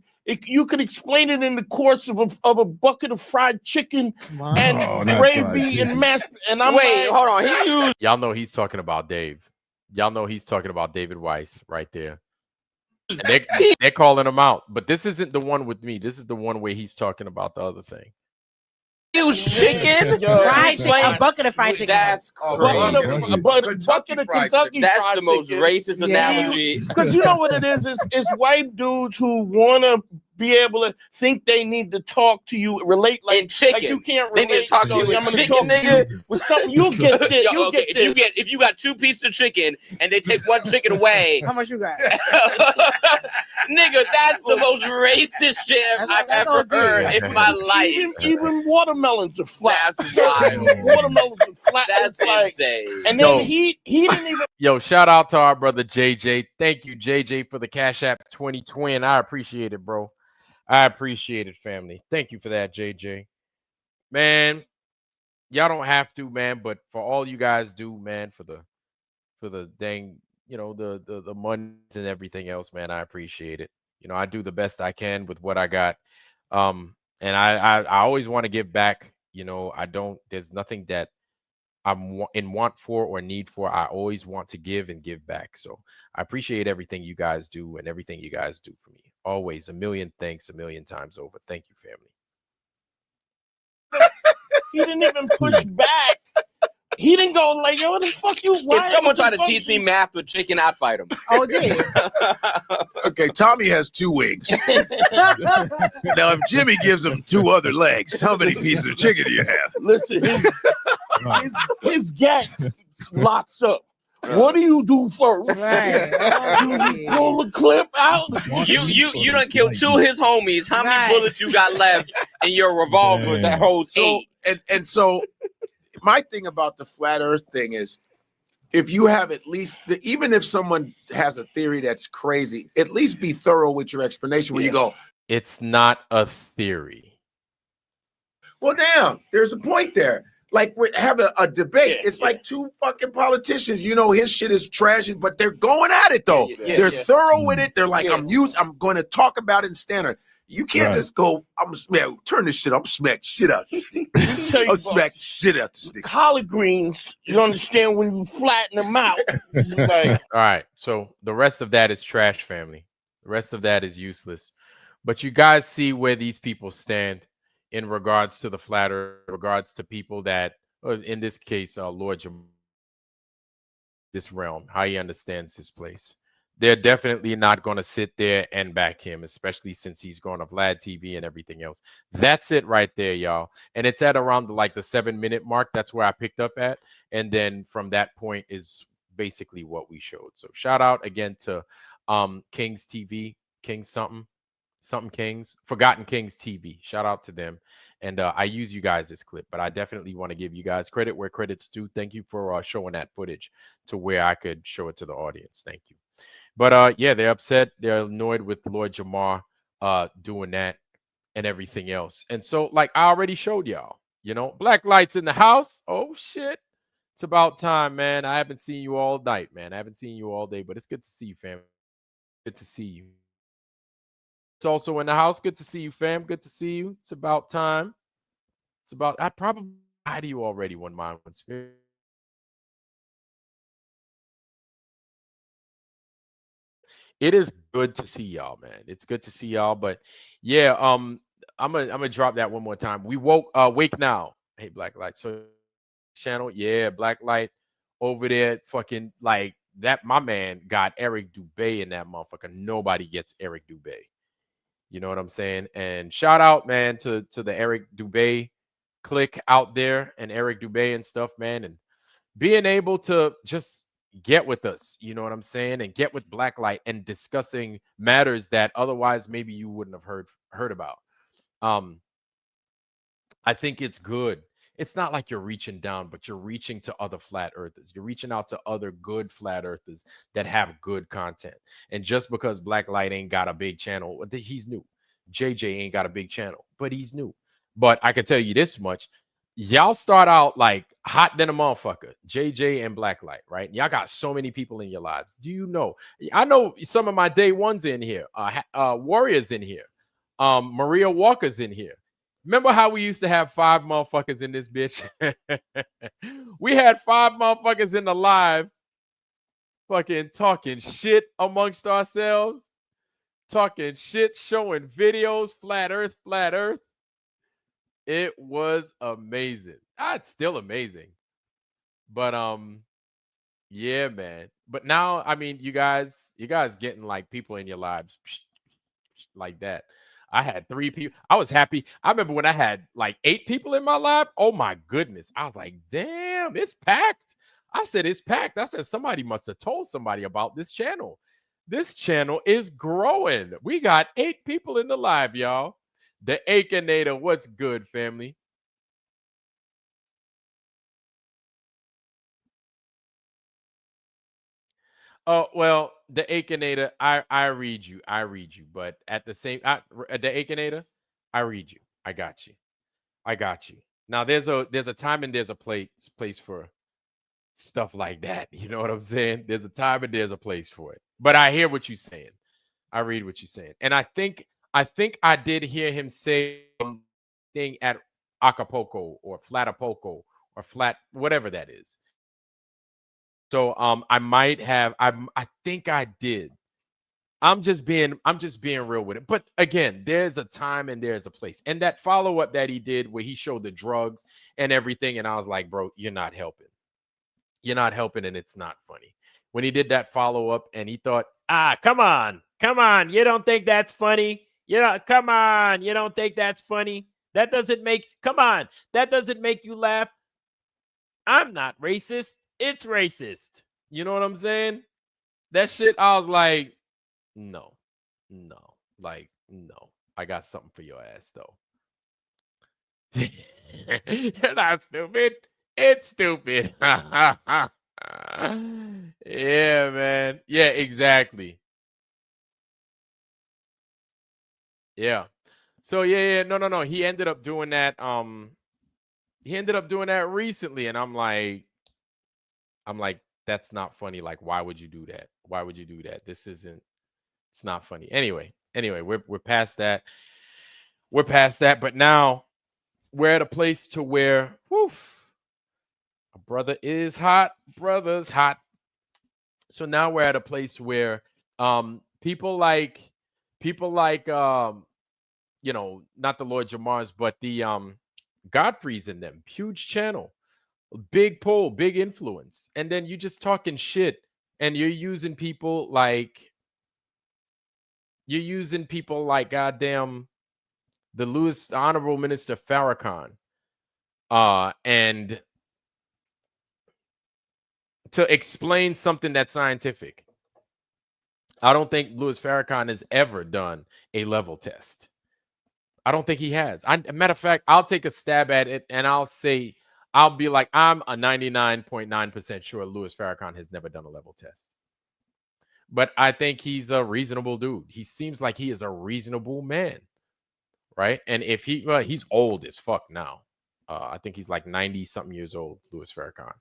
you could explain it in the course of a bucket of fried chicken and gravy and mashed. And I'm Wait, hold on. Y'all know he's talking about Dave. Y'all know he's talking about David Weiss right there. And they're calling him out, but this isn't the one with me. This is the one where he's talking about the other thing. Use chicken, fried chicken, a bucket of fried chicken. That's crazy. A bucket of Kentucky That's fried the most chicken. racist analogy. Because you know what it is? It's white dudes who want to be able to think they need to talk to you, relate like chicken. Like you can't They relate. need to talk to you I'm with gonna chicken, talk nigga. to you with something. You'll get this. Yo, You'll okay, get this. if you got 2 pieces of chicken and they take 1 chicken away, How much you got? nigga, that's the most racist shit I've ever heard in my life. Even watermelons are flat. That's wild. Watermelons are flat. That's It's like, insane. and then he didn't even. Yo, shout out to our brother JJ. Thank you, JJ, for the Cash App 2020. I appreciate it, bro. I appreciate it, family. Thank you for that, JJ. Man, y'all don't have to, man, but for all you guys do, man, for the dang, the money and everything else, man, I appreciate it. I do the best I can with what I got. And I always want to give back. There's nothing that I'm in want for or need for. I always want to give and give back. So I appreciate everything you guys do and everything you guys do for me. Always a million thanks, a million times over. Thank you, family. He didn't even push back. He didn't go like, yo, what the fuck you? If someone tried to teach me math with chicken, I'd fight him. Oh, did. okay, Tommy has 2 wings. Now, if Jimmy gives him 2 other legs, how many pieces of chicken do you have? Listen, his gag locks up. What do you do first? Right. You pull the clip out. You done killed 2 of his homies. How many bullets you got left in your revolver that holds 8? And so my thing about the flat earth thing is, if you have at least, even if someone has a theory that's crazy, at least be thorough with your explanation where you go, it's not a theory. Well, damn, there's a point there. Like we're having a debate. It's like 2 fucking politicians. His shit is trash, but they're going at it though. They're thorough with it. They're like, I'm going to talk about it in standard. You can't just go, turn this shit up, smack shit out. I'll smack shit out this nigga. Collard greens, you understand when you flatten them out. Like, all right, so the rest of that is trash, family. The rest of that is useless. But you guys see where these people stand in regards to the flat earth, regards to people that, in this case, Lord Jamar, this realm, how he understands this place. They're definitely not going to sit there and back him, especially since he's going to Vlad TV and everything else. That's it right there, y'all. And it's at around the 7-minute mark. That's where I picked up at. And then from that point is basically what we showed. So shout out again to Kings TV, Kings something Kings, Forgotten Kings TV. Shout out to them. And I use you guys this clip, but I definitely want to give you guys credit where credit's due. Thank you for showing that footage to where I could show it to the audience. Thank you. But yeah, they're upset. They're annoyed with Lord Jamar doing that and everything else. And so, I already showed y'all, black lights in the house. Oh shit. It's about time, man. I haven't seen you all night, man. I haven't seen you all day, but it's good to see you, fam. Good to see you. It's also in the house. Good to see you, fam. Good to see you. It's about time. I probably lied to you already when mine went spirit. It is good to see y'all, man. It's good to see y'all. But yeah, I'm gonna drop that one more time. We wake now. Hey, Black Light. So channel, yeah, Black Light over there, fucking like that. My man got Eric Dubé in that motherfucker. Nobody gets Eric Dubé. You know what I'm saying? And shout out, man, to the Eric Dubé click out there and Eric Dubé and stuff, man, and being able to just get with us, you know what I'm saying, and get with Blacklight and discussing matters that otherwise maybe you wouldn't have heard about. Um, I think it's good. It's not like you're reaching down, but you're reaching to other flat earthers. You're reaching out to other good flat earthers that have good content. And just because Blacklight ain't got a big channel, he's new. JJ ain't got a big channel, but he's new. But I can tell you this much. Y'all start out like hot than a motherfucker, JJ and Blacklight, right? Y'all got so many people in your lives. Do you know? I know some of my day ones in here, Warriors in here, Maria Walker's in here. Remember how we used to have 5 motherfuckers in this bitch? We had 5 motherfuckers in the live fucking talking shit amongst ourselves, talking shit, showing videos, flat earth, flat earth. It was amazing. It's still amazing. But yeah, man. But now, I mean, you guys getting like people in your lives like that. I had 3 people. I was happy. I remember when I had like 8 people in my life. Oh my goodness. I was like, damn, it's packed. I said, it's packed. I said, somebody must have told somebody about this channel. This channel is growing. We got 8 people in the live, y'all. The Akinator, what's good, family? Oh, well, the Akinator, I read you. I read you. But at the same the Akinator, I read you. I got you. I got you. Now there's a time and there's a place for stuff like that. You know what I'm saying? There's a time and there's a place for it. But I hear what you're saying. I read what you're saying. And I think I did hear him say thing at Acapulco or Flatapoco or flat whatever that is. So I might have I think I did. I'm just being real with it. But again, there's a time and there's a place. And that follow-up that he did where he showed the drugs and everything, and I was like, bro, you're not helping. You're not helping, and it's not funny. When he did that follow-up and he thought, come on, come on, you don't think that's funny? You know, come on, you don't think that's funny? That doesn't make that doesn't make you laugh. I'm not racist. It's racist. You know what I'm saying? That shit, I was like, no, no, like, no. I got something for your ass, though. You're not stupid. It's stupid. Yeah, man. Yeah, exactly. Yeah. So yeah, no, no, no. He ended up doing that. He ended up doing that recently, and I'm like, that's not funny. Like, why would you do that? Why would you do that? This isn't. It's not funny. Anyway, we're past that. We're past that. But now we're at a place to where, woof, a brother is hot. Brother's hot. So now we're at a place where people like not the Lord Jamar's, but the Godfrey's in them. Huge channel, big pull, big influence. And then you just talking shit and you're using people like goddamn the Honorable Minister Farrakhan. And to explain something that's scientific. I don't think Louis Farrakhan has ever done a level test. I don't think he has. Matter of fact, I'll take a stab at it and I'll be like, I'm a 99.9% sure Louis Farrakhan has never done a level test. But I think he's a reasonable dude. He seems like he is a reasonable man, right? And if he's old as fuck now. I think he's like 90 something years old, Louis Farrakhan.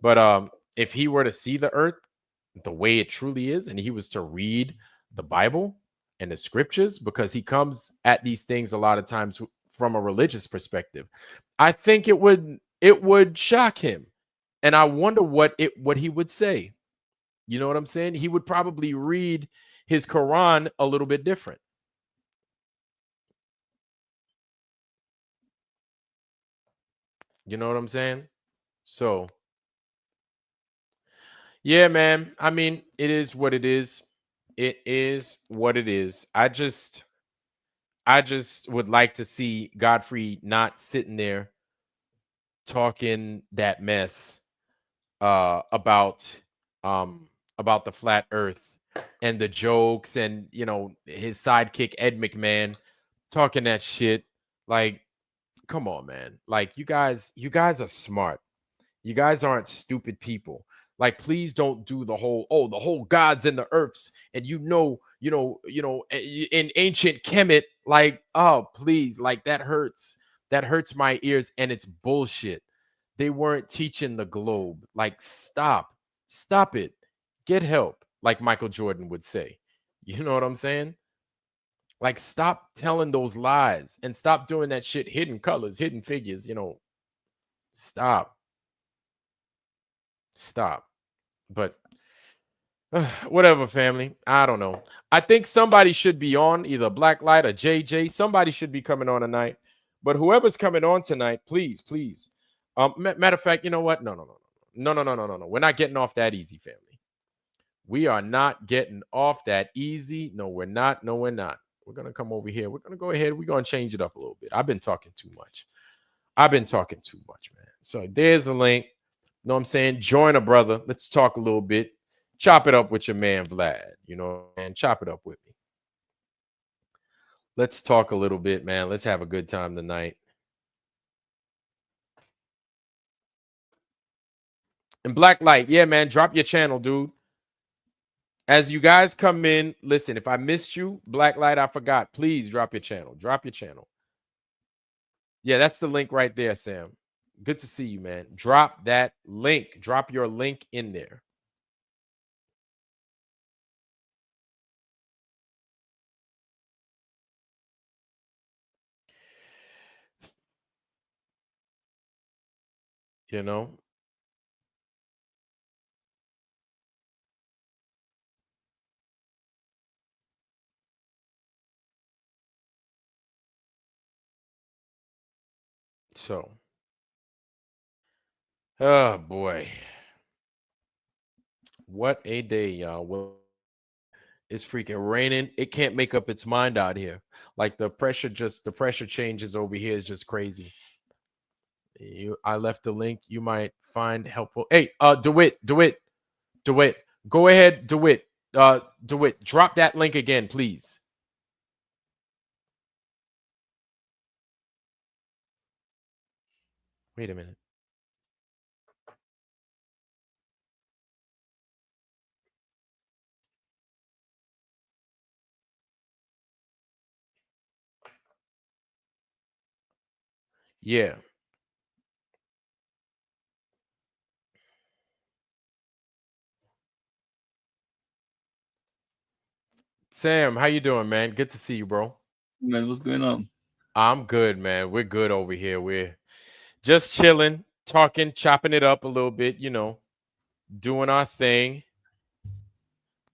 But if he were to see the earth the way it truly is, and he was to read the Bible and the scriptures, because he comes at these things a lot of times from a religious perspective, I think it would shock him. And I wonder what he would say. You know what I'm saying? He would probably read his Quran a little bit different. You know what I'm saying? So, yeah, man. I mean, it is what it is. It is what it is. I just would like to see Godfrey not sitting there talking that mess uh about the flat earth and the jokes, and his sidekick Ed McMahon talking that shit. Like, come on, man. Like, you guys are smart. You guys aren't stupid people. Like, please don't do the whole, oh, the whole gods and the earths, and in ancient Kemet. Like, oh, please, like, that hurts. That hurts my ears, and it's bullshit. They weren't teaching the globe. Like, stop it. Get help, like Michael Jordan would say. You know what I'm saying? Like, stop telling those lies and stop doing that shit. Hidden colors, hidden figures. Stop. Stop. But whatever, family. I don't know. I think somebody should be on, either Blacklight or JJ. Somebody should be coming on tonight. But whoever's coming on tonight, please, please. Matter of fact, you know what? No, no, no, no, no, no, no, no, no, no. We're not getting off that easy, family. We are not getting off that easy. No, we're not. No, we're not. We're gonna come over here. We're gonna go ahead. We're gonna change it up a little bit. I've been talking too much. I've been talking too much, man. So there's a link. Know what I'm saying? Join a brother. Let's talk a little bit. Chop it up with your man Vlad. And chop it up with me. Let's talk a little bit, man. Let's have a good time tonight. And Blacklight, yeah, man, drop your channel, dude. As you guys come in, listen, if I missed you, Blacklight, I forgot. Please drop your channel. Drop your channel. Yeah, that's the link right there, Sam. Good to see you, man. Drop that link. Drop your link in there. You know? So, oh boy. What a day, y'all. Well, it's freaking raining. It can't make up its mind out here. Like, the pressure changes over here is just crazy. I left the link. You might find helpful. Hey, DeWitt. Go ahead, DeWitt. DeWitt, drop that link again, please. Wait a minute. Yeah. Sam, how you doing, man? Good to see you, bro. Man, what's going on? I'm good, man. We're good over here. We're just chilling, talking, chopping it up a little bit, doing our thing.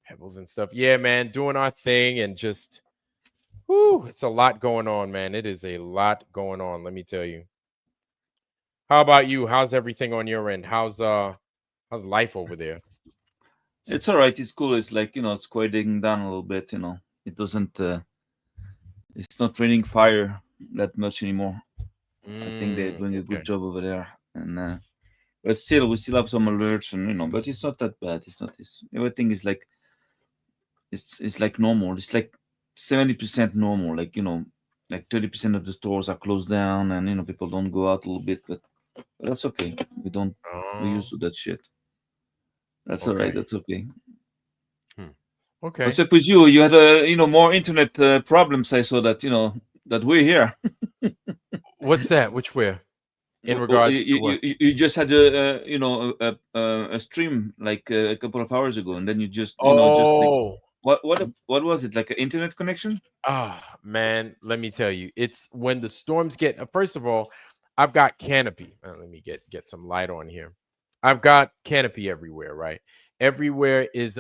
Pebbles and stuff. Yeah, man, doing our thing, and just it's a lot going on, man. It is a lot going on, let me tell you. How about you? How's everything on your end? How's life over there? It's all right. It's cool. It's like, it's quieting down a little bit, It doesn't it's not raining fire that much anymore. I think they're doing a Okay. good job over there. And but still we still have some alerts, and but it's not that bad. It's not this everything is like it's like normal. It's like 70% normal. Like 30% of the stores are closed down, and people don't go out a little bit, but that's okay. We're Oh, used to that shit. That's all right. okay. That's okay. Okay. What's up with you? You had more internet problems. I saw that that we're here. What's that? Which where? In You, regards to you, what? you you just had a stream like a couple of hours ago, and then you just like Oh, what was it, like an internet connection? man, let me tell you. It's when the storms get first of all, I've got canopy. Let me get some light on here. I've got canopy everywhere, right? Everywhere is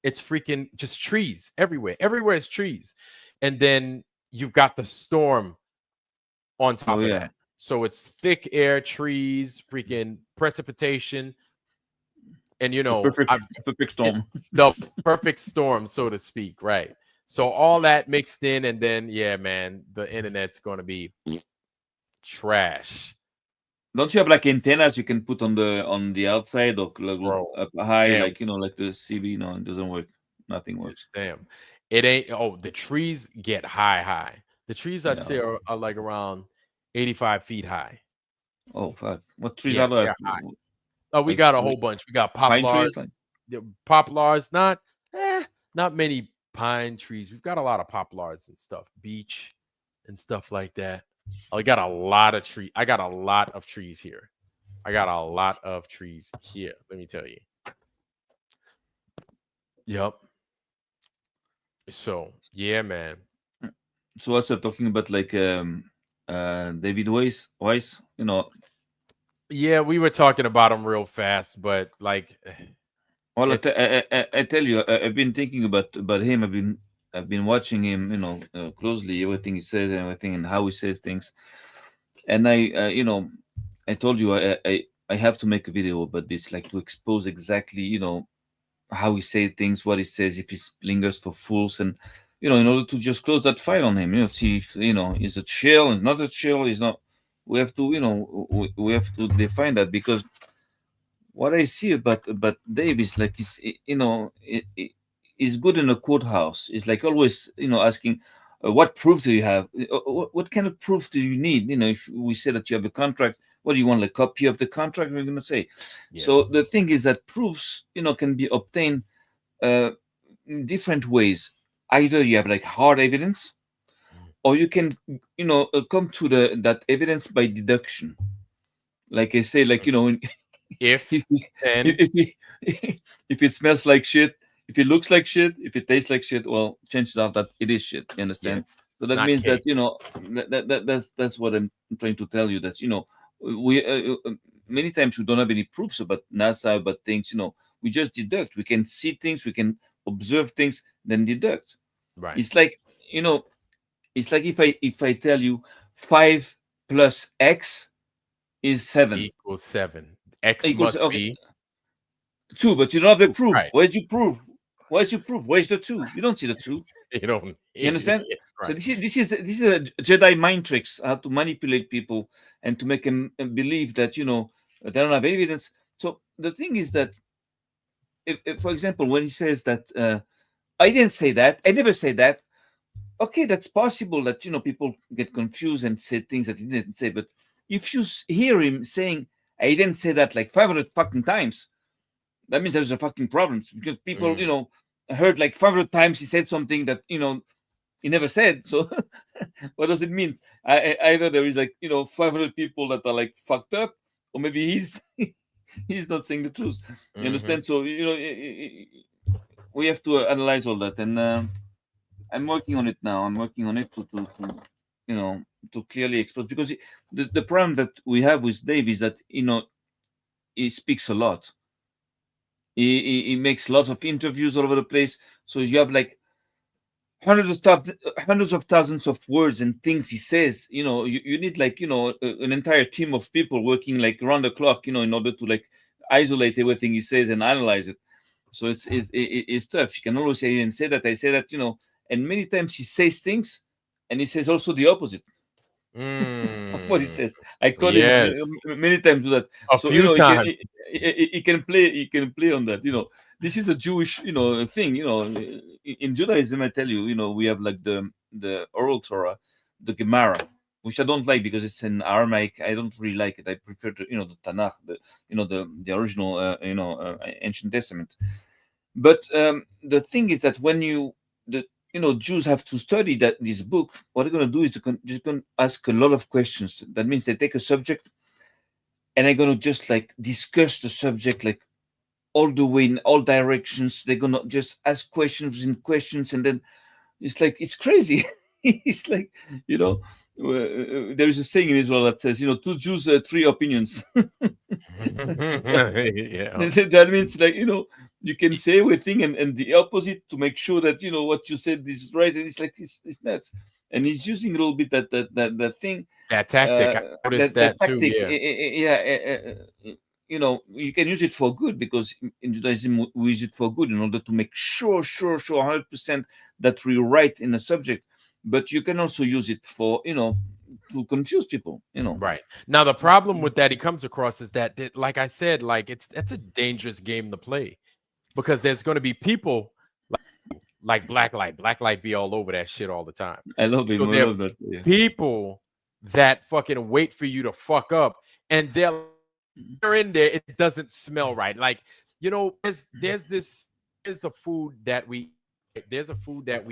it's freaking just trees everywhere. Everywhere is trees. And then you've got the storm on Oh top of yeah, that. So it's thick air, trees, freaking precipitation, and The perfect I've perfect it, storm. the perfect storm, so to speak, right? So all that mixed in, and then yeah, man, the internet's gonna be trash, Don't you have like antennas you can put on the outside or bro. up high, Damn, like like the CB? No, it doesn't work. Nothing works. damn. It ain't. Oh, the trees get high, high. The trees I'd Yeah. say are like around 85 feet high. Oh fuck. What trees Yeah, are there? they're high. Oh, we got a whole Like bunch. We got pine poplars. trees, like. The poplars, not many pine trees. We've got a lot of poplars and stuff, beech and stuff like that. I got a lot of tree. I got a lot of trees here. I got a lot of trees here. Let me tell you. Yep. So yeah, man. So also talking about like David Weiss, Yeah, we were talking about them real fast, but like, well, it's I tell you, I've been thinking about him. I've been watching him, closely, everything he says and everything, and how he says things. And I told you I have to make a video about this, like to expose exactly, how he say things, what he says, if he lingers for fools, and in order to just close that file on him, see if is a chill, is not a chill, is not. We have to, we have to define that, because what I see about Dave is like he's good in a courthouse. It's like always asking, what proof do you have? What kind of proof do you need? If we say that you have a contract, what do you want? A copy of the contract? We're gonna say. yeah. So the thing is that proofs can be obtained in different ways. Either you have like hard evidence, or you can come to that evidence by deduction. Like I say, like If if it- and if it, if it smells like shit, if it looks like shit, if it tastes like shit, well, chances are that it is shit. You yeah, understand? So it's that not means that cake. that's what I'm trying to tell you. That we many times we don't have any proofs about NASA, about things. We just deduct. We can see things, we can observe things, then deduct. Right. It's like you know, it's like if I tell you 5 plus x is 7 Equals 7. X equals must okay. be 2, but you don't have the 2. proof. Right. Where's your proof? Where's your proof? Where's the 2? You don't see the 2. You don't. You understand? Yeah, So right. this is a Jedi mind tricks, how to manipulate people and to make them believe that they don't have evidence. So the thing is that if for example, when he says that I didn't say that, I never say that. Okay, that's possible that people get confused and say things that he didn't say. But if you hear him saying I didn't say that like 500 fucking times, that means there's a fucking problem, because people, Mm, heard like 500 times he said something that he never said. So what does it mean? Either there is like 500 people that are like fucked up, or maybe he's he's not saying the truth. You mhm. understand? So we have to analyze all that, and I'm working on it now. I'm working on it to you know to clearly expose, because the problem that we have with Dave is that he speaks a lot. He makes lots of interviews all over the place. So you have like hundreds of thousands of words and things he says. You need like an entire team of people working like around the clock. In order to like isolate everything he says and analyze it. So it's tough. You can always say and say that I say that. And many times he says things, and he says also the opposite of what he Mm, says. I call him yes. many times to that. A So few times. he can play on that. This is a Jewish thing. In Judaism, I tell you, we have like the oral Torah, the Gemara, which I don't like because it's in Aramaic. I don't really like it. I prefer the Tanakh, the original ancient Testament. But the thing is that when the Jews have to study this book, what they're going to do is just going to ask a lot of questions. That means they take a subject and they're going to just like discuss the subject like all the way in all directions. They're going to just ask questions and questions, and then it's like it's crazy. It's like there is a saying in Israel that says, two Jews, three opinions. Yeah. That means like you can say everything and the opposite to make sure that what you said is right, and it's like it's nuts. and he's using a little bit that thing, That tactic, I noticed that that too. tactic. Yeah, You can use it for good, because in Judaism we use it for good in order to make sure 100% that we're right in a subject. But you can also use it for, to confuse people. right. Now the problem with that he comes across is that, like I said, like that's a dangerous game to play because there's going to be people like Blacklight be all over that shit all the time. I love So him. I there are love that. Yeah. people that fucking wait for you to fuck up, and they're in there. It doesn't smell right. Like, there's a food that we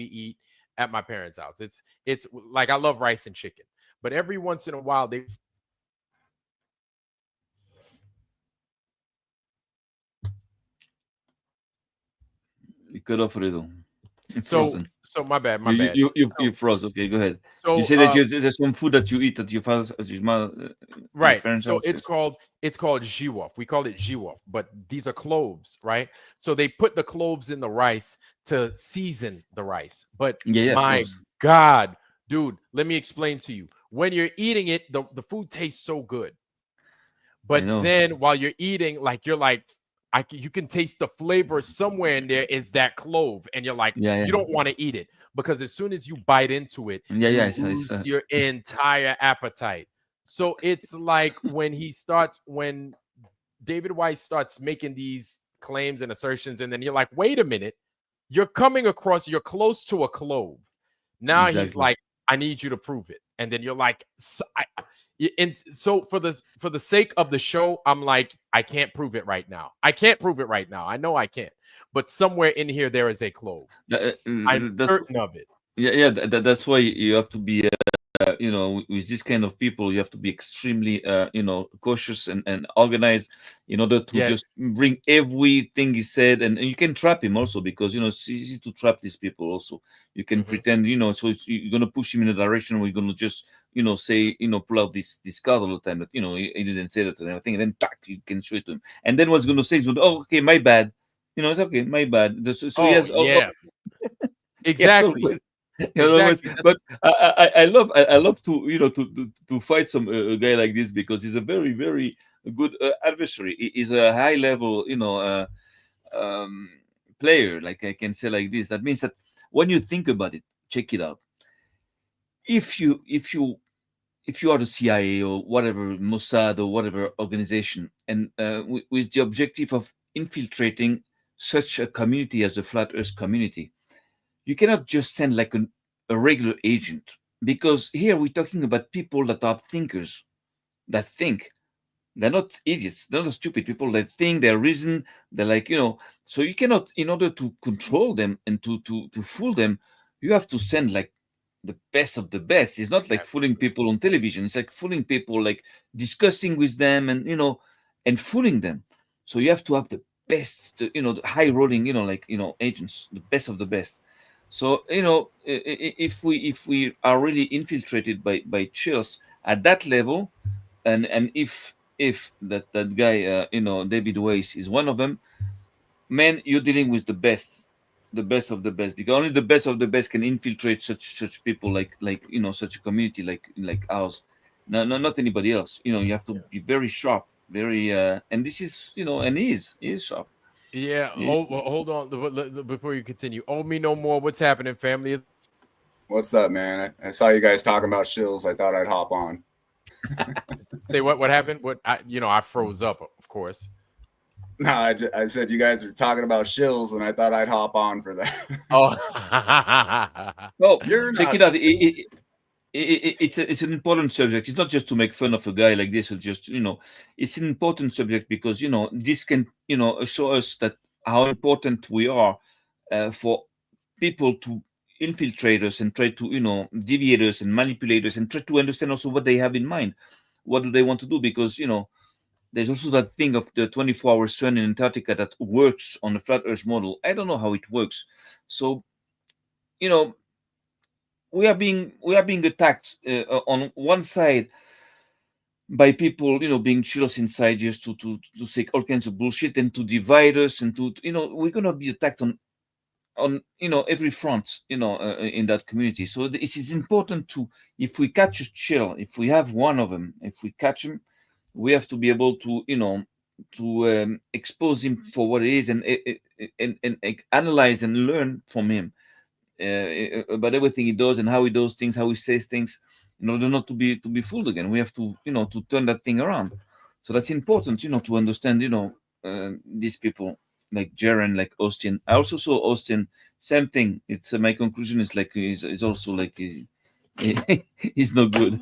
eat at my parents' house. It's like I love rice and chicken, but every once in a while they You cut off a little. so Frozen. so my bad, my You bad. you you, So you froze. Okay, go ahead. You so say that there's some food that you eat at your father's, at your mother, your right. parents' So house. it's called jiwaf. We call it jiwaf, but these are cloves, right? So they put the cloves in the rice to season the rice. But Yeah, of my course. God, dude, let me explain to you. When you're eating it, the food tastes so good. I But know. then while you're eating, like you're like, you can taste the flavor somewhere in there is that clove, and you're like, Yeah, you don't want to eat it because as soon as you bite into it, yeah. you lose your entire appetite. So it's like when David Weiss starts making these claims and assertions, and then you're like, wait a minute, you're close to a clove. Now he's Exactly. like, I need you to prove it. And then you're like, and so for the sake of the show, I'm like, I can't prove it right now. I can't prove it right now. I know I can't. But somewhere in here there is a clove. I'm That's certain of it. yeah. That's why you have to be with this kind of people, you have to be extremely cautious and organized in order to Yes. just bring everything he said, and you can trap him also, because it's easy to trap these people also. You can Mhm. pretend, so you're going to push him in a direction where you're going to just say, pull out this card all the time that he didn't say that and everything, and then tack, you can show it to him, and then what's going to say is, oh, okay, my bad, it's okay, my bad. So he Oh has yeah. yes, Exactly. always. Always. Exactly. But I love to to fight some a guy like this, because he's a very good adversary. He's a high level um, player, like I can say like this. That means that when you think about it, check it out. If you are the CIA or whatever, Mossad or whatever organization, and with the objective of infiltrating such a community as the flat Earth community, you cannot just send like a regular agent, because here we're talking about people that are thinkers, that think. They're not idiots, they're not stupid people. They think, they reason, they're like, so you cannot, in order to control them and to fool them, you have to send like the best of the best. It's not like fooling people on television, it's like fooling people, like discussing with them, and and fooling them. So you have to have the best, the high rolling, like agents, the best of the best. So if we are really infiltrated by chills at that level, and if that guy, David Weiss is one of them, man, you're dealing with the best of the best, because only the best of the best can infiltrate such people, like such a community like ours. No, not anybody else. You have to be very sharp, very and this is, and he is sharp. Yeah. He- Oh, well, hold on before you continue. Oh, me no more. What's happening, family? What's up, man? I saw you guys talking about shills. I thought I'd hop on. Say what happened? I froze up, of course. No, I said you guys are talking about shills, and I thought I'd hop on for that. Oh. well, You're check not it out. stupid. It's an important subject. It's not just to make fun of a guy like this, or just it's an important subject, because this can show us that how important we are for people to infiltrate us and try to deviate us and manipulate us, and try to understand also what they have in mind. What do they want to do? Because there's also that thing of the 24-hour sun in Antarctica that works on the flat Earth model. I don't know how it works. So you know we are being attacked on one side by people being chillers inside, just to say all kinds of bullshit, and to divide us, and to we're gonna be attacked on every front, in that community. So it is important to, if we catch a chill, if we have one of them, if we catch him, we have to be able to expose him for what it is, and analyze and learn from him, about everything he does and how he does things, how he says things, in order not to be fooled again. We have to to turn that thing around. So that's important, to understand, these people like Jaren, like Austin. I also saw Austin, same thing. It's my conclusion is like he's also like he's not good.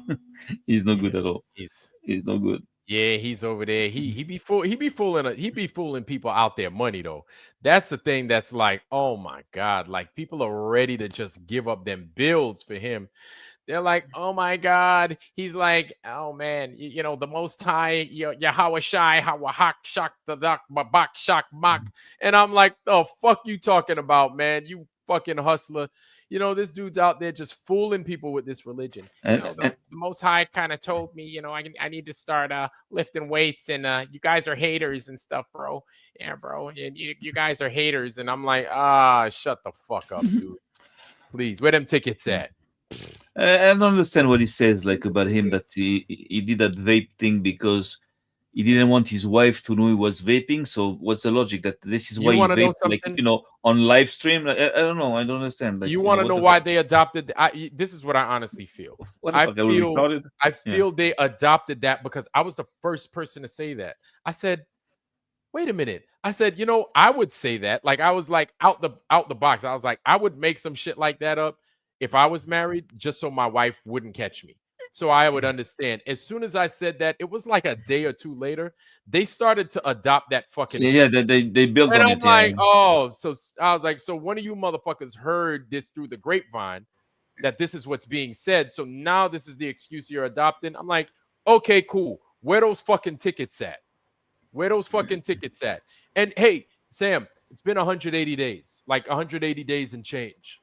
He's not good at all. He's He's not good. Yeah, he's over there. He be fooling people out there money though. That's the thing that's like, oh my God, like people are ready to just give up them bills for him. They're like, oh my God. He's like, oh man, the most high, Yahweh Shai, Hawahak Shak the Dak Babak Shak Mak. And I'm like, the fuck you talking about, man? You fucking hustler. This dude's out there just fooling people with this religion. The most high kind of told me, I need to start lifting weights, and you guys are haters and stuff, bro. Yeah, bro. And you guys are haters. And I'm like, shut the fuck up, dude. Please, where them tickets at? I don't understand what he says, like about him, that he did that vape thing because he didn't want his wife to know he was vaping. So what's the logic that this is You why he wanna know vaped, like something? On live stream? I don't know. I don't understand. Like You want to what know the why fuck? they adopted? This is what I honestly feel. What the I fuck? Are we feel retarded? I Yeah. feel they adopted that because I was the first person to say that. I said, wait a minute. I said, I would say that. Like I was like out the box. I was like, I would make some shit like that up if I was married, just so my wife wouldn't catch me. So I would understand. As soon as I said that, it was like a day or two later, they started to adopt that fucking Yeah, excuse. they built And on I'm it. Yeah. like, oh, I was like, so one of you motherfuckers heard this through the grapevine that this is what's being said. So now this is the excuse you're adopting. I'm like, okay, cool. Where those fucking tickets at? Where those fucking tickets at? And hey, Sam, it's been 180 days, like 180 days and change.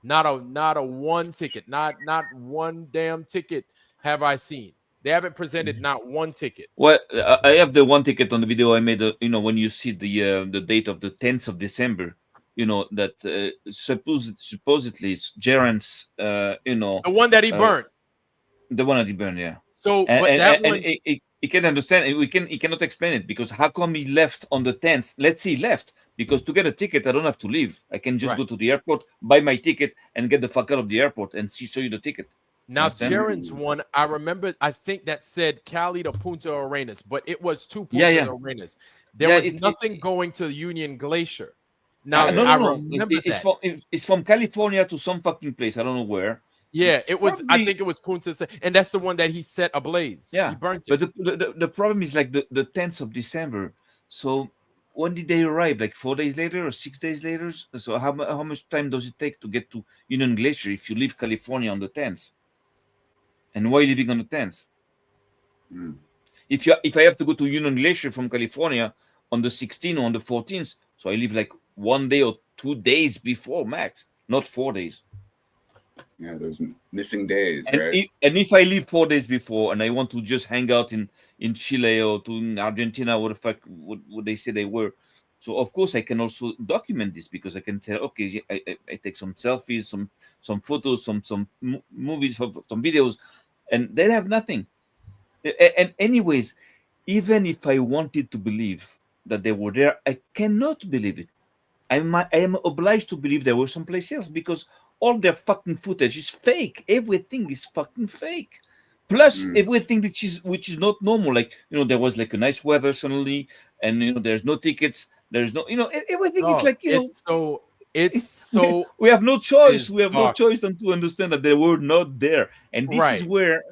Not a one ticket, not one damn ticket have I seen. They haven't presented not one ticket. Well, I have the one ticket on the video I made. When you see the date of the 10th of December, that supposedly is Jaren's, The one that he uh, burnt. the one that he burned, yeah. So, And but and, that and one, he can understand. He cannot explain it because how come he left on the 10th? Let's say he left because to get a ticket, I don't have to leave. I can just right. go to the airport, buy my ticket, and get the fuck out of the airport and show you the ticket. Now, Understand? Jaren's one, I remember, I think that said Cali to Punta Arenas, but it was two Yeah, Punta yeah, Arenas. There yeah. was nothing going to Union Glacier. Now, No, I no, no. remember that. It's from California to some fucking place. I don't know where. Yeah, it was, I Probably, think it was Punta, and that's the one that he set ablaze. He yeah. burnt But it. the problem is like the 10th of December. So when did they arrive? Like 4 days later or 6 days later? So how much time does it take to get to Union Glacier if you leave California on the 10th? And why living on the 10th? Mm. If I have to go to Union Glacier from California on the 16th or on the 14th, so I live like 1 day or 2 days before max, not 4 days. Yeah, there's missing days, And right? if I leave 4 days before and I want to just hang out in Chile or in Argentina, what the fuck would they say they were? So of course I can also document this because I can tell, okay, yeah, I take some selfies, some photos, some movies, some videos, and they have nothing. And anyways, even if I wanted to believe that they were there, I cannot believe it. I am obliged to believe they were someplace else because all their fucking footage is fake. Everything is fucking fake. Plus Mm. everything which is not normal. Like there was like a nice weather suddenly, and there's no tickets. There's no everything is Oh, like it's so we have no choice. We have no bizarre. choice than to understand that they were not there. And Right.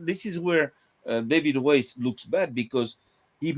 this is where David Weiss looks bad because he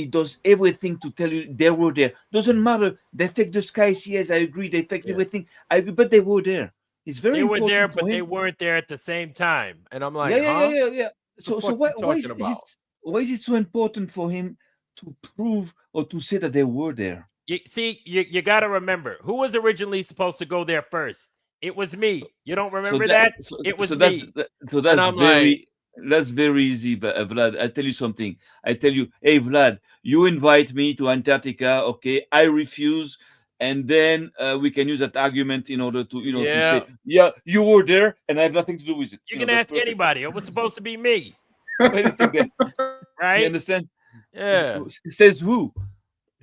does everything to tell you they were there. Doesn't matter. They faked the skies. Yes, I agree. They faked Yeah. everything. I agree, but they were there. It's very They were there, important for but they him. weren't there at the same time. And I'm Yeah, like, yeah, yeah, huh? yeah, yeah. The So fuck why you talking about? why is it so important for him to prove or to say that they were there? You got to remember who was originally supposed to go there first. It was me. You don't So remember that? so, It was so that's me. so And I'm like, that's very easy, Vlad. I tell you something. I tell you, hey Vlad, you invite me to Antarctica, okay? I refuse. and then we can use that argument in order to to Yeah. say, yeah, you were there and I have nothing to do with it. You can That's ask perfect. anybody. It was supposed to be me, Anything then. You right? understand? Yeah. Says who?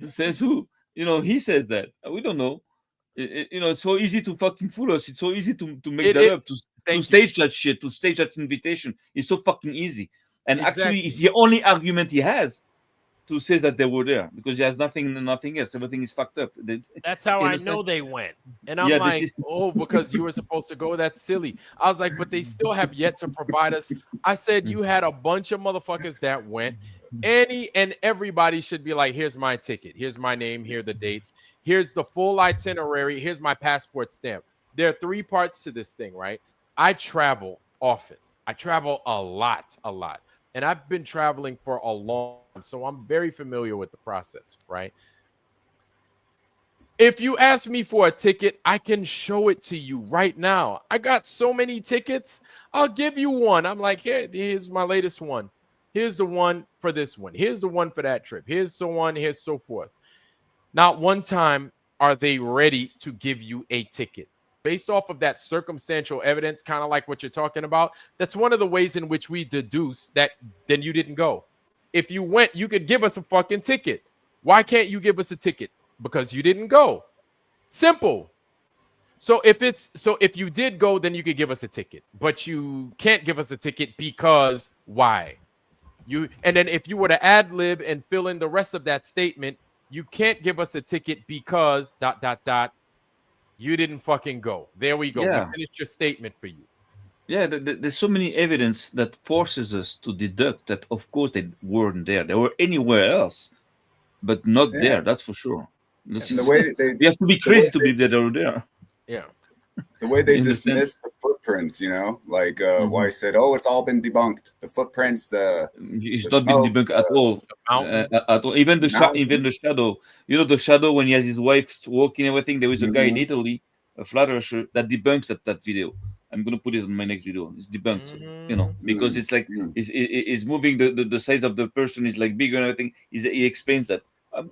Says who? He says that. We don't know. It's so easy to fucking fool us. It's so easy to make that It up, to thank you. stage that shit, to stage that invitation. It's so fucking easy. And actually, it's Exactly. the only argument he has to say that they were there, because he has nothing else. Everything is fucked up. That's how You I understand? know they went. And I'm Yeah, this like, is. Oh, because you were supposed to go. That's silly. I was like, but they still have yet to provide us. I said you had a bunch of motherfuckers that went. Any and everybody should be like, here's my ticket, here's my name, here are the dates, here's the full itinerary, here's my passport stamp. There are 3 parts to this thing, right? I travel often. I travel a lot. And I've been traveling for a long time, so I'm very familiar with the process, right? If you ask me for a ticket, I can show it to you right now. I got so many tickets. I'll give you one. I'm like, here's my latest one. Here's the one for this one. Here's the one for that trip. Here's so on. Here's so forth. Not one time are they ready to give you a ticket. Based off of that circumstantial evidence, kind of like what you're talking about, that's one of the ways in which we deduce that then you didn't go. If you went, you could give us a fucking ticket. Why can't you give us a ticket? Because you didn't go. Simple. So if you did go, then you could give us a ticket, but you can't give us a ticket because why? And then if you were to ad lib and fill in the rest of that statement, you can't give us a ticket because ... You didn't fucking go. There we go. We Yeah. finished your statement for you. Yeah, there's so many evidence that forces us to deduct that, of course, they weren't there. They were anywhere else, but not Yeah. there. That's for sure. That's And the way they, we have to be the way crazy to believe that they were there. Yeah. the way they You understand? dismiss the footprints, like Mhm. why said, "Oh, it's all been debunked." The footprints, It's the not been smoke, debunked at all. mountain. At all. Even the mountain. even the shadow. The shadow when he has his wife walking, everything. There is a guy in Mhm. Italy, a flat earther, that debunks that video. I'm gonna put it on my next video. It's debunked, because it's like Mhm. is moving the size of the person is like bigger and everything. He explains that.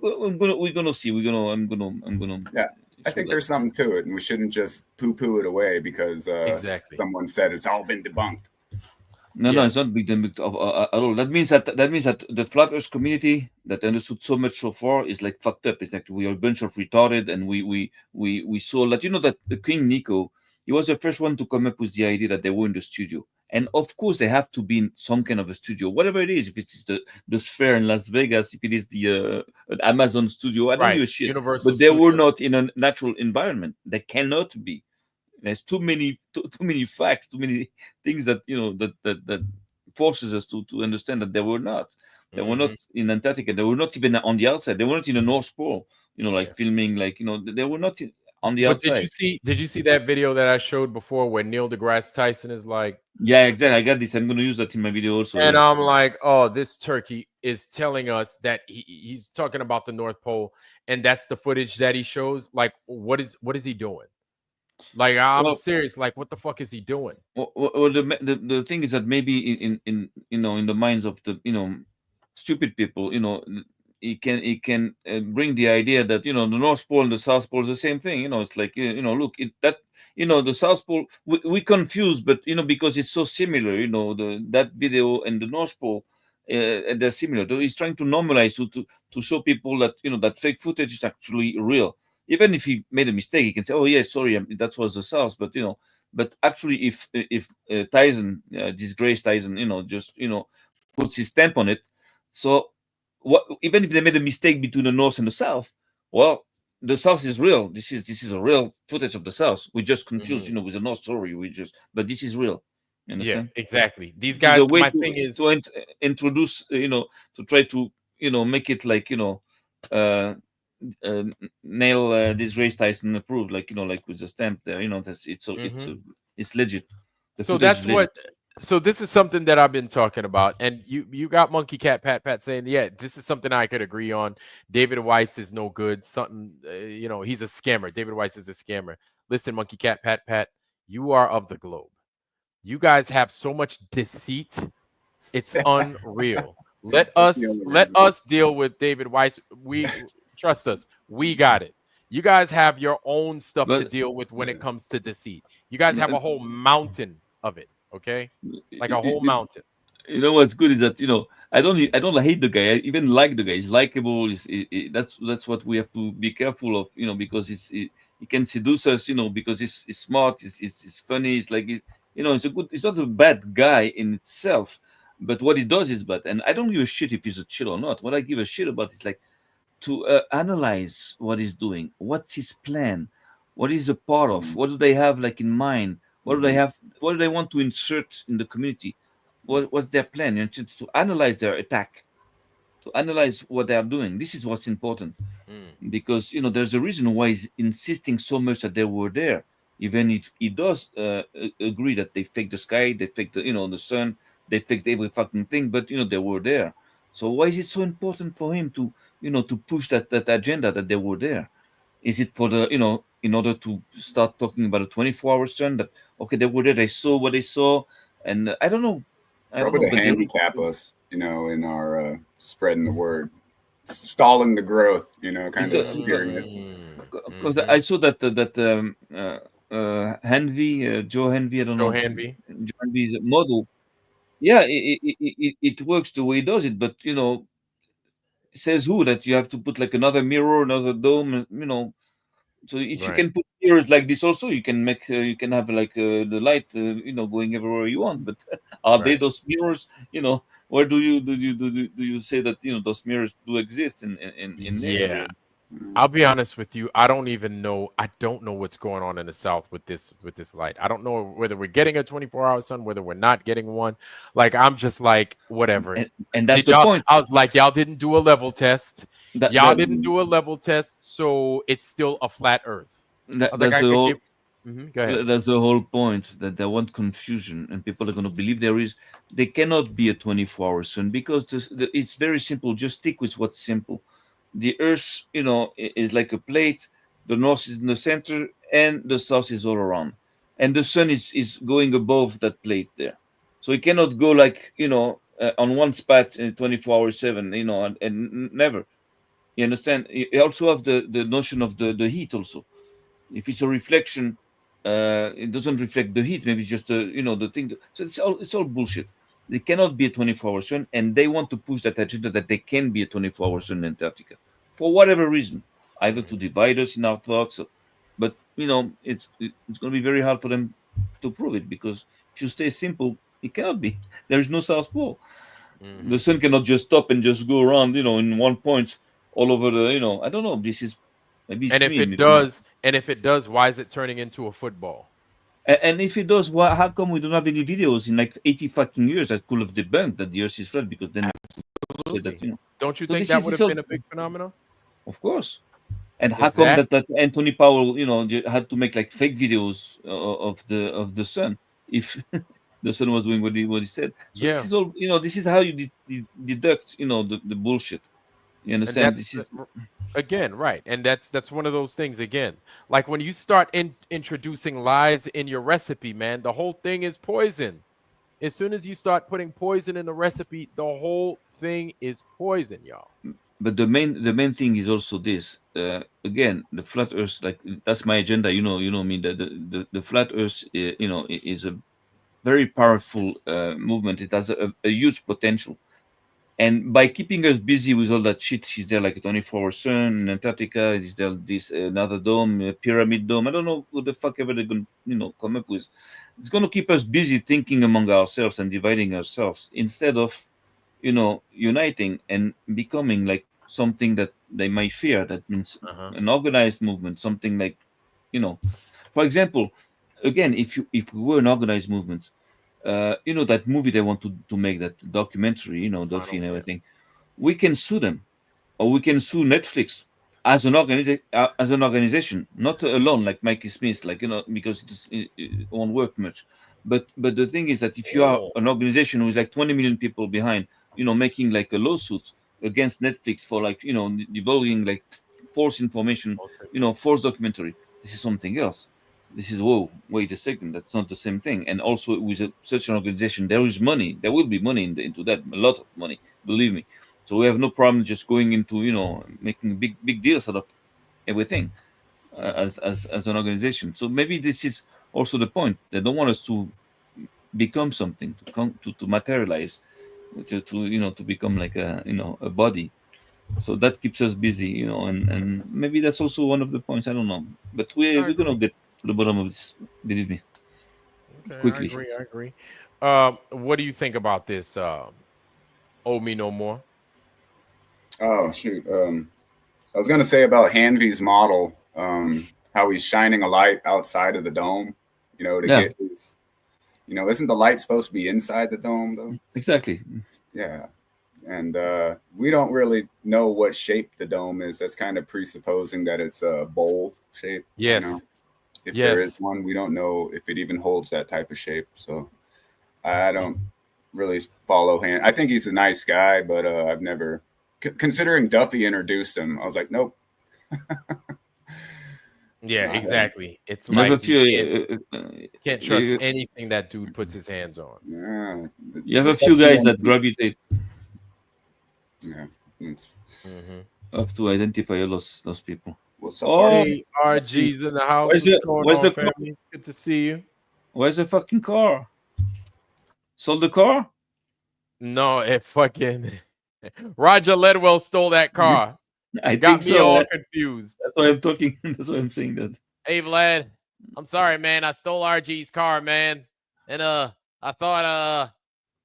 We're gonna see. I'm gonna. Yeah, I show think that. there's something to it, and we shouldn't just poo-poo it away because Exactly. someone said it's all been debunked. No, Yeah. it's not big debunked at all. That means that the flat Earth community that understood so much so far is like fucked up. It's like we are a bunch of retarded, and we saw that that the King Nico, he was the first one to come up with the idea that they were in the studio, and of course they have to be in some kind of a studio, whatever it is. If it's the Sphere in Las Vegas, if it is the an Amazon studio, I don't give Right. a shit. Universal But they were Studios. not in a natural environment. They cannot be. There's too many facts, too many things that that forces us to understand that they were not. They were not in Antarctica. They were not even on the outside. They were not in the North Pole. Like Yeah. filming, they were not on the But outside. did you see that video that I showed before where Neil deGrasse Tyson is like, Yeah, exactly. I got this. I'm going to use that in my video also. and Yes. I'm like, oh, this turkey is telling us that he's talking about the North Pole, and that's the footage that he shows. Like, what is he doing? Like, I'm Well, serious. Like, what the fuck is he doing? well, the thing is that maybe in in the minds of the stupid people, it can bring the idea that the North Pole and the South Pole is the same thing. It's like look, the South Pole we confuse, but because it's so similar. That video and the North Pole. And they're similar. He's trying to normalize to show people that that fake footage is actually real. Even if he made a mistake, he can say, "Oh yeah, sorry, that was the South." But actually, if Tyson, disgraced Tyson, just puts his stamp on it. So what? Even if they made a mistake between the North and the South, well, the South is real. This is a real footage of the South. We just confused, with the North story. But this is real. You Yeah, understand? exactly. These This is guys. a way My thing is, to introduce, to try to make it like uh, uh, nail disgrace Tyson approved, like like with the stamp there. It's legit. The so footage that's is legit. what. So this is something that I've been talking about, and you got Monkey Cat Pat saying, yeah, this is something I could agree on. David Weiss is no good. Something, he's a scammer. David Weiss is a scammer. Listen, Monkey Cat Pat, you are of the globe. You guys have so much deceit. It's unreal. Let That's the us only let reason. us deal with David Weiss. We trust us. We got it. You guys have your own stuff to But deal with when it comes to deceit. You guys have a whole mountain of it, okay? Like a whole mountain. you know what's good is that I don't hate the guy. I even like the guy. He's likable. That's what we have to be careful of, because he can seduce us, because he's smart. He's funny. He's like he's a good. He's not a bad guy in itself, but what he does is bad. And I don't give a shit if he's a chill or not. What I give a shit about is like to analyze what he's doing. What's his plan? What is a part of? What do they have like in mind? What do they have? What do they want to insert in the community? What's their plan? To analyze their attack, to analyze what they are doing. This is what's important, because there's a reason why he's insisting so much that they were there. Even if he does agree that they faked the sky, they faked the sun, they faked every fucking thing, but they were there. So why is it so important for him to to push that agenda that they were there? Is it for the in order to start talking about a 24-hour sun that okay, they were there, they saw what they saw, and I don't know. Probably to but handicap us, in our spreading the word, stalling the growth, kind of steering it. Because I saw that Henvy, Joe Henvy, I don't Joe know, Hanby. Joe Henvy's model. Yeah, it works the way he does it, but says who that you have to put like another mirror, another dome, So if you Right. can put mirrors like this, also you can make you can have like the light, going everywhere you want. But are they Right. those mirrors? Where do you say that those mirrors do exist in nature? Yeah. I'll be honest with you. I don't even know. I don't know what's going on in the South with this light. I don't know whether we're getting a 24-hour sun, whether we're not getting one. Like I'm just like whatever. And that's Did the y'all? point. I was like, y'all didn't do a level test. That Y'all that, didn't do a level test, so it's still a flat Earth. I that was like, that's I the could whole give. Go ahead. that's the whole point, that they want confusion and people are going to believe they cannot be a 24-hour sun, because it's very simple. Just stick with what's simple. The Earth, is like a plate. The north is in the center, and the south is all around. And the sun is going above that plate there, so it cannot go like on one spot 24/7, and never. You understand? You also have the notion of the heat also. If it's a reflection, it doesn't reflect the heat. Maybe just the thing. So it's all bullshit. They cannot be a 24-hour sun, and they want to push that agenda that they can be a 24-hour sun in Antarctica for whatever reason, either to divide us in our thoughts. But it's going to be very hard for them to prove it, because if you stay simple, it cannot be. There is no South Pole. The sun cannot just stop and just go around, in one point all over the. I don't know. This is maybe And it's if me. it Maybe. does, why is it turning into a football? And if it does, how come we don't have any videos in like 80 fucking years that could have debunked that the Earth is flat? Because then say that, Don't you So think this that is would this have all, been a big phenomenon? of course. And how come Exactly. that Anthony Powell, had to make like fake videos of the sun if the sun was doing what he said? So this Yeah. is all, this is how you deduct, the bullshit. You And understand? that's This is again right, and that's one of those things again. Like when you start introducing lies in your recipe, man, the whole thing is poison. As soon as you start putting poison in the recipe, the whole thing is poison, y'all. but the main thing is also this. Again, the flat Earth, like that's my agenda. Me. The flat Earth, is a very powerful movement. It has a huge potential, and by keeping us busy with all that shit, is there like a 24-hour sun in Antarctica? Is there this another dome, a pyramid dome? I don't know what the fuck ever they're gonna come up with. It's gonna keep us busy thinking among ourselves and dividing ourselves, instead of uniting and becoming like something that they might fear. That means an organized movement, something like for example, again, if we were an organized movement, that movie they want to make, that documentary, Duffy Final and man. everything, we can sue them, or we can sue Netflix as an organization, not alone like Mikey Smith, like because it won't work much. But the thing is that if you are Oh, an organization with like 20 million people behind, making like a lawsuit against Netflix for like divulging like false information, false documentary, this is something else. This is, whoa, wait a second, that's not the same thing. And also with such an organization, there is money, there will be money into that, a lot of money, believe me. So we have no problem just going into making big deals out of everything. as an organization. So maybe this is also the point. They don't want us to become something, to materialize, to become like a body. So that keeps us busy, and maybe that's also one of the points. I don't know, but we're gonna get to the bottom of this, believe me, Okay, I quickly. agree. I agree. What do you think about this? Owe me no more. Oh shoot. I was gonna say about Hanvy's model, how he's shining a light outside of the dome, to Yeah, get his, isn't the light supposed to be inside the dome though? exactly. Yeah. And we don't really know what shape the dome is. That's kind of presupposing that it's a bowl shape. Yes. If there is Yes. one, we don't know if it even holds that type of shape. So I don't really follow him. I think he's a nice guy, but I've never, considering Duffy introduced him, I was like, nope. Yeah, Not him. exactly. It's You have a like you few. can't trust anything that dude puts his hands on. Yeah. You have The a few sexy guys that MC. gravitate Yeah. Hmm. up to identify those people. What's up, Oh, RG? Hey, RG's in the house. where's What's the going where's on, the car? family? It's good to see you. Where's the fucking car? Sold the car? No, it fucking Roger Ledwell stole that car. I Got think me so. all That's confused. why I'm talking. That's why I'm saying that. Hey Vlad, I'm sorry, man. I stole RG's car, man. And I thought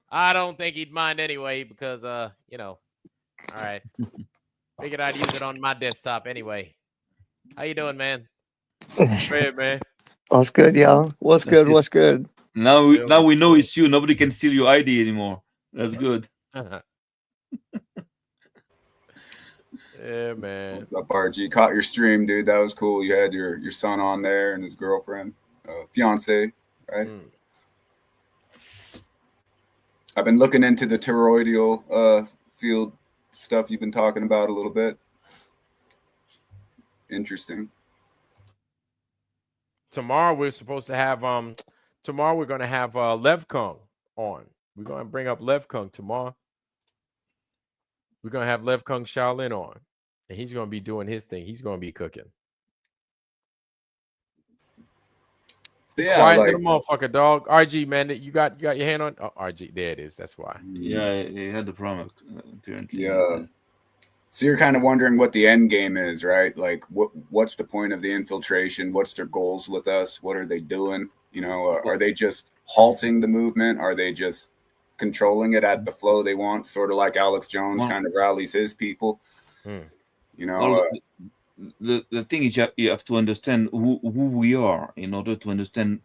I don't think he'd mind anyway because all right. Figured I'd use it on my desktop anyway. How you doing, man? Go ahead, man. What's good, y'all? What's That's good? it. What's good? Now we know it's you. Nobody can steal your ID anymore. That's good. Yeah, man. What's up, RG? Caught your stream, dude. That was cool. You had your son on there and his girlfriend, fiance, right? I've been looking into the toroidal field stuff you've been talking about a little bit. Interesting. Tomorrow we're supposed to have tomorrow we're gonna have Lev Kung on. We're gonna bring up Lev Kung tomorrow. We're gonna have Lev Kung Shaolin on, and he's gonna be doing his thing. He's gonna be cooking. So yeah, Quiet like little motherfucker, dog. RG, man, you got your hand on. Oh, RG, there it is. That's why. Yeah, he had the problem apparently. yeah. So you're kind of wondering what the end game is, right? Like what's the point of the infiltration? What's their goals with us? What are they doing? Are they just halting the movement? Are they just controlling it at the flow they want? Sort of like Alex Jones kind of rallies his people. Well, the thing is you have to understand who we are in order to understand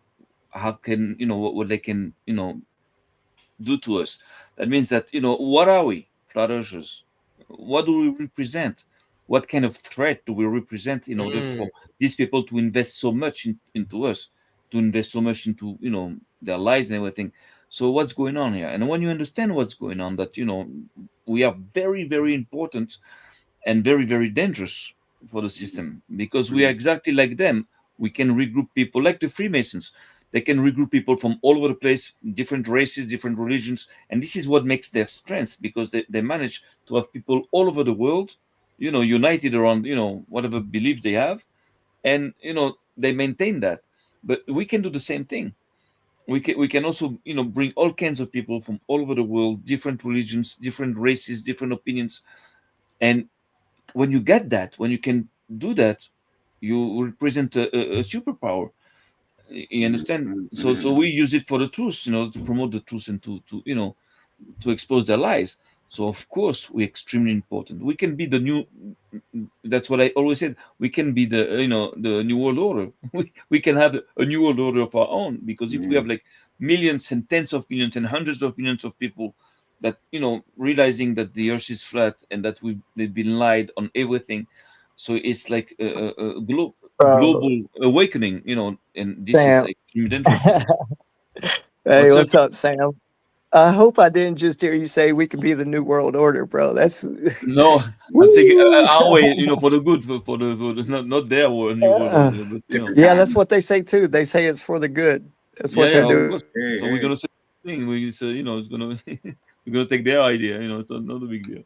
how can what they can do to us. That means that what are we, flat earthers? What do we represent? What kind of threat do we represent in order for these people to invest so much into us, to invest so much into their lives and everything? So what's going on here? And when you understand what's going on, that we are very, very important and very, very dangerous for the system, because we are exactly like them. We can regroup people like the Freemasons. They can regroup people from all over the place, different races, different religions, and this is what makes their strength, because they manage to have people all over the world, united around whatever beliefs they have, and they maintain that. But we can do the same thing. We can also bring all kinds of people from all over the world, different religions, different races, different opinions, and when you get that, when you can do that, you represent a superpower. You understand? So we use it for the truth, to promote the truth and to expose their lies. So of course we're extremely important. We can be the new. That's what I always said. We can be the new world order. We can have a new world order of our own, because if we have like millions and tens of millions and hundreds of millions of people that realizing that the earth is flat and that they've been lied on everything, so it's like a Bro, global awakening, and this is Sam. extremely dangerous. Hey, What's up? what's up, Sam? I hope I didn't just hear you say we could be the new world order, bro. That's No, I'm thinking Woo! our way, for the good, for the not their world, new world Uh, order, but yeah, that's what they say too. They say it's for the good. That's what yeah, they're of doing. course. So we're gonna say the thing. We say, it's gonna we're gonna take their idea. It's not a big deal.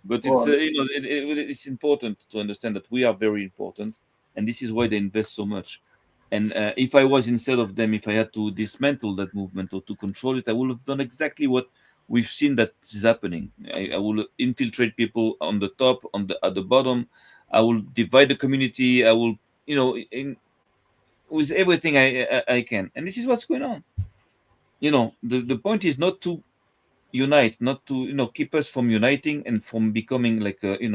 But it's Well, it's important to understand that we are very important, and this is why they invest so much. And if I was instead of them, if I had to dismantle that movement or to control it, I would have done exactly what we've seen that is happening. I will infiltrate people on the top, at the bottom. I will divide the community. I will, with everything I can. And this is what's going on. The point is not to unite, not to keep us from uniting and from becoming like a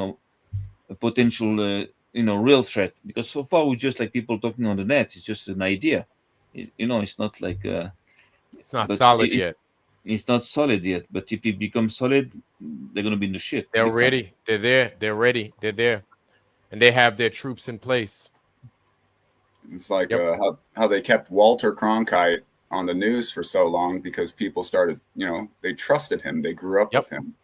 potential real threat. Because so far we're just like people talking on the net. It's just an idea. It's not like It's not but solid yet. it's not solid yet. But if it becomes solid, they're gonna be in the shit. They're big time. ready. They're there. They're ready. They're there, and they have their troops in place. It's like Yep. how they kept Walter Cronkite on the news for so long because people started, they trusted him. They grew up Yep. with him.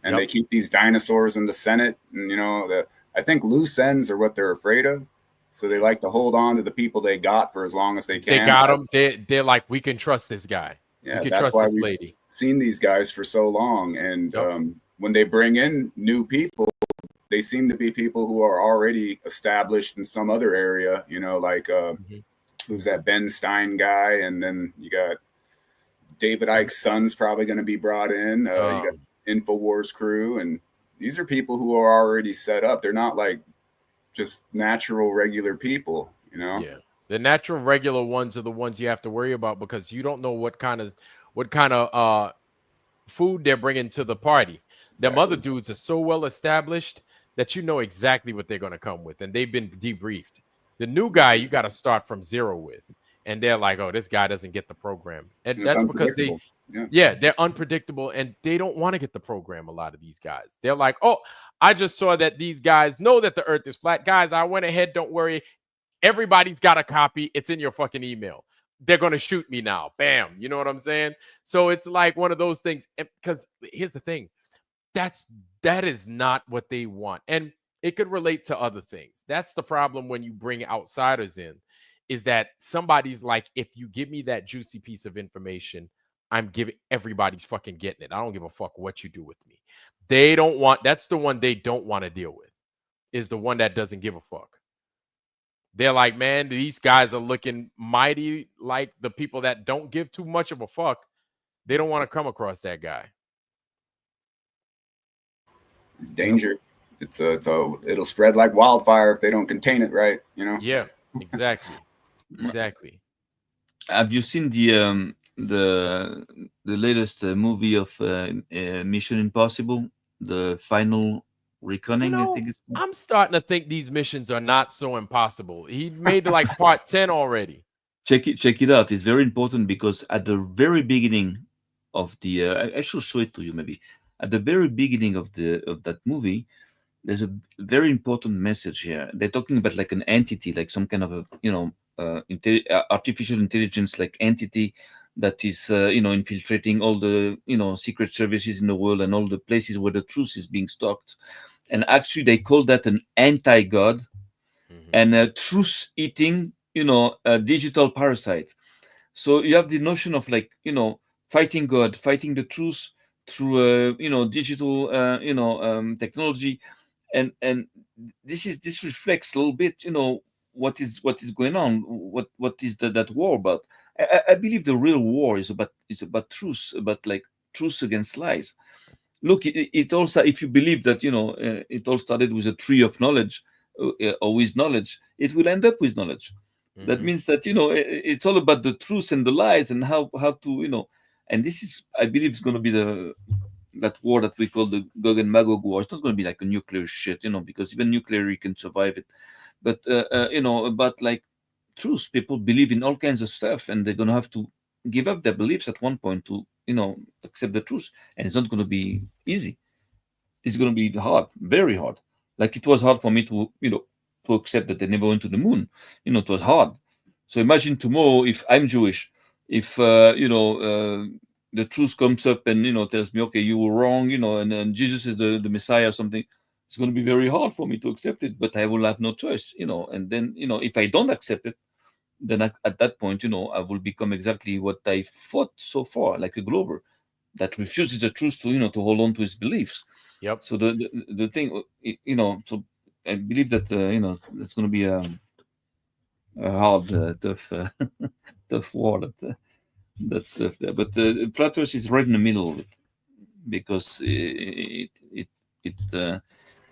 And Yep. they keep these dinosaurs in the Senate. And, I think loose ends are what they're afraid of. So they like to hold on to the people they got for as long as they can. They got them. They're like, we can trust this guy. Yeah, we can that's trust why this we've lady. seen these guys for so long. And Yep. when they bring in new people, they seem to be people who are already established in some other area, like who's that Ben Stein guy? And then you got David Icke's son's probably going to be brought in. You got InfoWars crew. And these are people who are already set up. They're not like just natural, regular people, Yeah. The natural regular ones are the ones you have to worry about because you don't know what kind of food they're bringing to the party. Them other dudes are so well established that you know exactly what they're going to come with, and they've been debriefed. The new guy you got to start from zero with, and they're like, "Oh, this guy doesn't get the program," and It's that's because unpredictable. they're unpredictable, and they don't want to get the program. A lot of these guys, they're like, "Oh, I just saw that these guys know that the Earth is flat, guys. I went ahead. Don't worry, everybody's got a copy. It's in your fucking email. They're gonna shoot me now. Bam. You know what I'm saying? So it's like one of those things. Because here's the thing, that is not what they want, and it could relate to other things. That's the problem when you bring outsiders in, is that somebody's like, if you give me that juicy piece of information, I'm giving everybody's fucking getting it. I don't give a fuck what you do with me. They don't want. That's the one they don't want to deal with. Is the one that doesn't give a fuck. They're like, man, these guys are looking mighty like the people that don't give too much of a fuck. They don't want to come across that guy. It's danger. It'll spread like wildfire if they don't contain it right, Yeah, exactly. Exactly. Have you seen the latest movie of Mission Impossible, the Final Reckoning? I think it's called? I'm starting to think these missions are not so impossible. He made like part 10 already. Check it out. It's very important because at the very beginning of the I should show it to you maybe. At the very beginning of that movie, there's a very important message here. They're talking about like an entity, like some kind of a artificial intelligence like entity that is infiltrating all the secret services in the world and all the places where the truth is being stocked. And actually, they call that an anti-god and a truth-eating digital parasite. So you have the notion of like fighting God, fighting the truth through digital technology, and this reflects a little bit what is going on, what is that war about. I believe the real war is about truth, about like truth against lies. Look, it also, if you believe that it all started with a tree of knowledge or with knowledge, it will end up with knowledge. That means that it's all about the truth and the lies and how to and this is, I believe, it's going to be that war that we call the Gog and Magog war. It's not going to be like a nuclear shit, because even nuclear you can survive it. But about like truth, people believe in all kinds of stuff, and they're going to have to give up their beliefs at one point to accept the truth, and it's not going to be easy. It's going to be hard, very hard. Like it was hard for me to to accept that they never went to the moon. It was hard. So imagine tomorrow if I'm Jewish, if the truth comes up and tells me, okay, you were wrong, and Jesus is the Messiah or something. It's going to be very hard for me to accept it, but I will have no choice, and then if I don't accept it, then at that point I will become exactly what I fought so far, like a glober that refuses the truth to hold on to his beliefs. Yep. So the thing, so I believe that that's going to be hard, tough, tough war. That stuff there. But flat Earth is right in the middle of it because it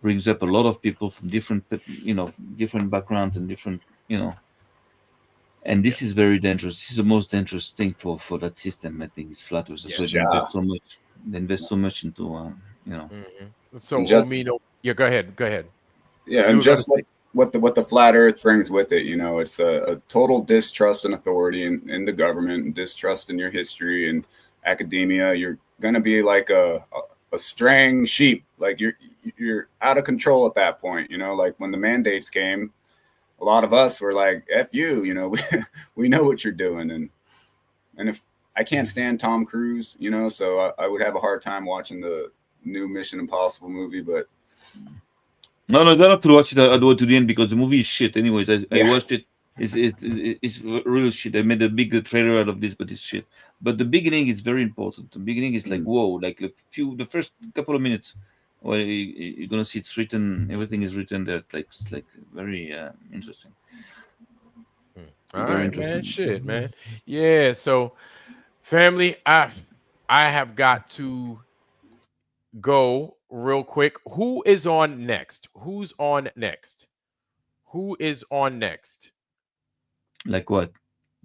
brings up a lot of people from different, different backgrounds and different, and this is very dangerous. This is the most dangerous thing for that system. I think is flat Earth. That's why they invest so much. They invest so much into, So And just Omino, yeah, go ahead, go ahead. Yeah, You and were gonna just say, what the flat Earth brings with it, it's a total distrust in authority in the government, and distrust in your history and academia. You're gonna be like a straying sheep, like you're out of control at that point. Like when the mandates came, a lot of us were like, "F you," we know what you're doing, and if I can't stand Tom Cruise, so I would have a hard time watching the new Mission Impossible movie, but. No, I don't have to watch it all the way to the end because the movie is shit. Anyways, I Yeah. watched it. It's real shit. I made a big trailer out of this, but it's shit. But the beginning is very important. The beginning is like whoa, like the first couple of minutes, where you're gonna see it's written. Everything is written there. It's like very interesting. all Very right, man, interesting. shit, man, yeah. So, family, I have got to go real quick. Who is on next? Who's on next? Who is on next Like what?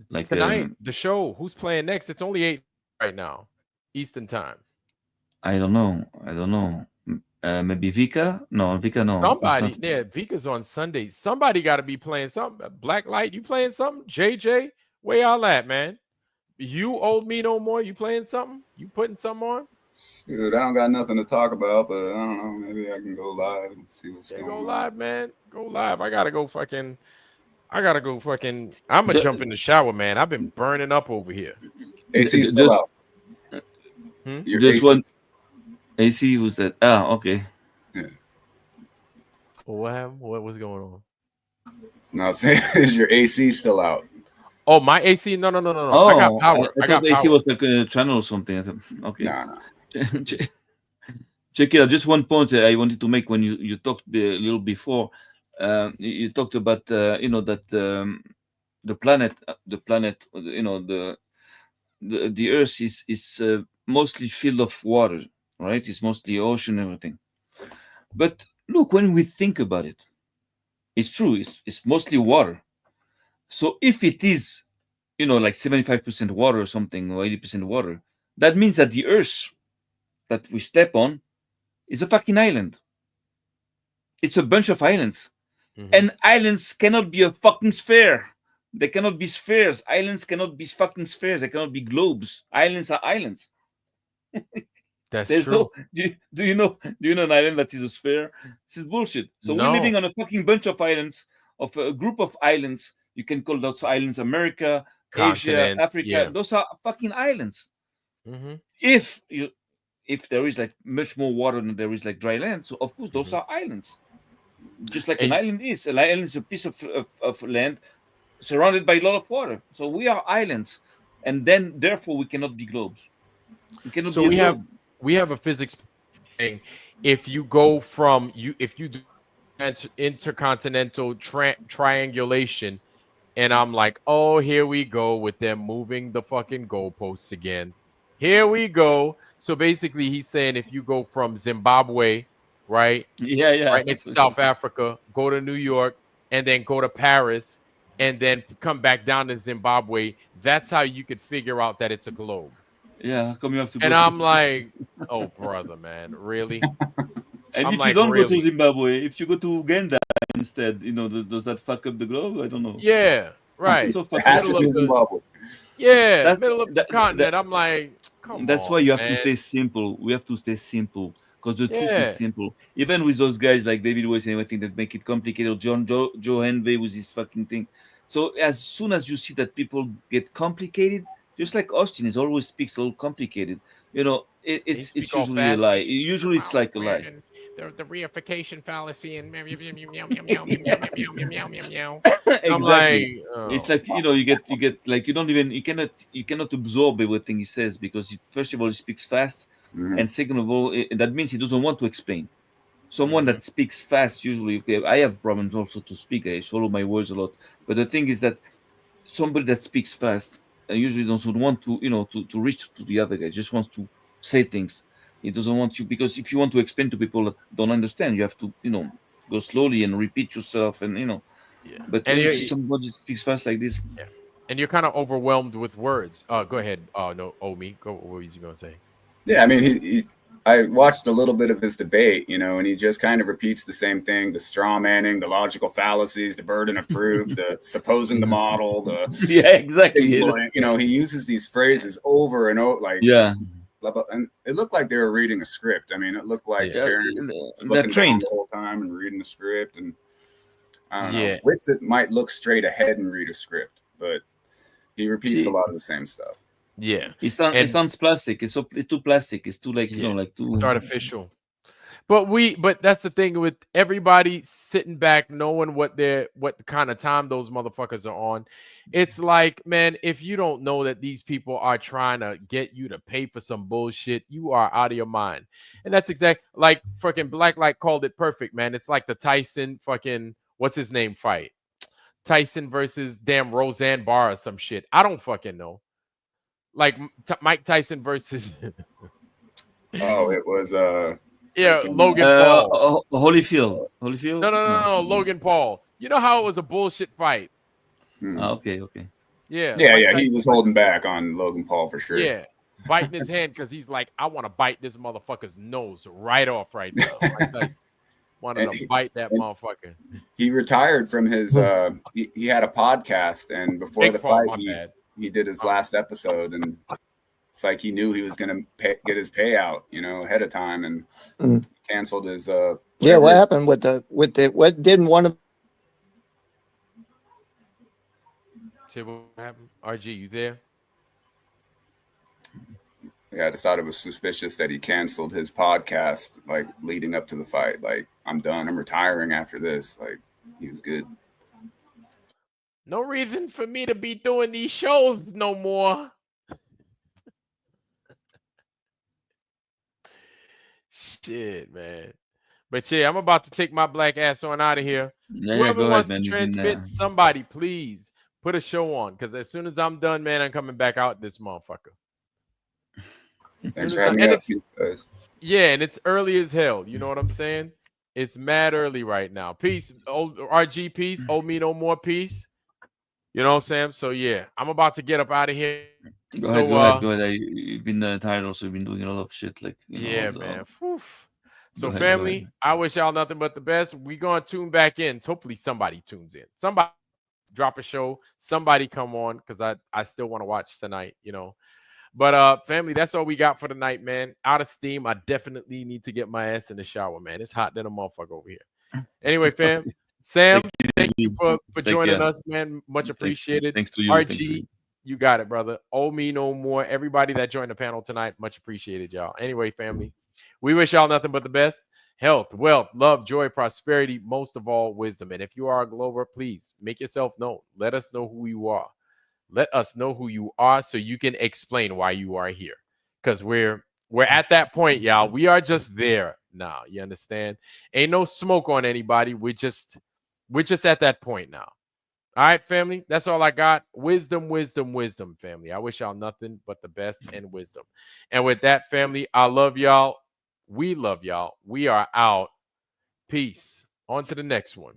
Like tonight? The show. Who's playing next? It's only 8 right now, Eastern time. I don't know. I don't know. Maybe Vika? No, Vika. No, it's Somebody, not. yeah, Vika's on Sunday. Somebody got to be playing something. Black Light, you playing something? JJ, where y'all at, man? You old me no more. You playing something? You putting something on? Dude, I don't got nothing to talk about, but I don't know. Maybe I can go live and see what's Yeah, going go on. live, man. Go live. I gotta go fucking. I gotta go fucking. I'm gonna jump The, in the shower, man. I've been burning up over here. AC still just out. Hmm? Your just AC. one. AC was that? Ah, okay. Yeah. What happened? What was going on? No, is your AC still out? Oh, my AC? No, no, no, no, no. I got Oh, power. I I thought got AC power. was like a channel or something. I thought, okay. No, no. Check it out. Just one point I wanted to make when you talked a little before. You talked about that the planet, the Earth is mostly filled of water, right? It's mostly ocean and everything. But look, when we think about it, it's true. It's mostly water. So if it is, like 75% water or something, or 80% water, that means that the Earth that we step on is a fucking island. It's a bunch of islands. Mhm. And islands cannot be a fucking sphere. They cannot be spheres. Islands cannot be fucking spheres. They cannot be globes. Islands are islands. That's There's true. no. Do you know an island that is a sphere? This is bullshit. So we're No. living on a fucking bunch of islands, of a group of islands. You can call those islands America, Asia, Continents. Africa. Yeah. Those are fucking islands. Mm-hmm. If there is like much more water than there is like dry land, so of course those Mhm. are islands. Just like an And island is. An island is a piece of land surrounded by a lot of water. So we are islands, and then therefore we cannot be globes. We cannot so be a we have globe. a physics thing. If you go from if you do intercontinental triangulation, and I'm like, oh, here we go with them moving the fucking goalposts again. Here we go. So basically, he's saying if you go from Zimbabwe, right, Yeah. right next to South Africa, go to New York, and then go to Paris, and then come back down to Zimbabwe, that's how you could figure out that it's a globe. Yeah, how come you have to go And to? I'm like, oh, brother, man, really? And I'm if you like, don't go to really? Zimbabwe, if you go to Uganda instead, does that fuck up the globe? I don't know. Yeah, This is right. so It fucking has to Middle be of stupid. the Zimbabwe. Yeah, That, middle of the that, that continent. I'm like, come That's on, why you have to man. stay simple. We have to stay simple because the truth is Yeah. simple. Even with those guys like David Weiss and everything that make it complicated, Joe Henvey with his fucking thing. So as soon as you see that people get complicated, just like Austin is always speaks a little complicated, They it's speak all usually a fast. lie. H two is a Usually it's mouse like a squared lie. and the reification fallacy and meow meow meow meow meow meow meow meow meow meow meow meow. I'm Exactly. like, It's oh, like you get like you cannot absorb everything he says because first of all he speaks fast, Mhm. and second of all that means he doesn't want to explain. someone that speaks fast usually. Okay, I have problems also to speak. I swallow my words a lot. But the thing is that somebody that speaks fast usually doesn't want to, to reach to the other guy. Just wants to say things. He doesn't want you, because if you want to explain to people that don't understand, you have to, go slowly and repeat yourself, and Yeah. But And when you you see somebody speaks fast like this, yeah. And you're kind of overwhelmed with words. Go ahead. No, Omi. Go. What was you gonna say? Yeah, I mean, I watched a little bit of his debate, and he just kind of repeats the same thing: the straw manning, the logical fallacies, the burden of proof, the supposing the model, the yeah, exactly. he uses these phrases over and over, like Yeah. blah, blah, and it looked like they were reading a script. I mean, it looked like Yeah, Karen was they're looking down trained. the whole time and reading the script, and I don't Yeah. know. Wixit might look straight ahead and read a script, but he repeats a See, lot of the same stuff. Yeah. it And sounds plastic. It's too plastic. It's too yeah, like too. it's artificial. But that's the thing with everybody sitting back, knowing what kind of time those motherfuckers are on. It's like, man, if you don't know that these people are trying to get you to pay for some bullshit, you are out of your mind. And that's exact like fucking Blacklight called it perfect, man. It's like the Tyson fucking what's his name fight. Tyson versus damn Roseanne Barr or some shit. I don't fucking know. Like Mike Tyson versus Oh, it was yeah, freaking, Logan Paul. Holyfield. No, no, Logan Paul. You know how it was a bullshit fight? Okay. Yeah, Yeah, Mike yeah, he Tyson was was holding back on Logan Paul for sure. yeah, biting his hand because he's like, I want to bite this motherfucker's nose right off right now. Mike Tyson wanted to bite that motherfucker. He retired from his. He had a podcast, and before Big the fault, fight, my bad. he did his last episode, and it's like he knew he was going to get his payout, ahead of time, and canceled his. Yeah, what happened with the what didn't one of Say what happened? RG, you there? Yeah, I just thought it was suspicious that he canceled his podcast, like leading up to the fight. Like, I'm done. I'm retiring after this. Like, he was good. No reason for me to be doing these shows no more. Shit, man. But yeah, I'm about to take my black ass on out of here. Yeah, Whoever go ahead, wants to man. You can, transmit, somebody please put a show on. Because as soon as I'm done, man, I'm coming back out this motherfucker. Thanks for having me up, guys. Yeah, and it's early as hell. You know what I'm saying? It's mad early right now. Peace, old RG, peace. Owe me no more peace. You know what I'm saying? So yeah, I'm about to get up out of here. Go ahead. You've been tired. Also, you've been doing a lot of shit. Like yeah, man. So go family, ahead. I wish y'all nothing but the best. We gonna tune back in. Hopefully somebody tunes in. Somebody drop a show. Somebody come on because I still want to watch tonight. But family, that's all we got for tonight, man. Out of steam. I definitely need to get my ass in the shower, man. It's hot than a motherfucker over here. Anyway, fam, Sam, thank you for joining us, man. Much appreciated. Thanks to you. RG, you got it, brother. Owe me no more. Everybody that joined the panel tonight, much appreciated, y'all. Anyway, family, we wish y'all nothing but the best. Health, wealth, love, joy, prosperity, most of all, wisdom. And if you are a Glober, please make yourself known. Let us know who you are. Let us know who you are so you can explain why you are here. Because we're at that point, y'all. We are just there now. You understand? Ain't no smoke on anybody. We're just at that point now. All right, family. That's all I got. Wisdom, wisdom, wisdom, family. I wish y'all nothing but the best and wisdom. And with that, family, I love y'all. We love y'all. We are out. Peace. On to the next one.